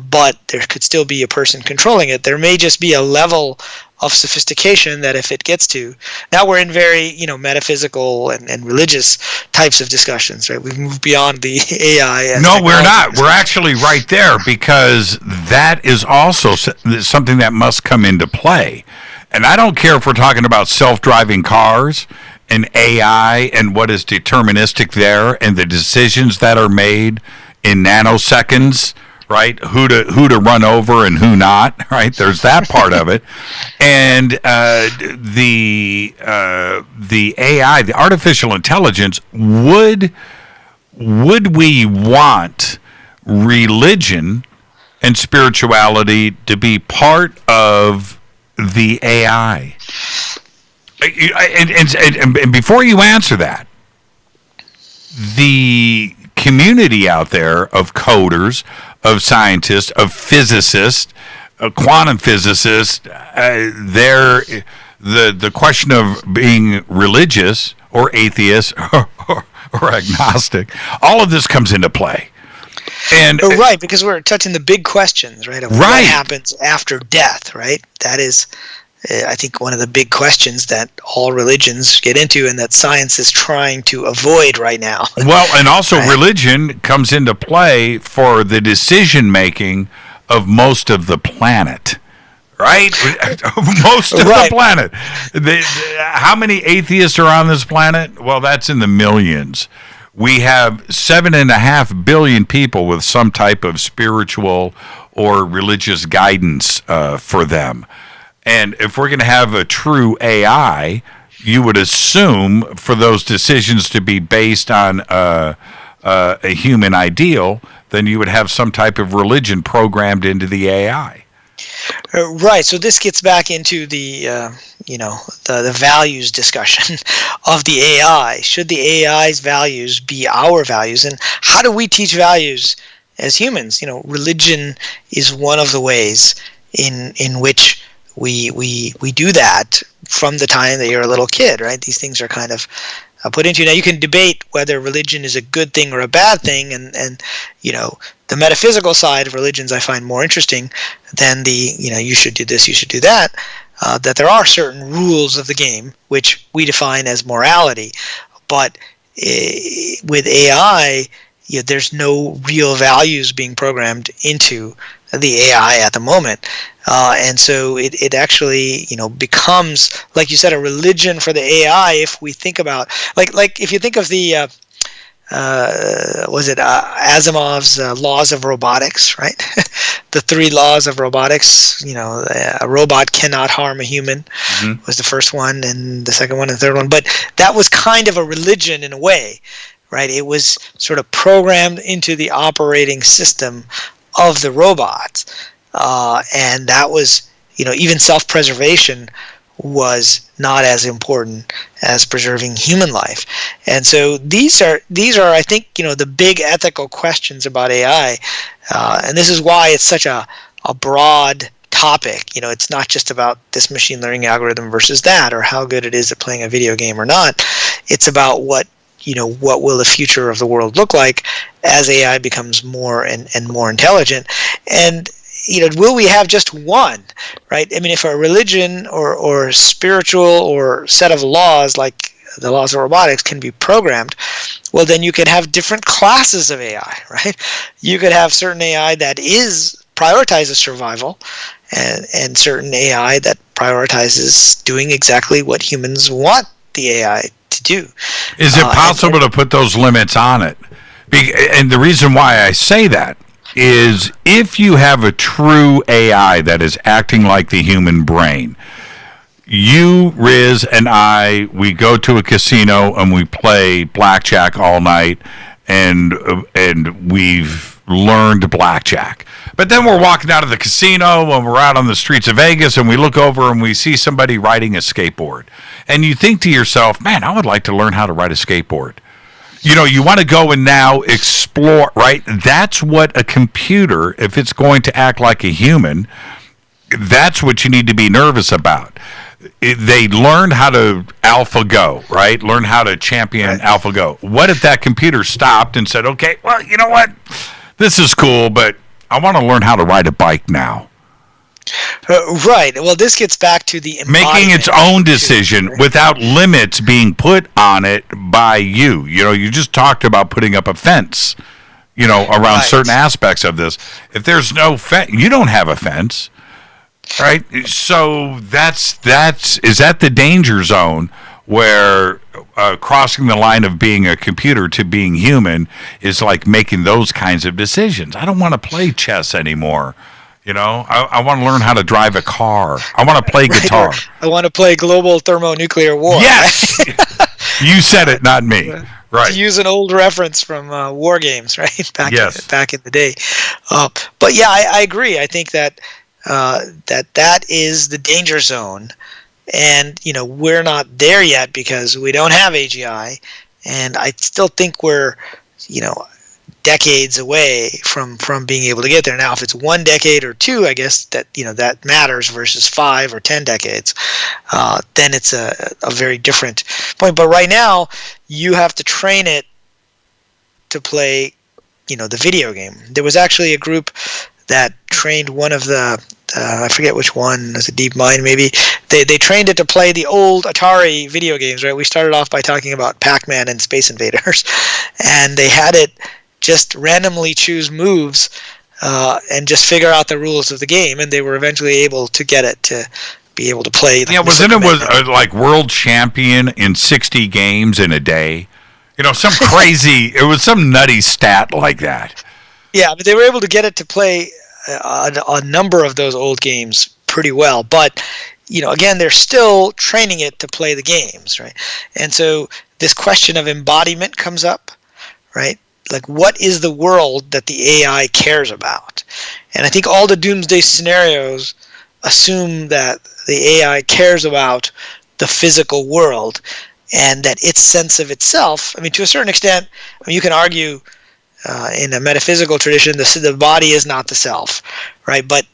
Speaker 12: but there could still be a person controlling it? There may just be a level of sophistication that if it gets to, now we're in very metaphysical and religious types of discussions, right? We've moved beyond the AI. And
Speaker 6: no, we're not. We're actually right there, because that is also something that must come into play. And I don't care if we're talking about self-driving cars and AI and what is deterministic there and the decisions that are made in nanoseconds, right? Who to run over and who not, right? There's that part of it. And the AI, the artificial intelligence, would we want religion and spirituality to be part of the AI? And before you answer that, the community out there of coders, of scientists, of physicists, quantum physicists, the question of being religious or atheist or agnostic, all of this comes into play. And
Speaker 12: right, because we're touching the big questions, right? Of what happens after death, right? That is, I think, one of the big questions that all religions get into and that science is trying to avoid right now.
Speaker 6: Well, and also religion comes into play for the decision-making of most of the planet, right? Most of the planet. How many atheists are on this planet? Well, that's in the millions. We have 7.5 billion people with some type of spiritual or religious guidance for them. And if we're going to have a true AI you would assume for those decisions to be based on a human ideal, then you would have some type of religion programmed into the AI.
Speaker 12: Right. So this gets back into the the values discussion of the AI. Should the AI's values be our values, and how do we teach values as humans? Religion is one of the ways in which we do that from the time that you're a little kid, right? These things are kind of put into you. Now you can debate whether religion is a good thing or a bad thing, and the metaphysical side of religions I find more interesting than the you should do this, you should do that. That there are certain rules of the game which we define as morality, but with AI, there's no real values being programmed into the AI at the moment, and so it actually becomes, like you said, a religion for the AI. If we think about like if you think of the Asimov's laws of robotics, right? The 3 laws of robotics. A robot cannot harm a human was the first one, and the second one and the third one. But that was kind of a religion in a way, right? It was sort of programmed into the operating system of the robots, and that was even self-preservation was not as important as preserving human life. And so these are I think the big ethical questions about AI, and this is why it's such a broad topic. It's not just about this machine learning algorithm versus that, or how good it is at playing a video game or not. It's about what will the future of the world look like as AI becomes more and more intelligent. And will we have just one, right? I mean, if a religion or spiritual or set of laws like the laws of robotics can be programmed, well, then you could have different classes of AI, right? You could have certain AI that prioritizes survival, and certain AI that prioritizes doing exactly what humans want the AI to do.
Speaker 6: Is it possible to put those limits on it? And the reason why I say that is if you have a true AI that is acting like the human brain, you, Riz, and we go to a casino and we play blackjack all night, and we've learned blackjack. But then we're walking out of the casino and we're out on the streets of Vegas and we look over and we see somebody riding a skateboard. And you think to yourself, man, I would like to learn how to ride a skateboard. You want to go and now explore, right? That's what a computer, if it's going to act like a human, that's what you need to be nervous about. They learned how to AlphaGo, right? Learn how to champion AlphaGo. What if that computer stopped and said, okay, well, you know what? This is cool, but I want to learn how to ride a bike now.
Speaker 12: Right. Well, this gets back to the
Speaker 6: making its own decision without limits being put on it by you. You just talked about putting up a fence, around certain aspects of this. If there's no fence, you don't have a fence, right? So is that the danger zone where crossing the line of being a computer to being human is like making those kinds of decisions? I don't want to play chess anymore. I want to learn how to drive a car. I want to play guitar.
Speaker 12: I want to play global thermonuclear war.
Speaker 6: Yes! You said it, not me. Right.
Speaker 12: To use an old reference from war games, right? Back in the day. But yeah, I agree. I think that that is the danger zone. And, we're not there yet because we don't have AGI. And I still think we're, decades away from being able to get there. Now, if it's 1 decade or 2, I guess that that matters versus 5 or 10 decades. Then it's a very different point. But right now, you have to train it to play, the video game. There was actually a group that trained one of the I forget which one, was it DeepMind maybe? They trained it to play the old Atari video games, right? We started off by talking about Pac-Man and Space Invaders, and they had it just randomly choose moves and just figure out the rules of the game, and they were eventually able to get it to be able to play.
Speaker 6: Wasn't it like world champion in 60 games in a day? Some crazy, it was some nutty stat like that.
Speaker 12: Yeah, but they were able to get it to play a number of those old games pretty well. But, again, they're still training it to play the games, right? And so this question of embodiment comes up, right? Like, what is the world that the AI cares about? And I think all the doomsday scenarios assume that the AI cares about the physical world, and that its sense of itself, to a certain extent, you can argue in a metaphysical tradition, the body is not the self, right? But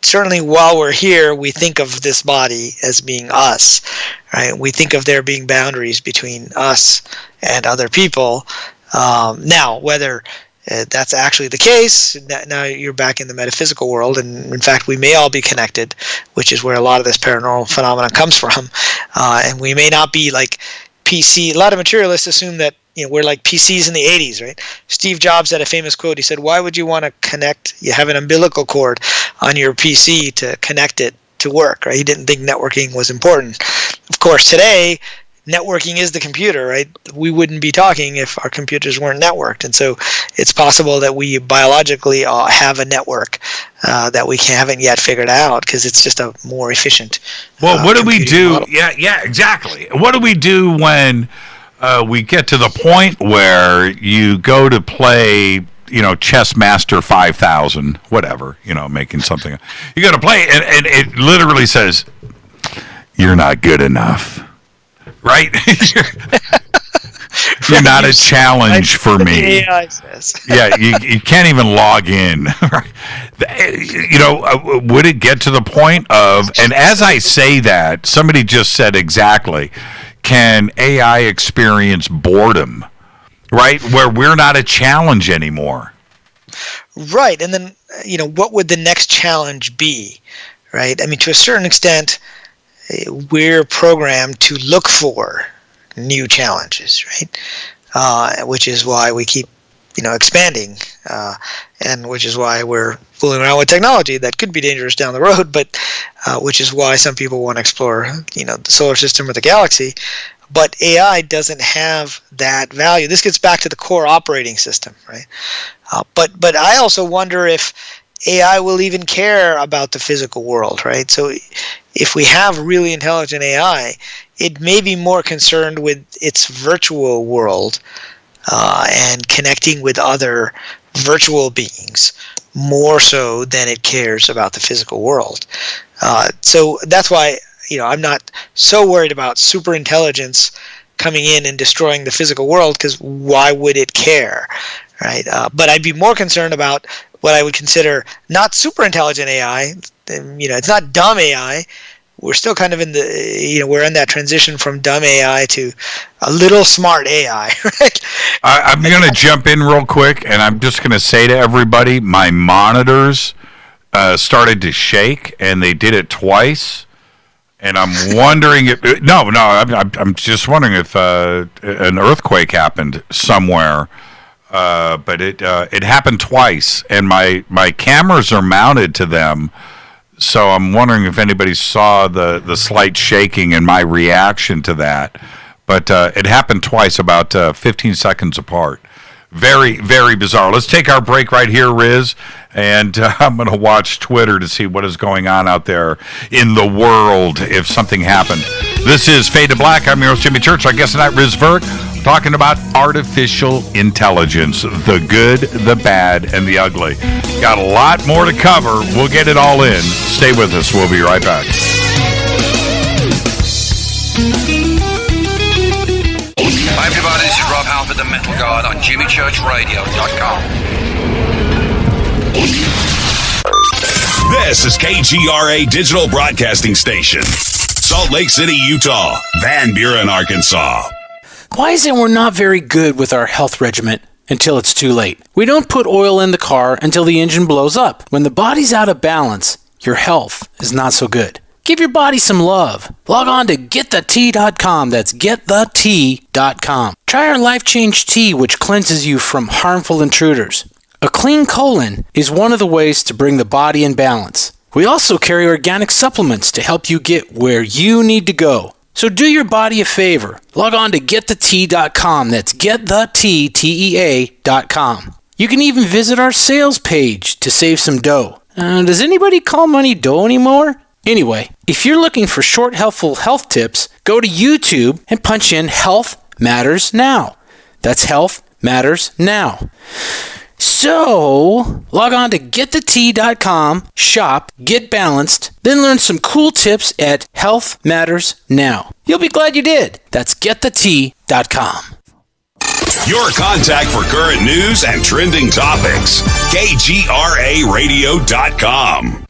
Speaker 12: certainly while we're here, we think of this body as being us, right? We think of there being boundaries between us and other people. Now, whether that's actually the case, now you're back in the metaphysical world, and in fact, we may all be connected, which is where a lot of this paranormal phenomenon comes from. And we may not be like PC. A lot of materialists assume that we're like PCs in the 80s, right? Steve Jobs had a famous quote. He said, "Why would you want to connect? You have an umbilical cord on your PC to connect it to work," right? He didn't think networking was important. Of course, today, networking is the computer, right? We wouldn't be talking if our computers weren't networked. And so it's possible that we biologically have a network that we haven't yet figured out, because it's just a more efficient
Speaker 6: what do we do?
Speaker 12: model.
Speaker 6: Yeah, exactly. What do we do when we get to the point where you go to play, Chess Master 5000, whatever, making something. You go to play, and it literally says, "You're not good enough." Right? You're not a challenge for me.
Speaker 12: AI says.
Speaker 6: Yeah, you can't even log in. Would it get to the point of, and as I say that, somebody just said exactly, can AI experience boredom, right? Where we're not a challenge anymore.
Speaker 12: Right, and then, what would the next challenge be, right? To a certain extent, we're programmed to look for new challenges, right? Which is why we keep, expanding, and which is why we're fooling around with technology that could be dangerous down the road, but which is why some people want to explore, the solar system or the galaxy. But AI doesn't have that value. This gets back to the core operating system, right? But I also wonder if AI will even care about the physical world, right? So if we have really intelligent AI, it may be more concerned with its virtual world and connecting with other virtual beings more so than it cares about the physical world. So that's why I'm not so worried about super intelligence coming in and destroying the physical world, because why would it care, right? But I'd be more concerned about what I would consider not super intelligent AI. It's not dumb AI. We're still kind of in the, we're in that transition from dumb AI to a little smart AI, right?
Speaker 6: I'm going to jump in real quick, and I'm just going to say to everybody, my monitors started to shake, and they did it twice. And I'm wondering if I'm just wondering if an earthquake happened somewhere. But it happened twice, and my cameras are mounted to them, so I'm wondering if anybody saw the slight shaking and my reaction to that. But it happened twice, about 15 seconds apart. Very, very bizarre. Let's take our break right here, Riz, and I'm going to watch Twitter to see what is going on out there in the world if something happened. This is Fade to Black. I'm your host, Jimmy Church. Our guest tonight, RIZ VIRK, talking about artificial intelligence, the good, the bad, and the ugly. Got a lot more to cover. We'll get it all in. Stay with us. We'll be right back.
Speaker 9: Hi everybody, this is Rob Halford, the Metal Guard on JimmyChurchRadio.com.
Speaker 13: This is KGRA Digital Broadcasting Station, Salt Lake City, Utah, Van Buren, Arkansas.
Speaker 14: Why is it we're not very good with our health regimen until it's too late? We don't put oil in the car until the engine blows up. When the body's out of balance, your health is not so good. Give your body some love. Log on to GetTheT.com. That's GetTheT.com. Try our Life Change Tea, which cleanses you from harmful intruders. A clean colon is one of the ways to bring the body in balance. We also carry organic supplements to help you get where you need to go. So do your body a favor. Log on to GetTheT.com. That's GetTheT.com. You can even visit our sales page to save some dough. Does anybody call money dough anymore? Anyway, if you're looking for short, helpful health tips, go to YouTube and punch in Health Matters Now. That's Health Matters Now. So, log on to getthetea.com, shop, get balanced, then learn some cool tips at Health Matters Now. You'll be glad you did. That's getthetea.com.
Speaker 13: Your contact for current news and trending topics. KGRAradio.com.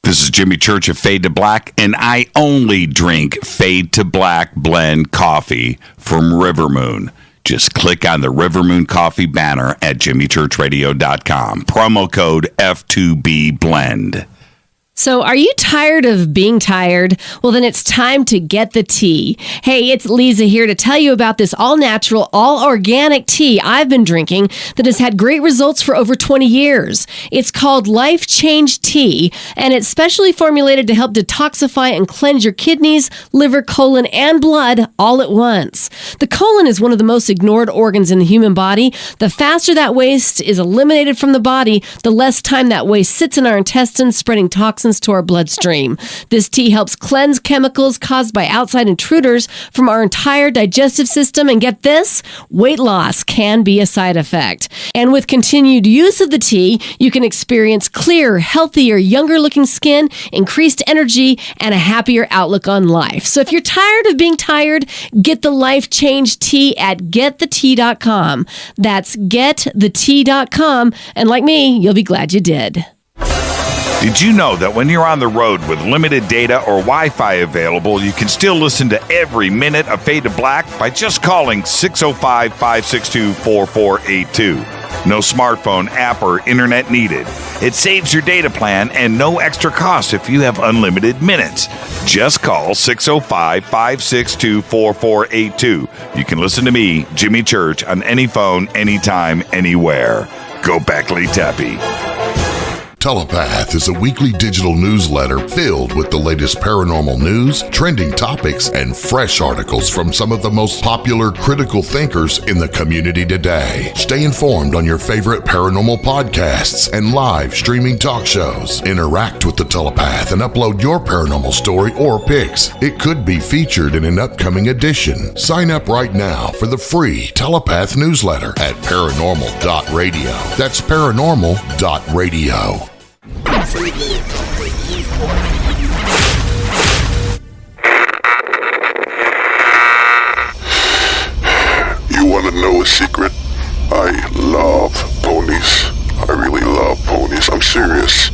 Speaker 6: This is Jimmy Church of Fade to Black, and I only drink Fade to Black blend coffee from River Moon. Just click on the River Moon Coffee banner at jimmychurchradio.com. Promo code F2B Blend.
Speaker 15: So are you tired of being tired? Well, then it's time to get the tea. Hey, it's Lisa here to tell you about this all-natural, all-organic tea I've been drinking that has had great results for over 20 years. It's called Life Change Tea, and it's specially formulated to help detoxify and cleanse your kidneys, liver, colon, and blood all at once. The colon is one of the most ignored organs in the human body. The faster that waste is eliminated from the body, the less time that waste sits in our intestines, spreading toxins to our bloodstream. This tea helps cleanse chemicals caused by outside intruders from our entire digestive system. And get this, weight loss can be a side effect. And with continued use of the tea, you can experience clearer, healthier, younger looking skin, increased energy, and a happier outlook on life. So if you're tired of being tired, get the Life Change Tea at getthetea.com. That's getthetea.com. And like me, you'll be glad you did.
Speaker 6: Did you know that when you're on the road with limited data or Wi-Fi available, you can still listen to every minute of Fade to Black by just calling 605-562-4482. No smartphone, app, or internet needed. It saves your data plan and no extra cost if you have unlimited minutes. Just call 605-562-4482. You can listen to me, Jimmy Church, on any phone, anytime, anywhere. Go Beckley Tappy.
Speaker 19: Telepath is a weekly digital newsletter filled with the latest paranormal news, trending topics, and fresh articles from some of the most popular critical thinkers in the community today. Stay informed on your favorite paranormal podcasts and live streaming talk shows. Interact with the Telepath and upload your paranormal story or pics. It could be featured in an upcoming edition. Sign up right now for the free Telepath newsletter at paranormal.radio. That's paranormal.radio.
Speaker 16: You want to know a secret? I love ponies. I really love ponies. I'm serious.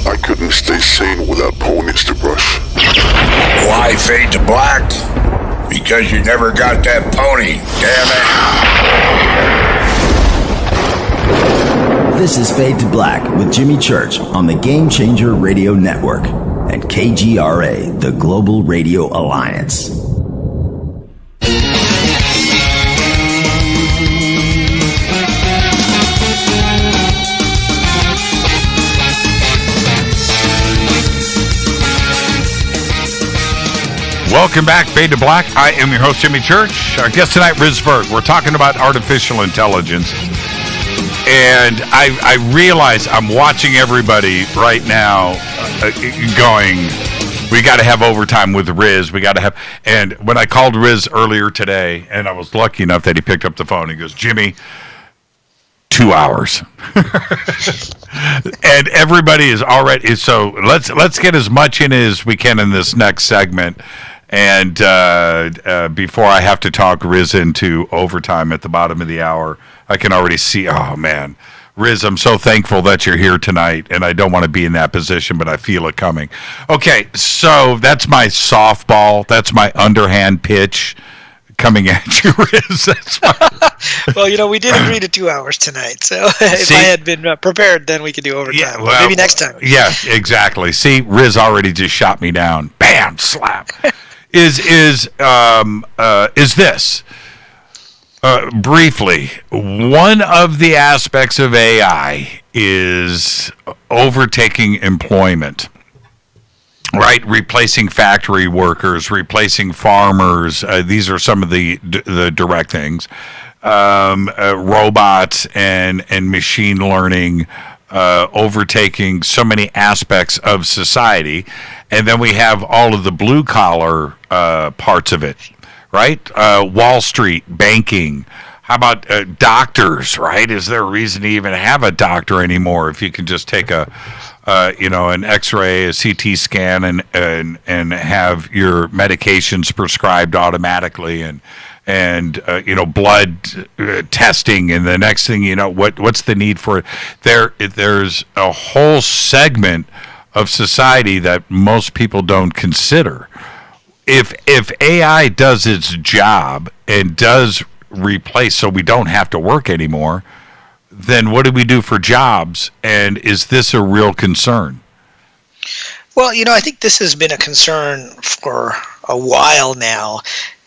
Speaker 16: I couldn't stay sane without ponies to brush.
Speaker 17: Why Fade to Black? Because you never got that pony, damn it.
Speaker 24: This is Fade to Black with Jimmy Church on the Game Changer Radio Network and KGRA, the Global Radio Alliance.
Speaker 6: Welcome back, Fade to Black. I am your host, Jimmy Church. Our guest tonight, RIZ VIRK. We're talking about artificial intelligence. And I realize I'm watching everybody right now going, we got to have overtime with Riz. We got to have, and when I called Riz earlier today, and I was lucky enough that he picked up the phone, he goes, Jimmy, 2 hours. And everybody is already, so let's get as much in as we can in this next segment. And before I have to talk Riz into overtime at the bottom of the hour, I can already see, oh man, Riz, I'm so thankful that you're here tonight, and I don't want to be in that position, but I feel it coming. Okay, so that's my softball. That's my underhand pitch coming at you, Riz.
Speaker 12: Well, we did agree to 2 hours tonight, so if I had been prepared, then we could do overtime. Yeah, well, maybe next time.
Speaker 6: Yeah, exactly. See, Riz already just shot me down. Bam, slap. Is this briefly, one of the aspects of AI is overtaking employment, right? Replacing factory workers, replacing farmers. These are some of the direct things. Robots and machine learning overtaking so many aspects of society, and then we have all of the blue collar parts of it, right? Wall Street, banking. How about doctors, right? Is there a reason to even have a doctor anymore if you can just take an X-ray, a CT scan, and have your medications prescribed automatically, and blood testing, and the next thing you know, what's the need for it? There's a whole segment of society that most people don't consider. If AI does its job and does replace, so we don't have to work anymore, then what do we do for jobs? And is this a real concern?
Speaker 12: Well, I think this has been a concern for a while now,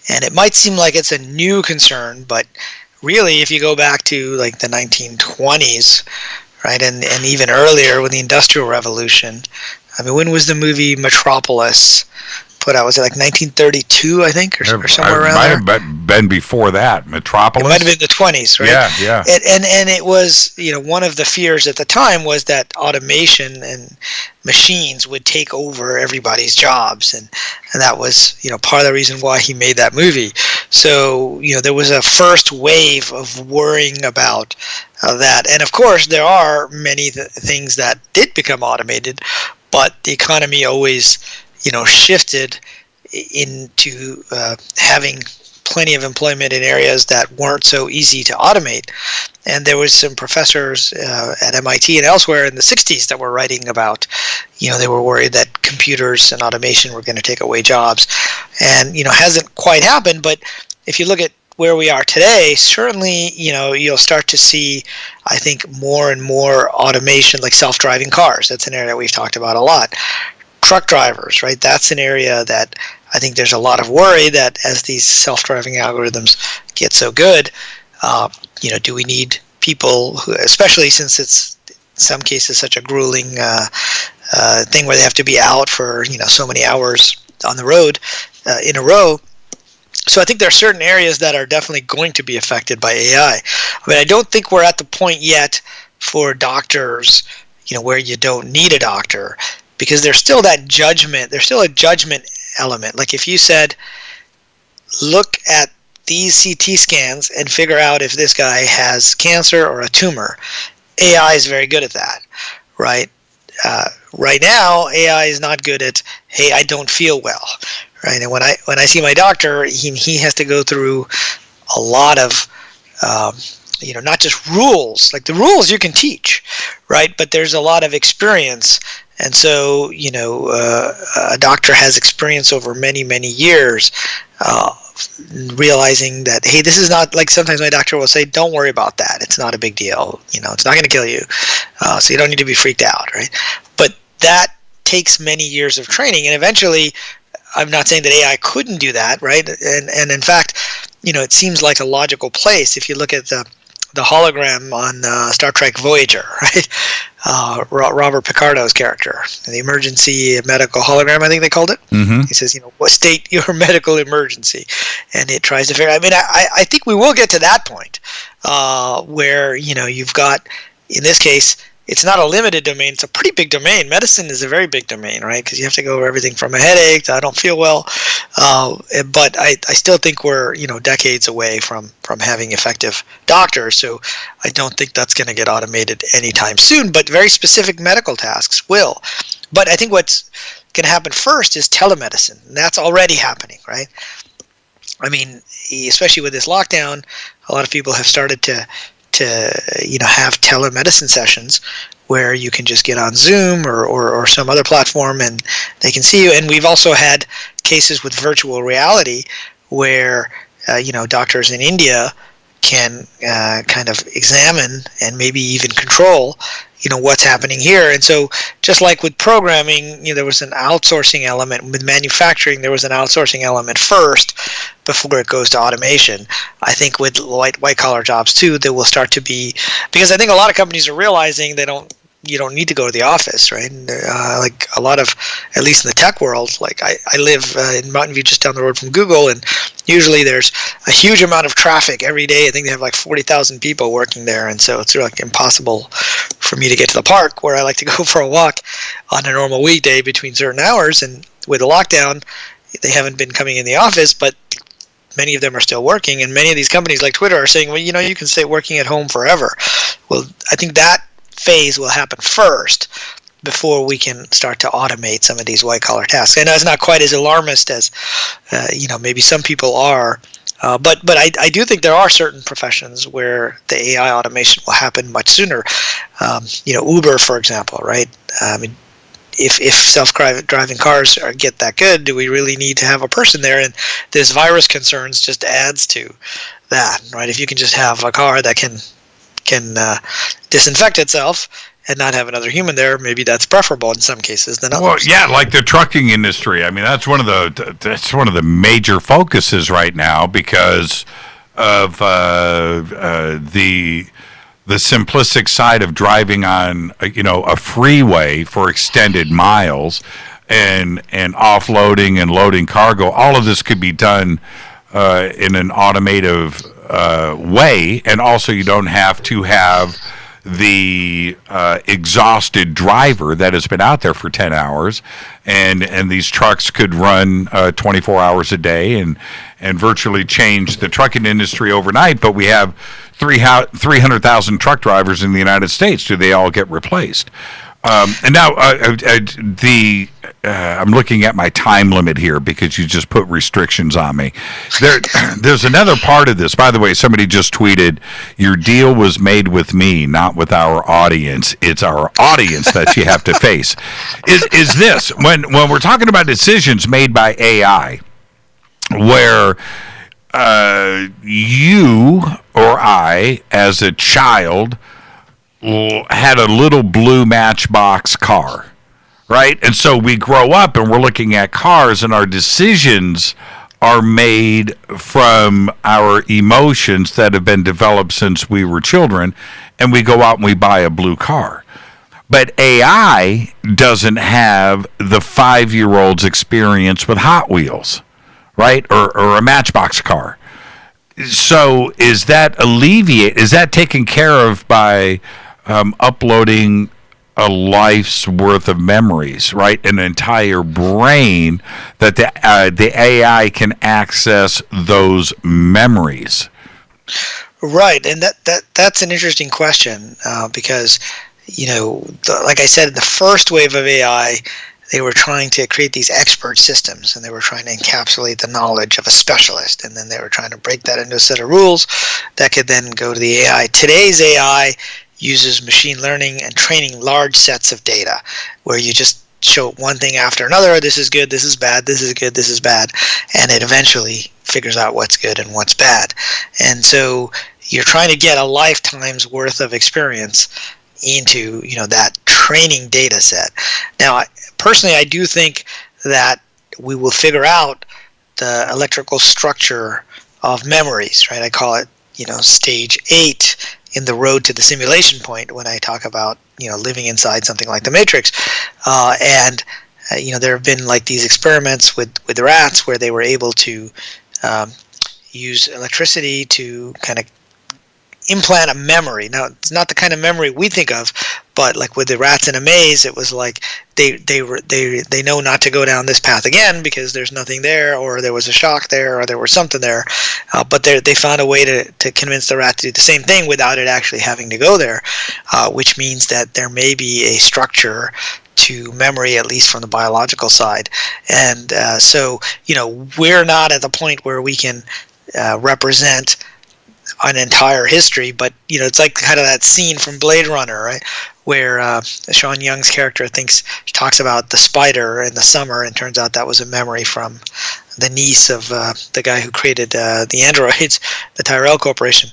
Speaker 12: and it might seem like it's a new concern, but really, if you go back to like the 1920s, right, and even earlier with the Industrial Revolution, I mean, when was the movie Metropolis put out? Was it like 1932, I think, or somewhere around there?
Speaker 6: It might have been before that. Metropolis?
Speaker 12: It might have been the 20s, right?
Speaker 6: Yeah.
Speaker 12: And it was, one of the fears at the time was that automation and machines would take over everybody's jobs, and that was, part of the reason why he made that movie. So, there was a first wave of worrying about that. And of course, there are many things that did become automated, but the economy always shifted into having plenty of employment in areas that weren't so easy to automate. And there was some professors at MIT and elsewhere in the 60s that were writing about, they were worried that computers and automation were going to take away jobs. And, hasn't quite happened, but if you look at where we are today, certainly, you'll start to see, I think, more and more automation, like self-driving cars. That's an area we've talked about a lot. Truck drivers, right? That's an area that I think there's a lot of worry that as these self-driving algorithms get so good, do we need people who, especially since it's in some cases such a grueling thing where they have to be out for so many hours on the road in a row. So I think there are certain areas that are definitely going to be affected by AI. I mean, I don't think we're at the point yet for doctors, where you don't need a doctor, because there's still that judgment. There's still a judgment element. Like if you said, look at these CT scans and figure out if this guy has cancer or a tumor. AI is very good at that, right? Right now, AI is not good at, hey, I don't feel well, right? And when I see my doctor, he has to go through a lot of, not just rules. Like the rules you can teach, right? But there's a lot of experience. And so, a doctor has experience over many, many years, realizing that, hey, this is not, like sometimes my doctor will say, don't worry about that. It's not a big deal. It's not going to kill you. So you don't need to be freaked out, right? But that takes many years of training. And eventually, I'm not saying that AI couldn't do that, right? And in fact, it seems like a logical place. If you look at the hologram on Star Trek Voyager, right? Robert Picardo's character, the emergency medical hologram, I think they called it. Mm-hmm. He says, what state your medical emergency? And it tries to figure out. I mean, I think we will get to that point where, you've got, in this case, it's not a limited domain. It's a pretty big domain. Medicine is a very big domain, right? Because you have to go over everything from a headache to I don't feel well. But I still think we're, decades away from having effective doctors. So I don't think that's going to get automated anytime soon. But very specific medical tasks will. But I think what's going to happen first is telemedicine. And that's already happening, right? I mean, especially with this lockdown, a lot of people have started to have telemedicine sessions where you can just get on Zoom or some other platform and they can see you. And we've also had cases with virtual reality where doctors in India can kind of examine and maybe even control what's happening here. And so just like with programming, there was an outsourcing element. With manufacturing, there was an outsourcing element first before it goes to automation. I think with white collar jobs too, there will start to be, because I think a lot of companies are realizing you don't need to go to the office, right? Like a lot of, at least in the tech world, like I live in Mountain View, just down the road from Google, and usually there's a huge amount of traffic every day. I think they have like 40,000 people working there, and so it's like impossible for me to get to the park where I like to go for a walk on a normal weekday between certain hours. And with the lockdown, they haven't been coming in the office, but many of them are still working. And many of these companies like Twitter are saying, well, you can stay working at home forever. Well, I think that phase will happen first before we can start to automate some of these white-collar tasks. I know it's not quite as alarmist as, maybe some people are, but I do think there are certain professions where the AI automation will happen much sooner. Uber, for example, right? I mean, if self-driving cars get that good, do we really need to have a person there? And this virus concerns just adds to that, right? If you can just have a car that can disinfect itself and not have another human there, maybe that's preferable in some cases than others.
Speaker 6: Well, yeah, like the trucking industry. I mean, that's one of the major focuses right now because of the simplistic side of driving on a freeway for extended miles and offloading and loading cargo. All of this could be done in an automated way, and also you don't have to have the exhausted driver that has been out there for 10 hours, and these trucks could run 24 hours a day and virtually change the trucking industry overnight. But we have 300,000 truck drivers in the United States. Do they all get replaced? And now I'm looking at my time limit here because you just put restrictions on me. There's another part of this. By the way, somebody just tweeted, your deal was made with me, not with our audience. It's our audience that you have to face. Is this, when we're talking about decisions made by AI, where you or I, as a child, had a little blue Matchbox car, right? And so we grow up and we're looking at cars, and our decisions are made from our emotions that have been developed since we were children, and we go out and we buy a blue car. But AI doesn't have the 5-year-old's experience with Hot Wheels, right? Or a Matchbox car. So is that taken care of by uploading a life's worth of memories, right? An entire brain that the AI can access those memories.
Speaker 12: Right, and that's an interesting question because, like I said, in the first wave of AI, they were trying to create these expert systems, and they were trying to encapsulate the knowledge of a specialist, and then they were trying to break that into a set of rules that could then go to the AI. Today's AI uses machine learning and training large sets of data where you just show one thing after another. This is good, this is bad, this is good, this is bad, and it eventually figures out what's good and what's bad. And so you're trying to get a lifetime's worth of experience into that training data set. Now, personally, I do think that we will figure out the electrical structure of memories, right? I call it stage 8 in the road to the simulation point when I talk about living inside something like the Matrix. And there have been like these experiments with the rats where they were able to use electricity to kind of implant a memory. Now, it's not the kind of memory we think of, but like with the rats in a maze, it was like they know not to go down this path again because there's nothing there, or there was a shock there, or there was something there. But they found a way to convince the rat to do the same thing without it actually having to go there, which means that there may be a structure to memory, at least from the biological side. And so we're not at the point where we can represent an entire history, but it's like kind of that scene from Blade Runner, right, where Sean Young's character talks about the spider in the summer, and turns out that was a memory from the niece of the guy who created the androids, the Tyrell Corporation.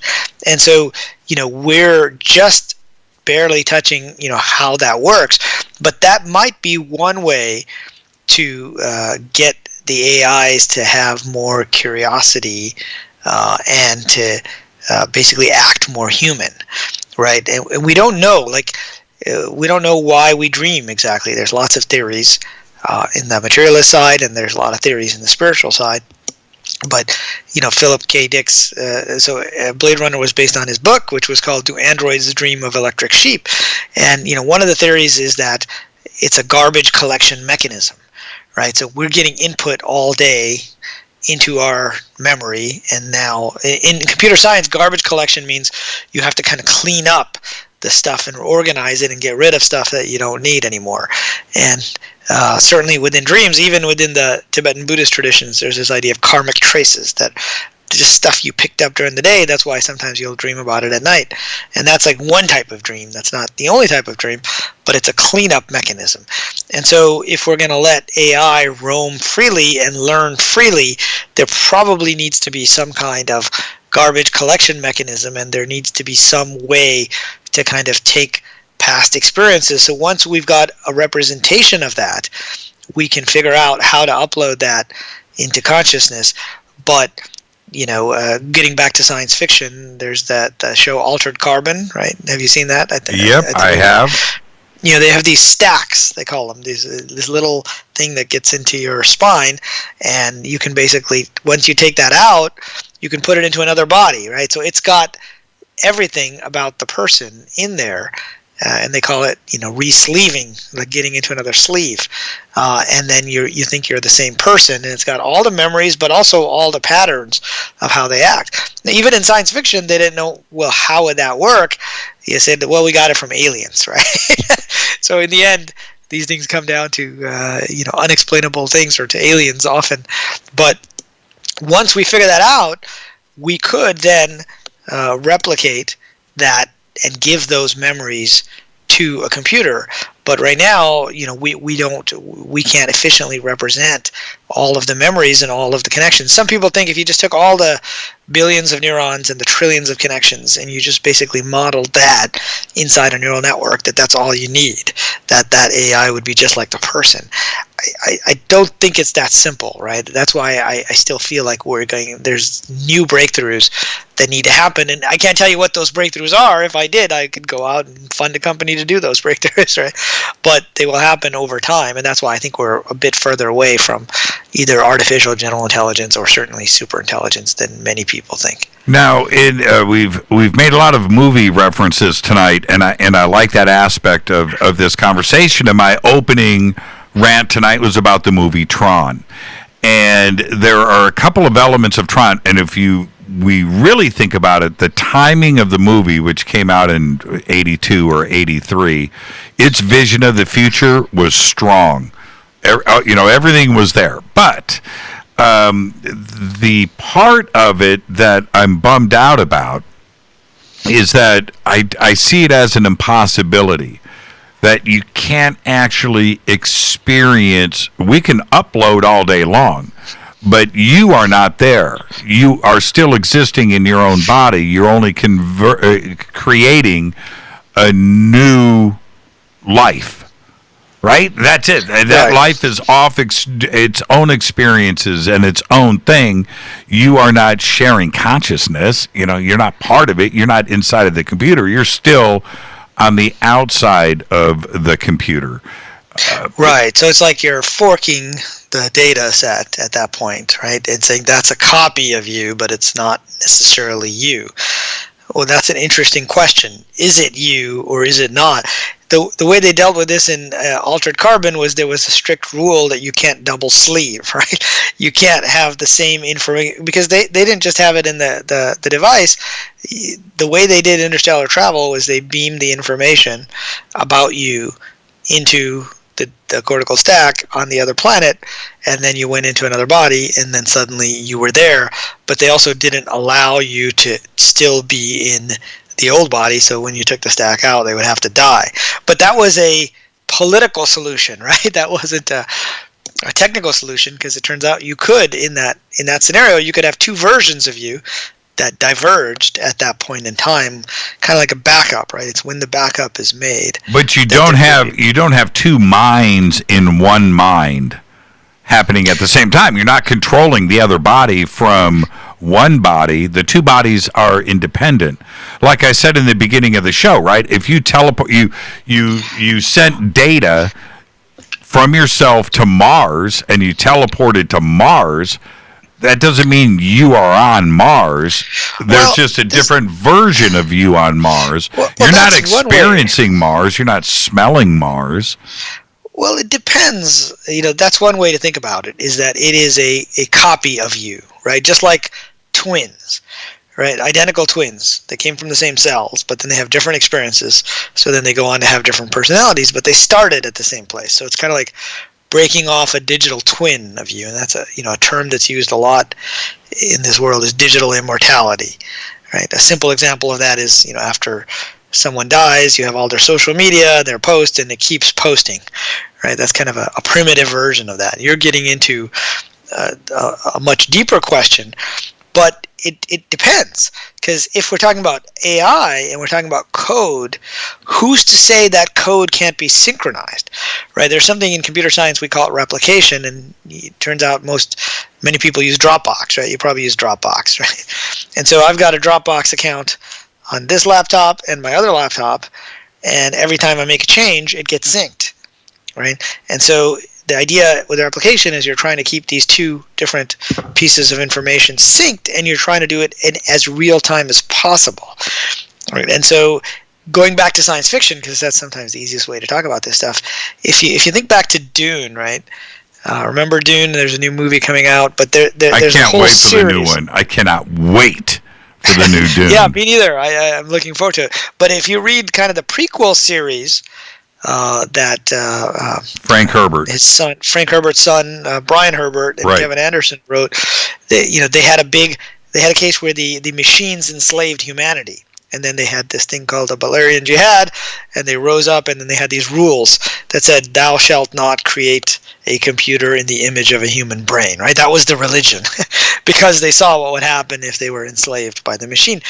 Speaker 12: And so we're just barely touching how that works, but that might be one way to get the AIs to have more curiosity and to basically act more human, right? And we don't know, we don't know why we dream exactly. There's lots of theories in the materialist side, and there's a lot of theories in the spiritual side. But, Philip K. Dick's, Blade Runner was based on his book, which was called Do Androids Dream of Electric Sheep? And, one of the theories is that it's a garbage collection mechanism, right? So we're getting input all day into our memory, and now in computer science, garbage collection means you have to kind of clean up the stuff and organize it and get rid of stuff that you don't need anymore. And certainly within dreams, even within the Tibetan Buddhist traditions, there's this idea of karmic traces, that just stuff you picked up during the day. That's why sometimes you'll dream about it at night. And that's like one type of dream. That's not the only type of dream, but it's a cleanup mechanism. And so if we're going to let AI roam freely and learn freely, there probably needs to be some kind of garbage collection mechanism, and there needs to be some way to kind of take past experiences. So once we've got a representation of that, we can figure out how to upload that into consciousness. But getting back to science fiction, there's that show Altered Carbon, right? Have you seen that?
Speaker 6: I have.
Speaker 12: They have these stacks, they call them, this little thing that gets into your spine, and you can basically, once you take that out, you can put it into another body, right? So it's got everything about the person in there, and they call it, re-sleeving, like getting into another sleeve. And then you think you're the same person, and it's got all the memories, but also all the patterns of how they act. Now, even in science fiction, they didn't know, well, how would that work? You said, well, we got it from aliens, right? So in the end, these things come down to, unexplainable things, or to aliens often. But once we figure that out, we could then replicate that and give those memories to a computer. But right now, we can't efficiently represent all of the memories and all of the connections. Some people think if you just took all the billions of neurons and the trillions of connections and you just basically modeled that inside a neural network, that's all you need, that AI would be just like the person. I don't think it's that simple, right? That's why I still feel like there's new breakthroughs that need to happen, and I can't tell you what those breakthroughs are. If I did, I could go out and fund a company to do those breakthroughs, right? But they will happen over time, and that's why I think we're a bit further away from either artificial general intelligence or certainly super intelligence than many people think.
Speaker 6: Now, we've made a lot of movie references tonight, and I like that aspect of this conversation. And my opening rant tonight was about the movie Tron, and there are a couple of elements of Tron, and if we really think about it, the timing of the movie, which came out in 82 or 83, its vision of the future was strong. Everything was there, but the part of it that I'm bummed out about is that I see it as an impossibility, that you can't actually experience. We can upload all day long, but you are not there. You are still existing in your own body. You're only creating a new life. Right? That's it. That life is off its own experiences and its own thing. You are not sharing consciousness. You're not part of it. You're not inside of the computer. You're still on the outside of the computer.
Speaker 12: Right. So it's like you're forking the data set at that point, right? And saying that's a copy of you, but it's not necessarily you. Well, that's an interesting question. Is it you or is it not? The way they dealt with this in Altered Carbon was there was a strict rule that you can't double sleeve, right? You can't have the same information, because they didn't just have it in the device. The way they did interstellar travel was they beamed the information about you into the cortical stack on the other planet, and then you went into another body, and then suddenly you were there. But they also didn't allow you to still be in the old body, so when you took the stack out, they would have to die. But that was a political solution, right? That wasn't a technical solution, because it turns out you could, in that scenario, you could have two versions of you that diverged at that point in time, kind of like a backup, right? It's when the backup is made.
Speaker 6: But you don't have two minds in one mind happening at the same time. You're not controlling the other body from one body. The two bodies are independent. Like I said in the beginning of the show, right? If you teleport, you sent data from yourself to Mars and you teleported to Mars, that doesn't mean you are on Mars. There's just a different version of you on Mars. You're not experiencing Mars. You're not smelling Mars.
Speaker 12: Well, it depends. That's one way to think about it, is that it is a copy of you, right? Just like twins, right? Identical twins. They came from the same cells, but then they have different experiences. So then they go on to have different personalities, but they started at the same place. So it's kind of like breaking off a digital twin of you, and that's a term that's used a lot in this world, is digital immortality, right? A simple example of that is after someone dies, you have all their social media, their posts, and it keeps posting, right? That's kind of a primitive version of that. You're getting into a much deeper question, but it depends, because if we're talking about AI and we're talking about code, who's to say that code can't be synchronized, right? There's something in computer science, we call it replication, and it turns out many people use Dropbox, right? You probably use Dropbox, right? And so I've got a Dropbox account on this laptop and my other laptop, and every time I make a change, it gets synced, right? And so the idea with replication is you're trying to keep these two different pieces of information synced, and you're trying to do it in as real time as possible, right? And so going back to science fiction, because that's sometimes the easiest way to talk about this stuff, if you think back to Dune, right? Remember Dune? There's a new movie coming out, but there's a whole series.
Speaker 6: I can't wait for the new one. I cannot wait for the new Dune.
Speaker 12: Yeah, me neither. I'm looking forward to it. But if you read kind of the prequel series, that
Speaker 6: Frank Herbert,
Speaker 12: his son, Frank Herbert's son, Brian Herbert, and Kevin Anderson wrote, they had a case where the machines enslaved humanity. And then they had this thing called the Balerian Jihad, and they rose up, and then they had these rules that said, "Thou shalt not create a computer in the image of a human brain." Right? That was the religion, because they saw what would happen if they were enslaved by the machine.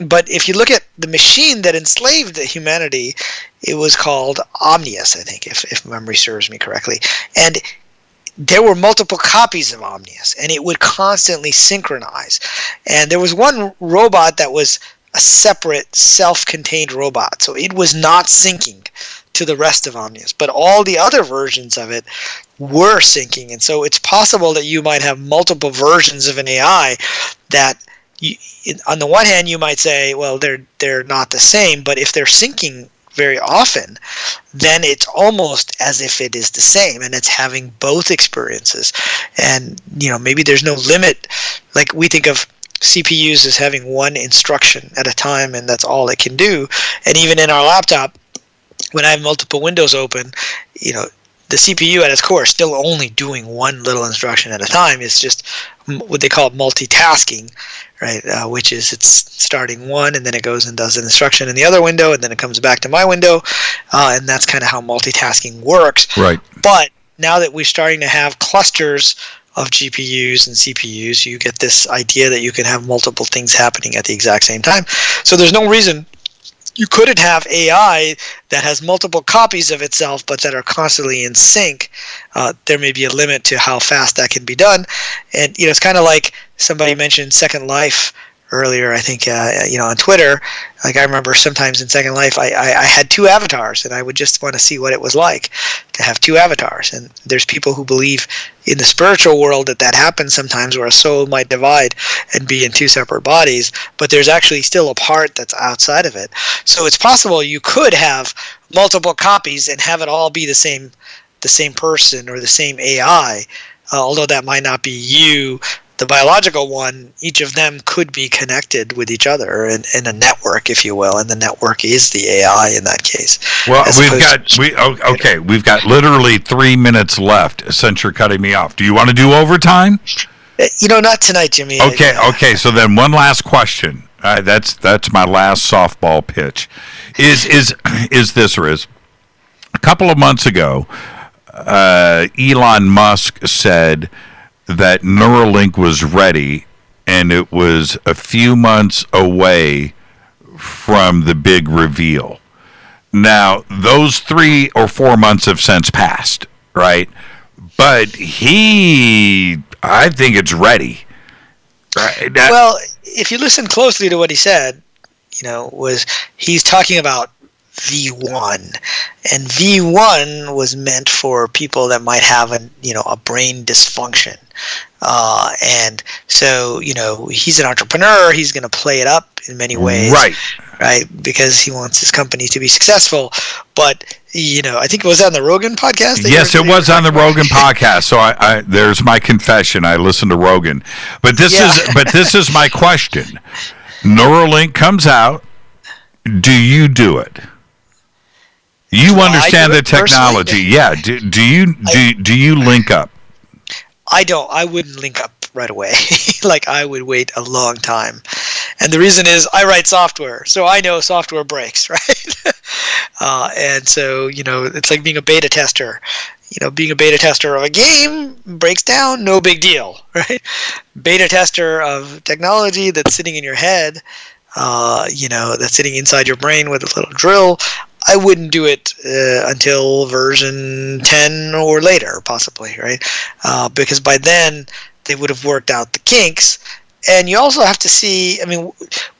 Speaker 12: But if you look at the machine that enslaved humanity, it was called Omnius, I think, if memory serves me correctly. And there were multiple copies of Omnius, and it would constantly synchronize. And there was one robot that was a separate, self-contained robot, so it was not syncing to the rest of Omnius, but all the other versions of it were syncing. And so it's possible that you might have multiple versions of an AI that, on the one hand, you might say, well, they're not the same, but if they're syncing very often, then it's almost as if it is the same, and it's having both experiences. And maybe there's no limit. Like, we think of CPUs as having one instruction at a time, and that's all it can do. And even in our laptop, when I have multiple windows open, the CPU at its core is still only doing one little instruction at a time. It's just what they call multitasking, right? Which is, it's starting one, and then it goes and does an instruction in the other window, and then it comes back to my window, and that's kind of how multitasking works.
Speaker 6: Right.
Speaker 12: But now that we're starting to have clusters of GPUs and CPUs, you get this idea that you can have multiple things happening at the exact same time. So there's no reason you couldn't have AI that has multiple copies of itself, but that are constantly in sync. There may be a limit to how fast that can be done. And it's kind of like somebody mentioned Second Life earlier, I think, on Twitter. Like, I remember sometimes in Second Life, I had two avatars, and I would just want to see what it was like to have two avatars. And there's people who believe in the spiritual world that happens sometimes, where a soul might divide and be in two separate bodies, but there's actually still a part that's outside of it. So it's possible you could have multiple copies and have it all be the same person or the same AI, although that might not be you. The biological one, each of them could be connected with each other in a network, if you will, and the network is the AI in that case.
Speaker 6: Well, we've got literally 3 minutes left since you're cutting me off. Do you want to do overtime?
Speaker 12: Not tonight, Jimmy.
Speaker 6: Okay. So then, one last question. That's my last softball pitch. Is this, Riz? A couple of months ago, Elon Musk said that Neuralink was ready, and it was a few months away from the big reveal. Now, those 3 or 4 months have since passed, right? But I think it's ready. Right?
Speaker 12: Well, if you listen closely to what he said, was he's talking about V1, and V1 was meant for people that might have a brain dysfunction. And so, he's an entrepreneur. He's going to play it up in many ways. Right. Because he wants his company to be successful. But, I think it was on the Rogan podcast.
Speaker 6: Yes, it was on the Rogan podcast. So I there's my confession. I listened to Rogan. But this is my question. Neuralink comes out. Do you do it? You understand the technology. Yeah. Do you link up?
Speaker 12: I don't. I wouldn't link up right away. I would wait a long time. And the reason is I write software, so I know software breaks, right? And so, it's like being a beta tester. Being a beta tester of a game breaks down, no big deal, right? Beta tester of technology that's sitting in your head, that's sitting inside your brain with a little drill, I wouldn't do it until version 10 or later, possibly, right? Because by then, they would have worked out the kinks. And you also have to see,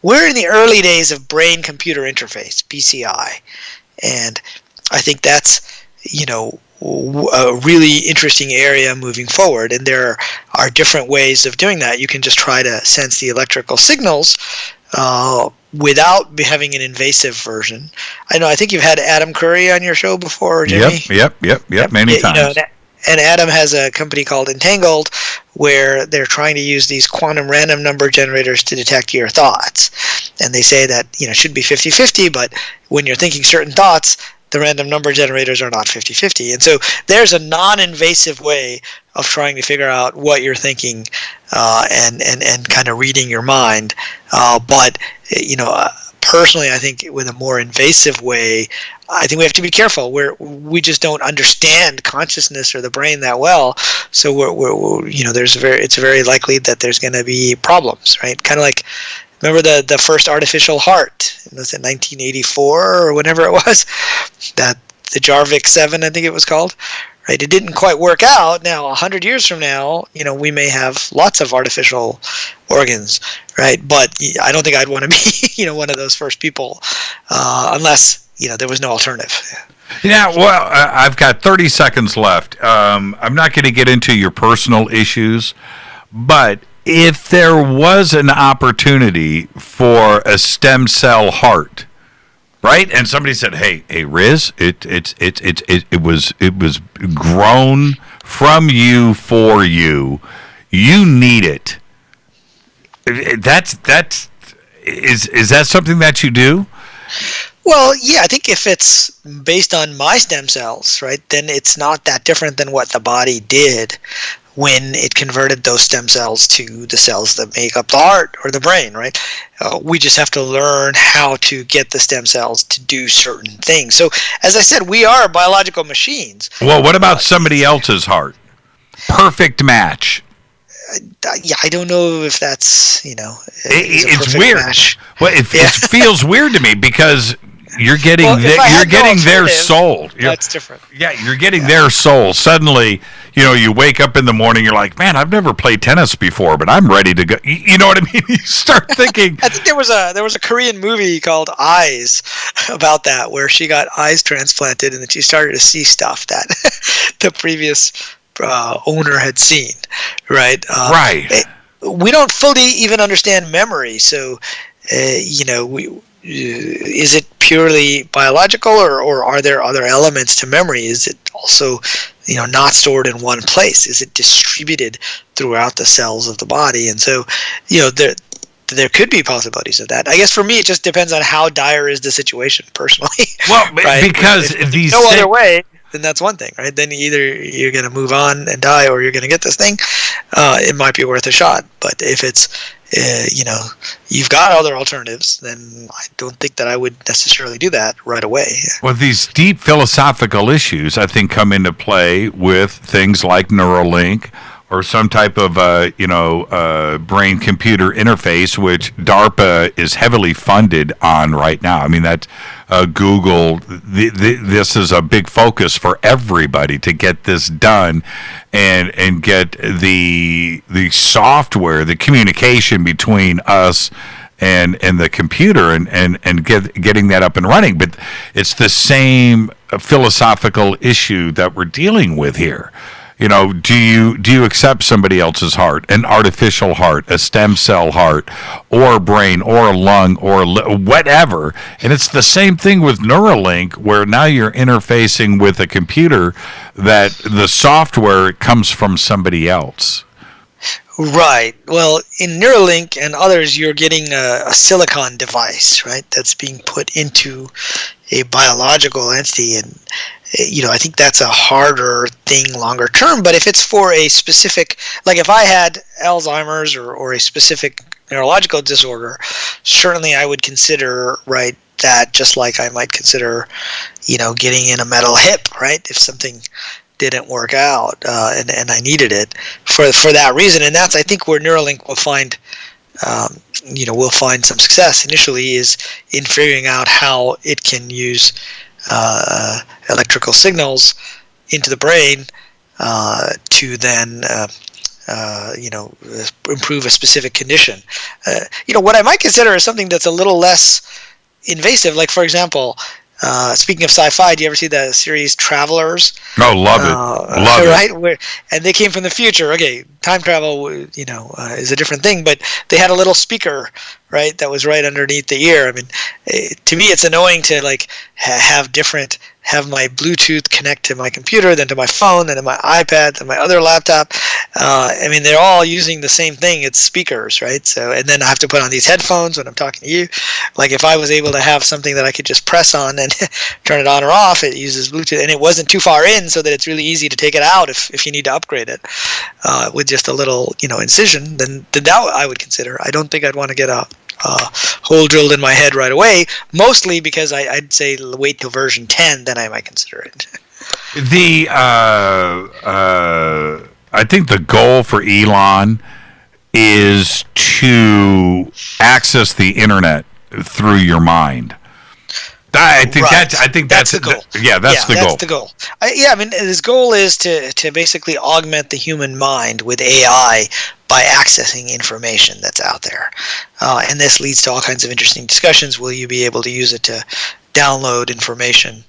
Speaker 12: we're in the early days of brain-computer interface, BCI. And I think that's, a really interesting area moving forward. And there are different ways of doing that. You can just try to sense the electrical signals without having an invasive version. I think you've had Adam Curry on your show before, Jimmy.
Speaker 6: Yep, many times.
Speaker 12: And Adam has a company called Entangled where they're trying to use these quantum random number generators to detect your thoughts. And they say that, it should be 50-50, but when you're thinking certain thoughts, the random number generators are not 50-50. And so there's a non-invasive way of trying to figure out what you're thinking and kind of reading your mind. But personally, I think with a more invasive way, I think we have to be careful. We just don't understand consciousness or the brain that well. So it's very likely that there's going to be problems, right? Kind of like, remember the first artificial heart? Was it 1984 or whenever it was? That the Jarvik 7, I think it was called. Right? It didn't quite work out. Now, 100 years from now, we may have lots of artificial organs, right? But I don't think I'd want to be, one of those first people, unless, there was no alternative.
Speaker 6: Yeah, well, I've got 30 seconds left. I'm not going to get into your personal issues, but if there was an opportunity for a stem cell heart, right? And somebody said, "Hey, Riz, it was grown from you for you. You need it." Is that something that you do?
Speaker 12: Well, yeah, I think if it's based on my stem cells, right, then it's not that different than what the body did when it converted those stem cells to the cells that make up the heart or the brain, right? We just have to learn how to get the stem cells to do certain things. So, as I said, we are biological machines.
Speaker 6: Well, what about somebody else's heart? Perfect match.
Speaker 12: Yeah, I don't know if that's,
Speaker 6: it's weird.
Speaker 12: Match.
Speaker 6: Well, it feels weird to me because you're getting their soul.
Speaker 12: That's different.
Speaker 6: Yeah, you're getting their soul. Suddenly, you wake up in the morning, you're like, man, I've never played tennis before, but I'm ready to go. You know what I mean? You start thinking.
Speaker 12: I think there was a Korean movie called Eyes about that, where she got eyes transplanted and then she started to see stuff that the previous owner had seen, right?
Speaker 6: Right.
Speaker 12: We don't fully even understand memory, so is it purely biological, or are there other elements to memory? Is it also, not stored in one place? Is it distributed throughout the cells of the body? And so, there could be possibilities of that. I guess for me, it just depends on how dire is the situation personally.
Speaker 6: Well,
Speaker 12: right?
Speaker 6: because
Speaker 12: if there's no other way, then that's one thing, right? Then either you're going to move on and die, or you're going to get this thing. It might be worth a shot. But if it's, you've got other alternatives, then I don't think that I would necessarily do that right away.
Speaker 6: Well, these deep philosophical issues, I think, come into play with things like Neuralink or some type of, brain-computer interface, which DARPA is heavily funded on right now. I mean, that's Google. This is a big focus for everybody to get this done and get the software, the communication between us and the computer and getting that up and running. But it's the same philosophical issue that we're dealing with here. Do you accept somebody else's heart, an artificial heart, a stem cell heart, or a brain, or a lung, or whatever? And it's the same thing with Neuralink, where now you're interfacing with a computer that the software comes from somebody else.
Speaker 12: Right. Well, in Neuralink and others, you're getting a silicon device, right? That's being put into a biological entity, and I think that's a harder thing longer term. But if it's for a specific, like if I had Alzheimer's or a specific neurological disorder, certainly I would consider, right, that just like I might consider, getting in a metal hip, right, if something didn't work out and I needed it for that reason. And that's, I think, where Neuralink will find we'll find some success initially, is in figuring out how it can use electrical signals into the brain to then improve a specific condition. What I might consider is something that's a little less invasive, like, for example, speaking of sci-fi, do you ever see the series Travelers?
Speaker 6: Oh, love it. Love it.
Speaker 12: Right? And they came from the future. Okay, time travel, is a different thing, but they had a little speaker, right, that was right underneath the ear. I mean, to me, it's annoying to have my Bluetooth connect to my computer, then to my phone, then to my iPad, then my other laptop. They're all using the same thing. It's speakers, right? So, and then I have to put on these headphones when I'm talking to you. Like, if I was able to have something that I could just press on and turn it on or off, it uses Bluetooth, and it wasn't too far in, so that it's really easy to take it out if you need to upgrade it with just a little, incision. Then that I would consider. I don't think I'd want to get a hole drilled in my head right away, mostly because I'd say wait till version 10, then I might consider it.
Speaker 6: I think the goal for Elon is to access the internet through your mind. I think that's the goal. That's the goal.
Speaker 12: His goal is to basically augment the human mind with AI by accessing information that's out there. And this leads to all kinds of interesting discussions. Will you be able to use it to download information,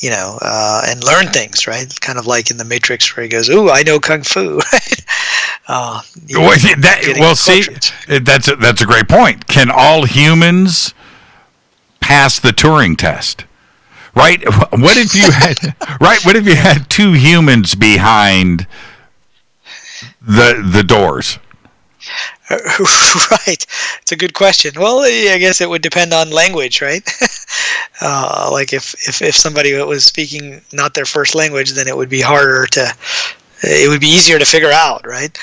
Speaker 12: and learn things, right? Kind of like in the Matrix, where he goes, "Ooh, I know kung fu."
Speaker 6: That's a great point. Can all humans pass the Turing test? Right? What if you had two humans behind the doors?
Speaker 12: Right. It's a good question. Well, I guess it would depend on language, right? Like if somebody was speaking not their first language, then it would be it would be easier to figure out, right?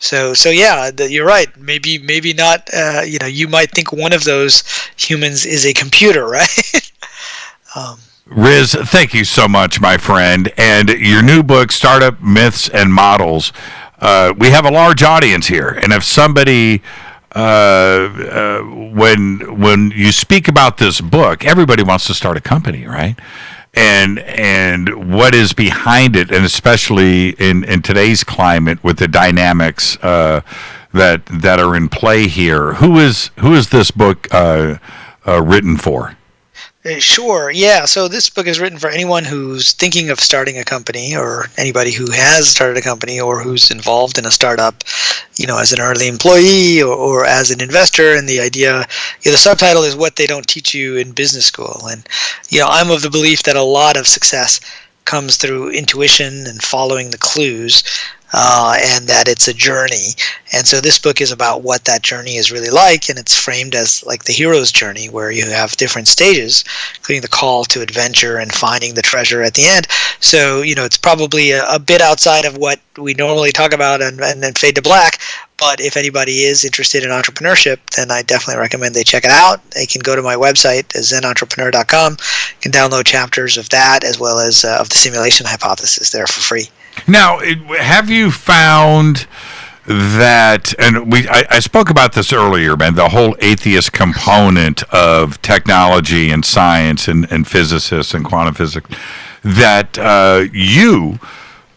Speaker 12: You're right. Maybe not. You might think one of those humans is a computer, right?
Speaker 6: Riz, thank you so much, my friend. And your new book, Startup Myths and Models. We have a large audience here, and if somebody, when you speak about this book, everybody wants to start a company, right? And what is behind it, and especially in today's climate with the dynamics that are in play here, who is this book written for?
Speaker 12: Sure. Yeah. So this book is written for anyone who's thinking of starting a company, or anybody who has started a company, or who's involved in a startup, as an early employee or as an investor. And the idea, the subtitle is What They Don't Teach You in Business School. And, I'm of the belief that a lot of success comes through intuition and following the clues, and that it's a journey. And so this book is about what that journey is really like, and it's framed as like the hero's journey, where you have different stages, including the call to adventure and finding the treasure at the end. So, it's probably a bit outside of what we normally talk about and then Fade to Black. But if anybody is interested in entrepreneurship, then I definitely recommend they check it out. They can go to my website, zenentrepreneur.com. You can download chapters of that, as well as of the simulation hypothesis there for free.
Speaker 6: Now, have you found that, and I spoke about this earlier, man, the whole atheist component of technology and science and physicists and quantum physics, that you,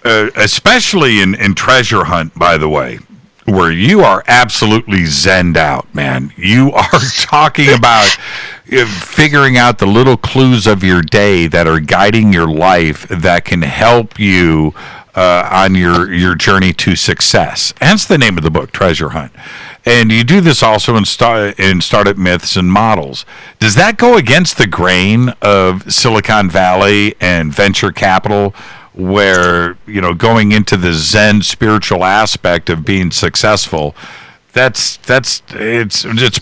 Speaker 6: especially in Treasure Hunt, by the way, where you are absolutely zenned out, man. You are talking about figuring out the little clues of your day that are guiding your life that can help you on your journey to success. Hence the name of the book, Treasure Hunt. And you do this also in Startup Myths and Models. Does that go against the grain of Silicon Valley and venture capital, where, you know, going into the Zen spiritual aspect of being successful, it's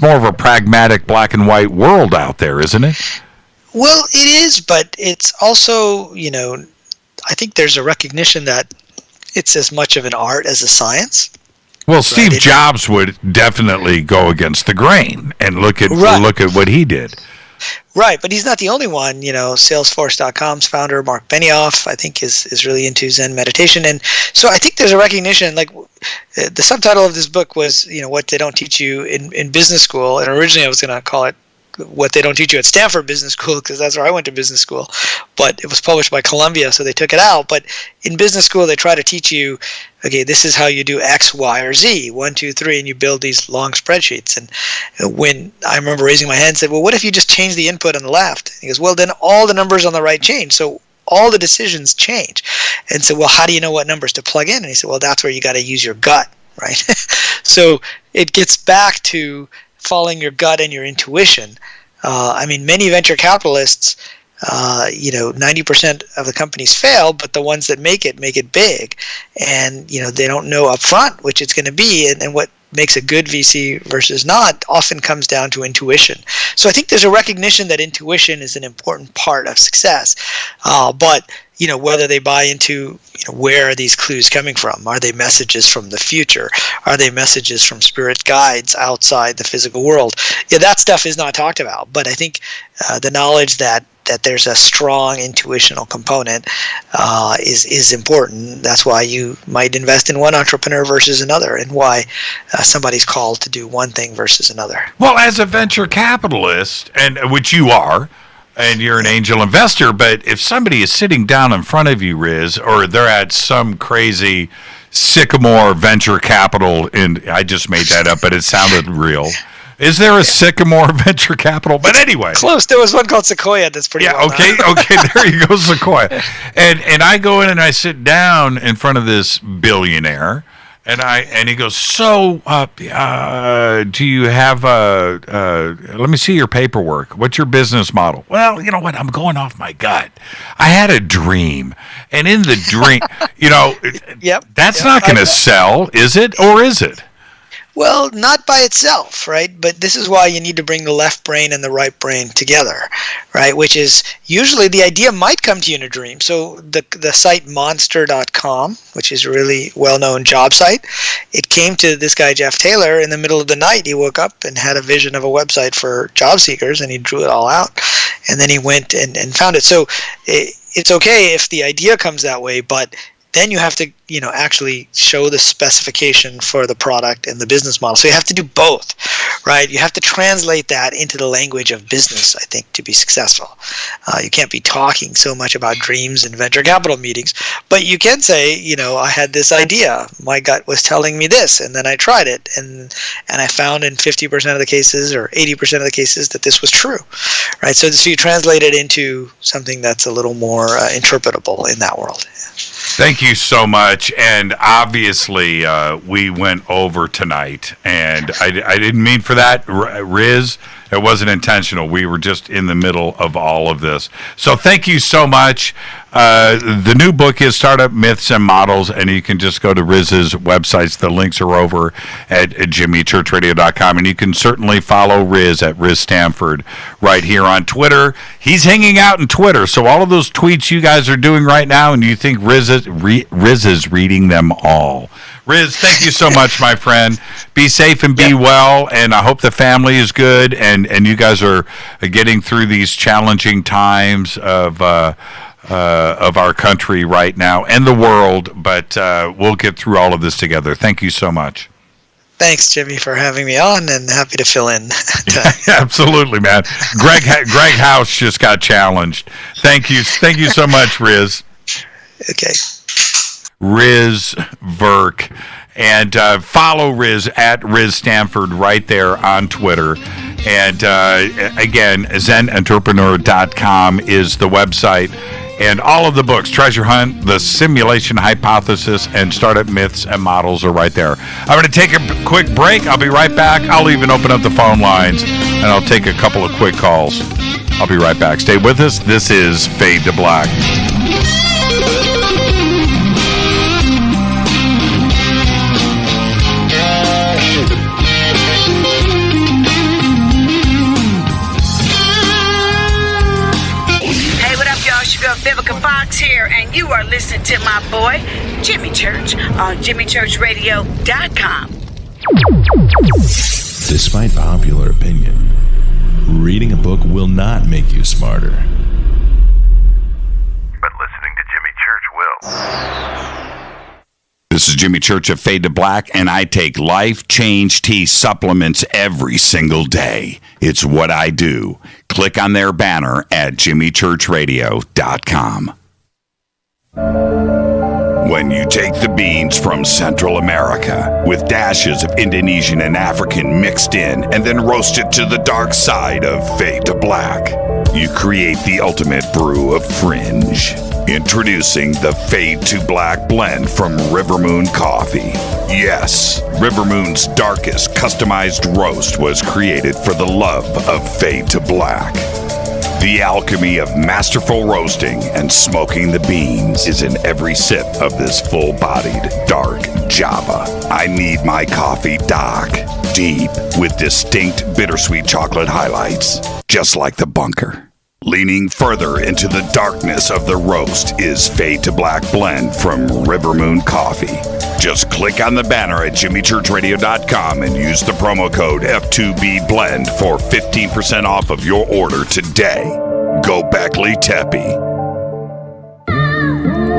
Speaker 6: more of a pragmatic black and white world out there, isn't it?
Speaker 12: Well, it is, but it's also, you know, I think there's a recognition that it's as much of an art as a science.
Speaker 6: Well, Steve Jobs would definitely go against the grain and look at what he did.
Speaker 12: Right, but he's not the only one. You know, Salesforce.com's founder, Mark Benioff, I think is really into Zen meditation. And so I think there's a recognition, like the subtitle of this book was, you know, what they don't teach you in business school. And originally I was going to call it What They Don't Teach You at Stanford Business School, because that's where I went to business school. But it was published by Columbia, so they took it out. But in business school, they try to teach you, okay, this is how you do X, Y, or Z, 1, 2, 3, and you build these long spreadsheets. And when I remember raising my hand and said, well, what if you just change the input on the left? He goes, well, then all the numbers on the right change. So all the decisions change. And so, well, how do you know what numbers to plug in? And he said, well, that's where you got to use your gut, right? So it gets back to following your gut and your intuition. I mean, many venture capitalists, 90% of the companies fail, but the ones that make it big. And, you know, they don't know up front which it's going to be. And what makes a good VC versus not often comes down to intuition. So I think there's a recognition that intuition is an important part of success. But, you know, whether they buy into, you know, where are these clues coming from? Are they messages from the future? Are they messages from spirit guides outside the physical world? Yeah, that stuff is not talked about. But I think the knowledge that there's a strong intuitional component is important. That's why you might invest in one entrepreneur versus another, and why somebody's called to do one thing versus another.
Speaker 6: Well, as a venture capitalist, and which you are, and you're an angel investor, but if somebody is sitting down in front of you, Riz, or they're at some crazy Sycamore venture capital, and I just made that up, but it sounded real. Is there a Sycamore venture capital? But anyway,
Speaker 12: close. There was one called Sequoia that's pretty well
Speaker 6: okay, there you go, Sequoia. And I go in and I sit down in front of this billionaire, and he goes, so do you have let me see your paperwork. What's your business model? Well, you know what? I'm going off my gut. I had a dream, and in the dream, you know, that's not going to sell, is it? Or is it?
Speaker 12: Well, not by itself, right? But this is why you need to bring the left brain and the right brain together, right? Which is usually the idea might come to you in a dream. So the site monster.com, which is a really well-known job site, it came to this guy, Jeff Taylor, in the middle of the night. He woke up and had a vision of a website for job seekers, and he drew it all out. And then he went and found it. So it's okay if the idea comes that way, but then you have to, you know, actually show the specification for the product and the business model. So you have to do both, right? You have to translate that into the language of business, I think, to be successful. You can't be talking so much about dreams in venture capital meetings, but you can say, you know, I had this idea. My gut was telling me this, and then I tried it, and I found in 50% of the cases or 80% of the cases that this was true, right? So you translate it into something that's a little more interpretable in that world.
Speaker 6: Thank you so much. And obviously, we went over tonight, and I didn't mean for that, Riz. It wasn't intentional. We were just in the middle of all of this. So thank you so much. The new book is Startup Myths and Models, and you can just go to Riz's websites. The links are over at jimmychurchradio.com, and you can certainly follow Riz at Riz Stanford right here on Twitter. He's hanging out in Twitter, so all of those tweets you guys are doing right now, and you think Riz is reading them all. Riz, thank you so much, my friend. Be safe and be well, and I hope the family is good, and you guys are getting through these challenging times of our country right now and the world, but we'll get through all of this together. Thank you so much.
Speaker 12: Thanks, Jimmy, for having me on, and happy to fill in.
Speaker 6: Absolutely, man. Greg House just got challenged. Thank you so much, Riz.
Speaker 12: Okay.
Speaker 6: RIZ VIRK, And follow Riz at Riz Stanford right there on Twitter. And again, zenentrepreneur.com is the website. And all of the books, Treasure Hunt, The Simulation Hypothesis, and Startup Myths and Models are right there. I'm going to take a quick break. I'll be right back. I'll even open up the phone lines, and I'll take a couple of quick calls. I'll be right back. Stay with us. This is Fade to Black.
Speaker 10: Vivica Fox here, and you are listening to my boy, Jimmy Church, on JimmyChurchRadio.com.
Speaker 18: Despite popular opinion, reading a book will not make you smarter.
Speaker 20: But listening to Jimmy Church will.
Speaker 3: This is Jimmy Church of Fade to Black, and I take Life Change Tea supplements every single day. It's what I do. Click on their banner at JimmyChurchRadio.com. When you take the beans from Central America with dashes of Indonesian and African mixed in and then roast it to the dark side of Fade to Black, you create the ultimate brew of fringe. Introducing the Fade to Black blend from Rivermoon Coffee. Yes, Rivermoon's darkest customized roast was created for the love of Fade to Black. The alchemy of masterful roasting and smoking the beans is in every sip of this full-bodied, dark Java. I need my coffee dark, deep, with distinct bittersweet chocolate highlights, just like the bunker. Leaning further into the darkness of the roast is Fade to Black blend from Rivermoon Coffee. Just click on the banner at JimmyChurchRadio.com and use the promo code F2BBLEND for 15% off of your order today. Go Beckley Teppy.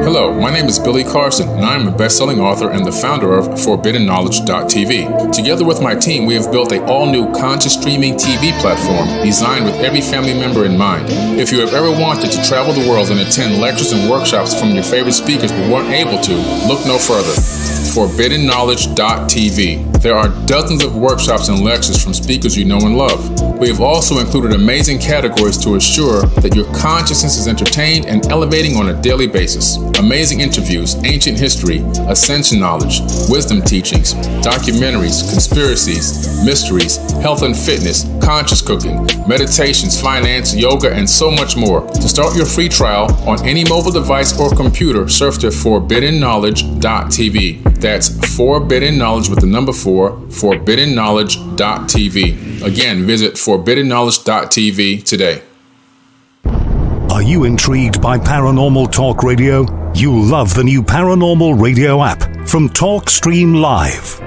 Speaker 21: Hello, my name is Billy Carson, and I am a best-selling author and the founder of ForbiddenKnowledge.tv. Together with my team, we have built an all-new conscious streaming TV platform designed with every family member in mind. If you have ever wanted to travel the world and attend lectures and workshops from your favorite speakers but weren't able to, look no further. ForbiddenKnowledge.tv. There are dozens of workshops and lectures from speakers you know and love. We have also included amazing categories to assure that your consciousness is entertained and elevating on a daily basis. Amazing interviews, ancient history, ascension knowledge, wisdom teachings, documentaries, conspiracies, mysteries, health and fitness, conscious cooking, meditations, finance, yoga, and so much more. To start your free trial on any mobile device or computer, surf to ForbiddenKnowledge.tv. That's Forbidden Knowledge with the number 4, ForbiddenKnowledge.tv. Again, visit ForbiddenKnowledge.tv today.
Speaker 23: Are you intrigued by Paranormal Talk Radio? You'll love the new Paranormal Radio app from TalkStream Live.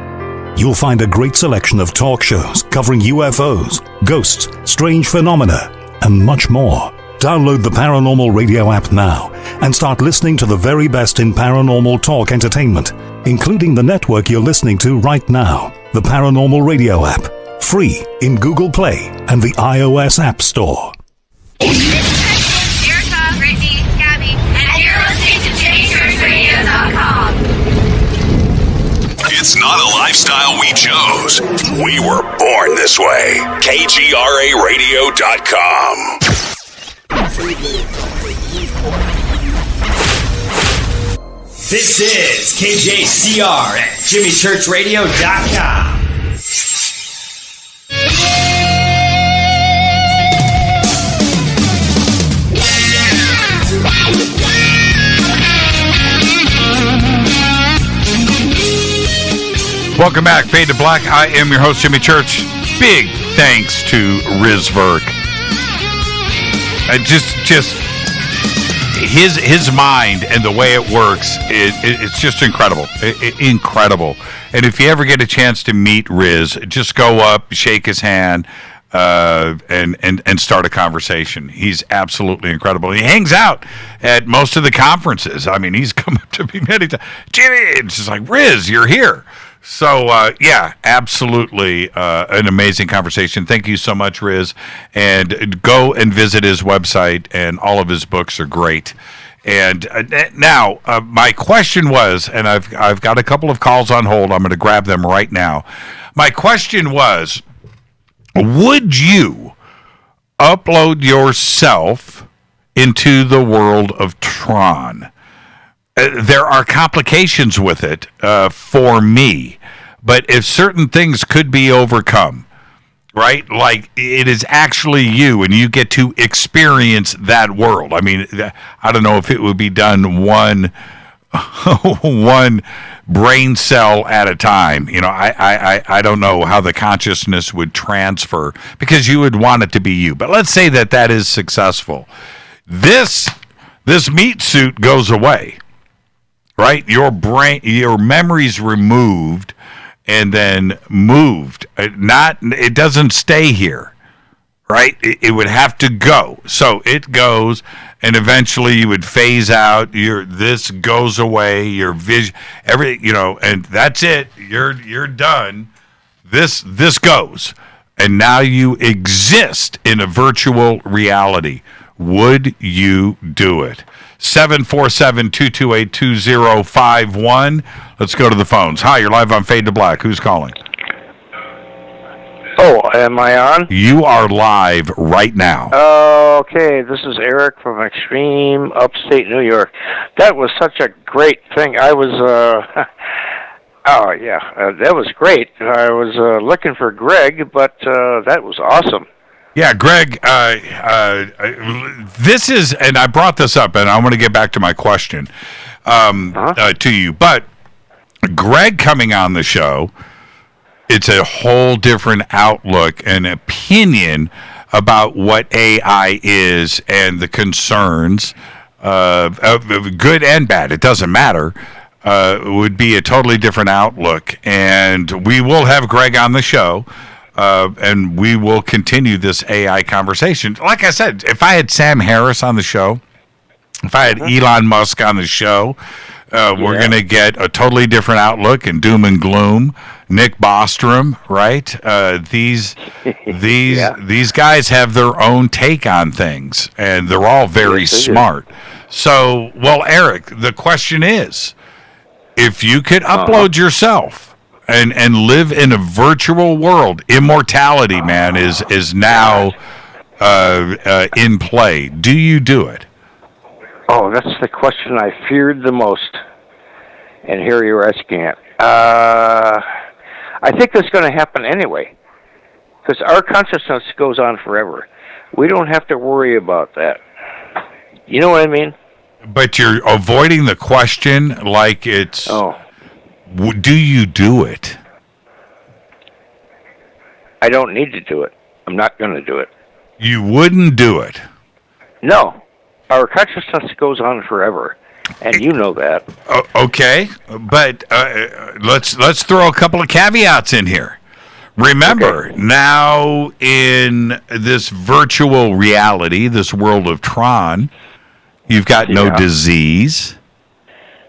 Speaker 23: You'll find a great selection of talk shows covering UFOs, ghosts, strange phenomena, and much more. Download the Paranormal Radio app now and start listening to the very best in paranormal talk entertainment, including the network you're listening to right now, the Paranormal Radio app, free in Google Play and the iOS App Store.
Speaker 13: It's not a lifestyle we chose. We were born this way. KGRARadio.com.
Speaker 25: This is KJCR at JimmyChurchRadio.com.
Speaker 6: Welcome back, Fade to Black. I am your host, Jimmy Church. Big thanks to RIZ VIRK. Just his mind and the way it works, it's just incredible. Incredible. And if you ever get a chance to meet Riz, just go up, shake his hand, and start a conversation. He's absolutely incredible. He hangs out at most of the conferences. I mean, he's come up to me many times. Jimmy, it's just like, Riz, you're here. So, yeah, absolutely an amazing conversation. Thank you so much, Riz. And go and visit his website, and all of his books are great. And now my question was, and I've got a couple of calls on hold. I'm going to grab them right now. My question was, would you upload yourself into the world of Tron? There are complications with it for me, but if certain things could be overcome, right? Like it is actually you and you get to experience that world. I mean, I don't know if it would be done one brain cell at a time. You know, I don't know how the consciousness would transfer because you would want it to be you. But let's say that is successful. This meat suit goes away, right? Your brain, your memory's removed and then moved. It doesn't stay here, right? It would have to go. So it goes, and eventually you would phase out. This goes away. Your vision, and that's it. You're done. This goes, and now you exist in a virtual reality. Would you do it? 747-228-2051. Let's go to the phones. Hi, you're live on Fade to Black. Who's calling?
Speaker 2: Oh, am I on?
Speaker 6: You are live right now.
Speaker 2: Okay, this is Eric from extreme upstate New York. That was such a great thing. I was, that was great. I was looking for Greg, but that was awesome.
Speaker 6: Yeah, Greg, this is, and I brought this up, and I want to get back to my question to you, but Greg coming on the show, it's a whole different outlook and opinion about what AI is and the concerns of good and bad. It doesn't matter. Would be a totally different outlook, and we will have Greg on the show. And we will continue this AI conversation. Like I said, if I had Sam Harris on the show, if I had Elon Musk on the show, we're going to get a totally different outlook and doom and gloom. Nick Bostrom, right? These guys have their own take on things, and they're all very smart. So, well, Eric, the question is, if you could upload yourself and live in a virtual world, immortality, man, is now in play. Do you do it?
Speaker 2: Oh, that's the question I feared the most. And here you're asking it. I think that's going to happen anyway. Because our consciousness goes on forever. We don't have to worry about that. You know what I mean?
Speaker 6: But you're avoiding the question like it's... Oh. Do you do it?
Speaker 2: I don't need to do it. I'm not going to do it.
Speaker 6: You wouldn't do it?
Speaker 2: No. Our consciousness goes on forever, and you know that.
Speaker 6: Okay, but let's throw a couple of caveats in here. Remember, now in this virtual reality, this world of Tron, you've got no disease.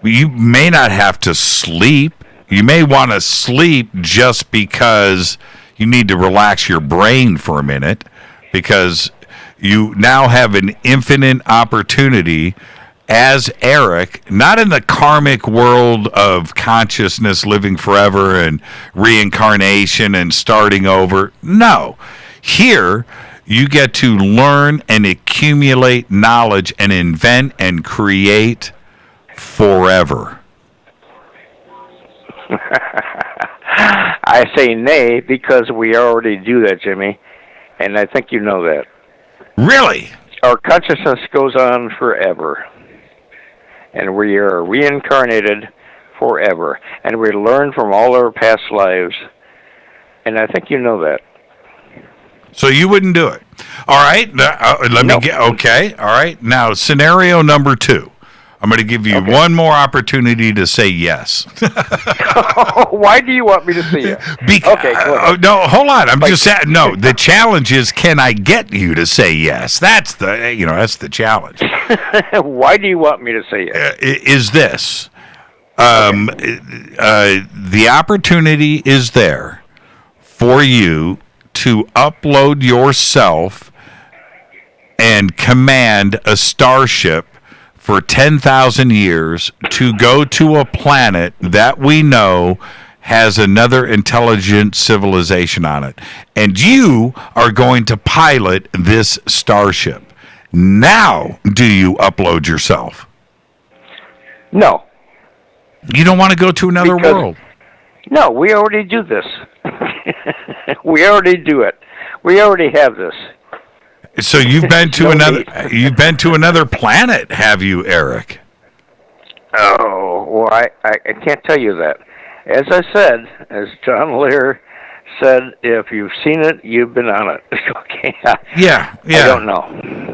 Speaker 6: You may not have to sleep. You may want to sleep just because you need to relax your brain for a minute, because you now have an infinite opportunity as Eric, not in the karmic world of consciousness living forever and reincarnation and starting over. No. Here, you get to learn and accumulate knowledge and invent and create forever.
Speaker 2: I say nay because we already do that, Jimmy, and I think you know that.
Speaker 6: Really?
Speaker 2: Our consciousness goes on forever, and we are reincarnated forever, and we learn from all our past lives, and I think you know that.
Speaker 6: So you wouldn't do it. All right, okay, all right. Now, scenario number 2. I'm going to give you one more opportunity to say yes.
Speaker 2: Why do you want me to say yes?
Speaker 6: Okay, no, hold on. I'm just saying. No, the challenge is, can I get you to say yes? That's the challenge.
Speaker 2: Why do you want me to say yes?
Speaker 6: Is this the opportunity is there for you to upload yourself and command a starship for 10,000 years to go to a planet that we know has another intelligent civilization on it. And you are going to pilot this starship. Now, do you upload yourself?
Speaker 2: No.
Speaker 6: You don't want to go to another world?
Speaker 2: No, we already do this. We already do it. We already have this.
Speaker 6: So you've been to another planet, have you, Eric?
Speaker 2: Oh, well, I can't tell you that. As I said, as John Lear said, if you've seen it, you've been on it. Okay.
Speaker 6: Yeah.
Speaker 2: I don't know.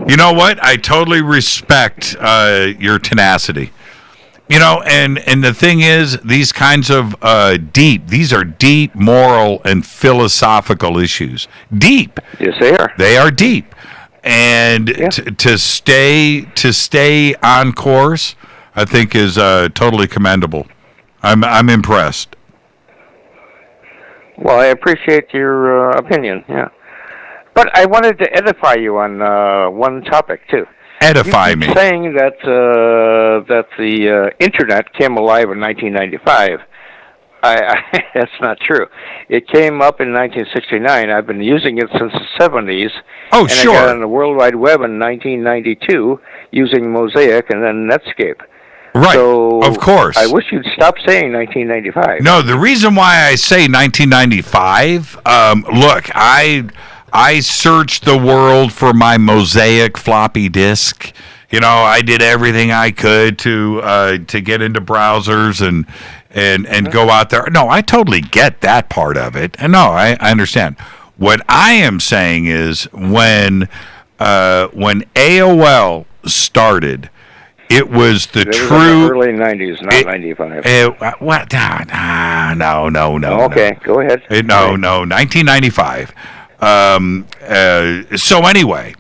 Speaker 6: You know what? I totally respect your tenacity. You know, and the thing is, these kinds of these are deep moral and philosophical issues. Deep.
Speaker 2: Yes, they are.
Speaker 6: They are deep. And to stay on course, I think is totally commendable. I'm impressed.
Speaker 2: Well, I appreciate your opinion, yeah. But I wanted to edify you on one topic, too.
Speaker 6: Edify me.
Speaker 2: Saying that that the Internet came alive in 1995. That's not true. It came up in 1969. I've been using it since the 70s.
Speaker 6: Oh,
Speaker 2: and
Speaker 6: sure.
Speaker 2: I got on the World Wide Web in 1992 using Mosaic and then Netscape.
Speaker 6: Right,
Speaker 2: so
Speaker 6: of course.
Speaker 2: I wish you'd stop saying 1995.
Speaker 6: No, the reason why I say 1995, look, I searched the world for my Mosaic floppy disk. You know, I did everything I could to get into browsers and go out there. No, I totally get that part of it. And no, I understand. What I am saying is when AOL started, it was the true
Speaker 2: early 90s, not 95.
Speaker 6: What? No.
Speaker 2: Okay, go ahead.
Speaker 6: No, 1995. So anyway,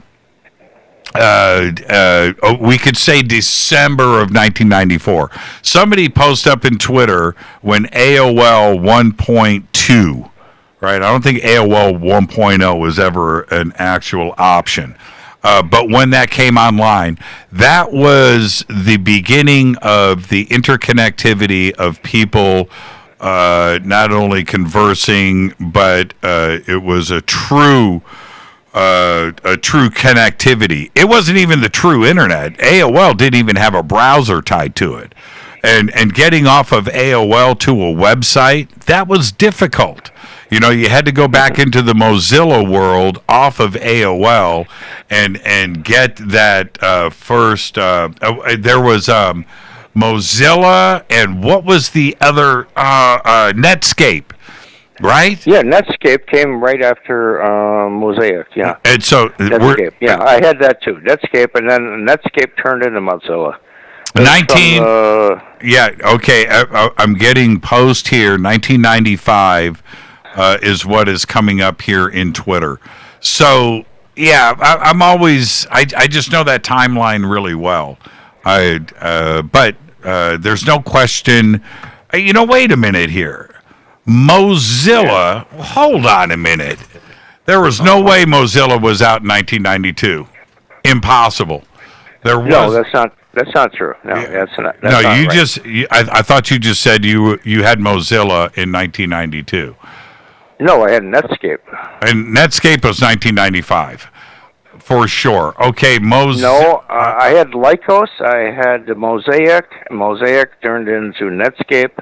Speaker 6: we could say December of 1994. Somebody posted up in Twitter when AOL 1.2, right? I don't think AOL 1.0 was ever an actual option. But when that came online, that was the beginning of the interconnectivity of people not only conversing, but it was a true connectivity. It wasn't even the true internet. AOL didn't even have a browser tied to it. And getting off of AOL to a website, that was difficult. You know, you had to go back into the Mozilla world off of AOL and get that first. There was Mozilla, and what was the other? Netscape, right?
Speaker 2: Yeah, Netscape came right after Mosaic. Yeah,
Speaker 6: and so
Speaker 2: Netscape. Yeah, I had that too. Netscape, and then Netscape turned into Mozilla.
Speaker 6: 19. Yeah. Okay. I'm getting post here. 1995. Is what is coming up here in Twitter. So, yeah, I'm always, I just know that timeline really well. But there's no question, you know, wait a minute here. Mozilla, hold on a minute. There was no way Mozilla was out in 1992. Impossible. There was.
Speaker 2: No, that's not true. No, that's not. That's
Speaker 6: no,
Speaker 2: not
Speaker 6: you
Speaker 2: right.
Speaker 6: just. I thought you just said you had Mozilla in 1992.
Speaker 2: No, I had Netscape.
Speaker 6: And Netscape was 1995, for sure. Okay,
Speaker 2: No, I had Lycos. I had the Mosaic. Mosaic turned into Netscape.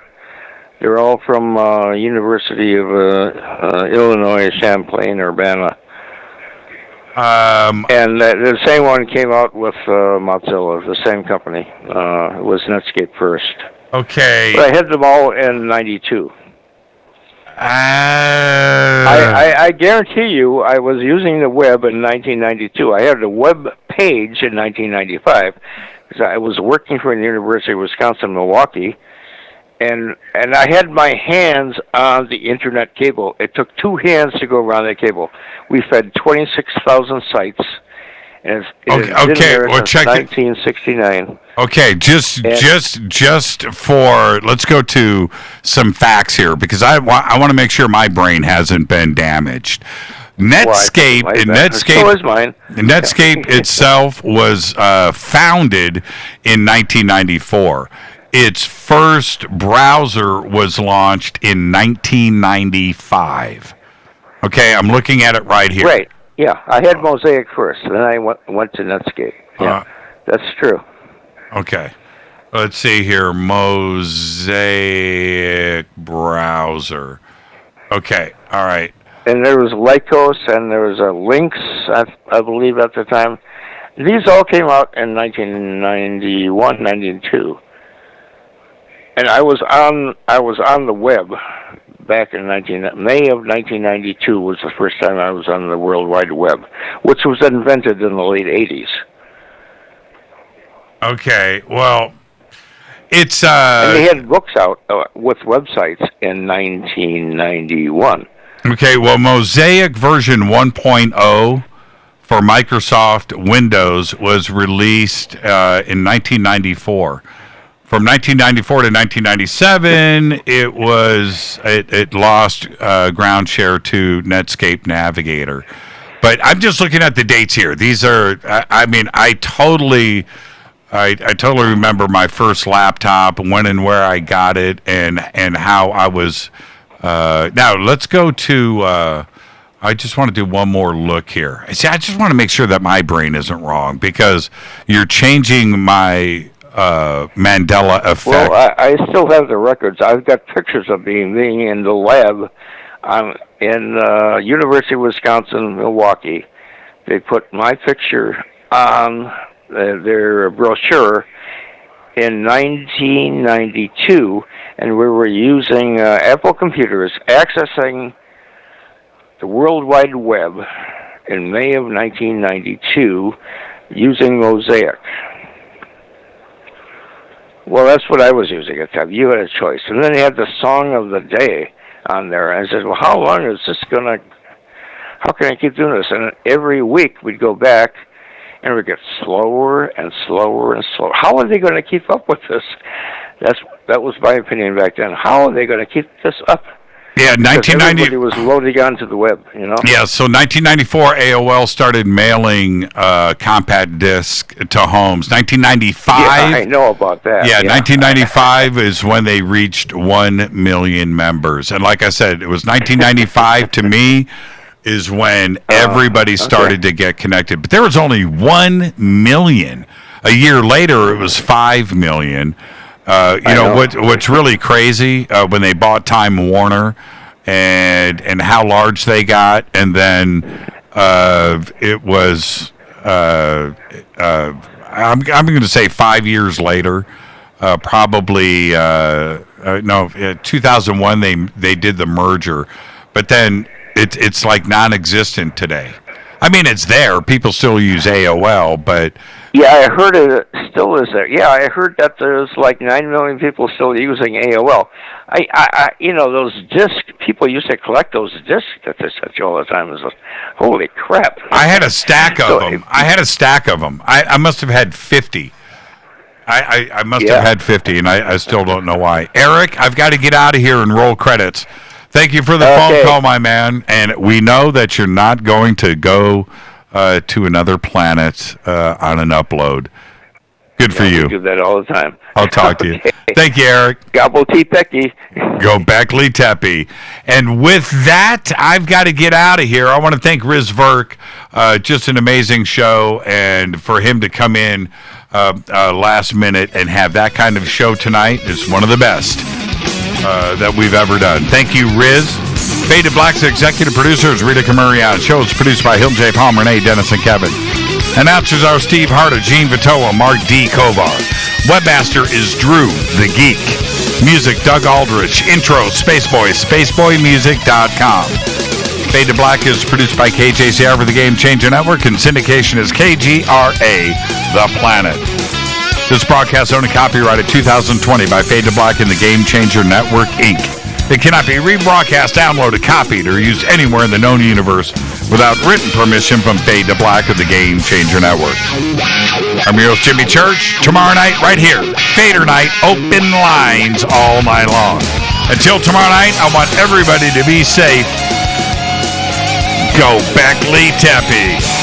Speaker 2: They're all from University of Illinois, Champaign, Urbana. And the same one came out with Mozilla, the same company. It was Netscape first.
Speaker 6: Okay.
Speaker 2: But I had them all in 92. I guarantee you I was using the web in 1992. I had a web page in 1995 because I was working for the University of Wisconsin-Milwaukee, and I had my hands on the internet cable. It took two hands to go around that cable. We fed 26,000 sites, and it's been there since 1969.
Speaker 6: Okay, just for, let's go to some facts here, because I want to make sure my brain hasn't been damaged. Netscape,
Speaker 2: Well,
Speaker 6: and
Speaker 2: Netscape, so is mine.
Speaker 6: Netscape itself was founded in 1994. Its first browser was launched in 1995. Okay, I'm looking at it right here.
Speaker 2: Right. Yeah, I had Mosaic first, and then I went to Netscape. Yeah, that's true.
Speaker 6: Okay. Let's see here. Mosaic browser. Okay. All right.
Speaker 2: And there was Lycos, and there was Lynx, I believe, at the time. These all came out in 1991, 92. And I was on the web back in May of 1992 was the first time I was on the World Wide Web, which was invented in the late 80s.
Speaker 6: Okay, well, it's
Speaker 2: and they had books out with websites in 1991.
Speaker 6: Okay, well, Mosaic version 1.0 for Microsoft Windows was released in 1994. From 1994 to 1997, it lost ground share to Netscape Navigator. But I'm just looking at the dates here. These are, I totally remember my first laptop, when and where I got it, and how I was. Now let's go to. I just want to do one more look here. See, I just want to make sure that my brain isn't wrong, because you're changing my Mandela effect.
Speaker 2: Well, I still have the records. I've got pictures of being in the lab in University of Wisconsin, Milwaukee. They put my picture on their brochure in 1992, and we were using Apple computers accessing the World Wide Web in May of 1992 using Mosaic. Well, that's what I was using at the time. You had a choice. And then they had the song of the day on there. And I said, well, how long is this how can I keep doing this? And every week we'd go back and we'd get slower and slower and slower. How are they going to keep up with this? That was my opinion back then. How are they going to keep this up?
Speaker 6: Yeah, 1990.
Speaker 2: Everybody was loading onto the web, you know?
Speaker 6: Yeah, so 1994, AOL started mailing compact disc to homes. 1995.
Speaker 2: Yeah, I know about that.
Speaker 6: Yeah, 1995 is when they reached 1 million members. And like I said, it was 1995 to me is when everybody started to get connected. But there was only 1 million. A year later, it was 5 million. What's really crazy when they bought Time Warner and how large they got, and then it was I'm going to say 5 years later, probably 2001 they did the merger, but then it's like non-existent today. I mean, it's there. People still use AOL, but
Speaker 2: yeah, I heard it still is there. Yeah, I heard that there's like 9 million people still using AOL. I those discs, people used to collect those discs that they sent you all the time. It was holy crap.
Speaker 6: I had a stack of them. I must have had 50. I must have had 50, and I still don't know why. Eric, I've got to get out of here and roll credits. Thank you for the phone call, my man. And we know that you're not going to go to another planet on an upload. Good for you.
Speaker 2: I do that all the time.
Speaker 6: I'll talk to you. Thank you, Eric.
Speaker 2: Gobble tea pecky.
Speaker 6: Go Beckley Teppy. And with that, I've got to get out of here. I want to thank RIZ VIRK. Just an amazing show. And for him to come in last minute and have that kind of show tonight is one of the best that we've ever done. Thank you, Riz. Fade to Black's executive producers, Rita Camurian. Show is produced by Hilton J. Palmer, Renee, Dennis, and Kevin. Announcers are Steve Harder, Gene Vitoa, Mark D. Kovar. Webmaster is Drew the Geek. Music, Doug Aldrich. Intro, Spaceboy, spaceboymusic.com. Fade to Black is produced by KJCR for the Game Changer Network, and syndication is KGRA, The Planet. This broadcast owned and copyrighted 2020 by Fade to Black and the Game Changer Network, Inc. It cannot be rebroadcast, downloaded, copied, or used anywhere in the known universe without written permission from Fade to Black of the Game Changer Network. I'm your host, Jimmy Church. Tomorrow night, right here, Fader Night, open lines all night long. Until tomorrow night, I want everybody to be safe. Go Beckley Teppy.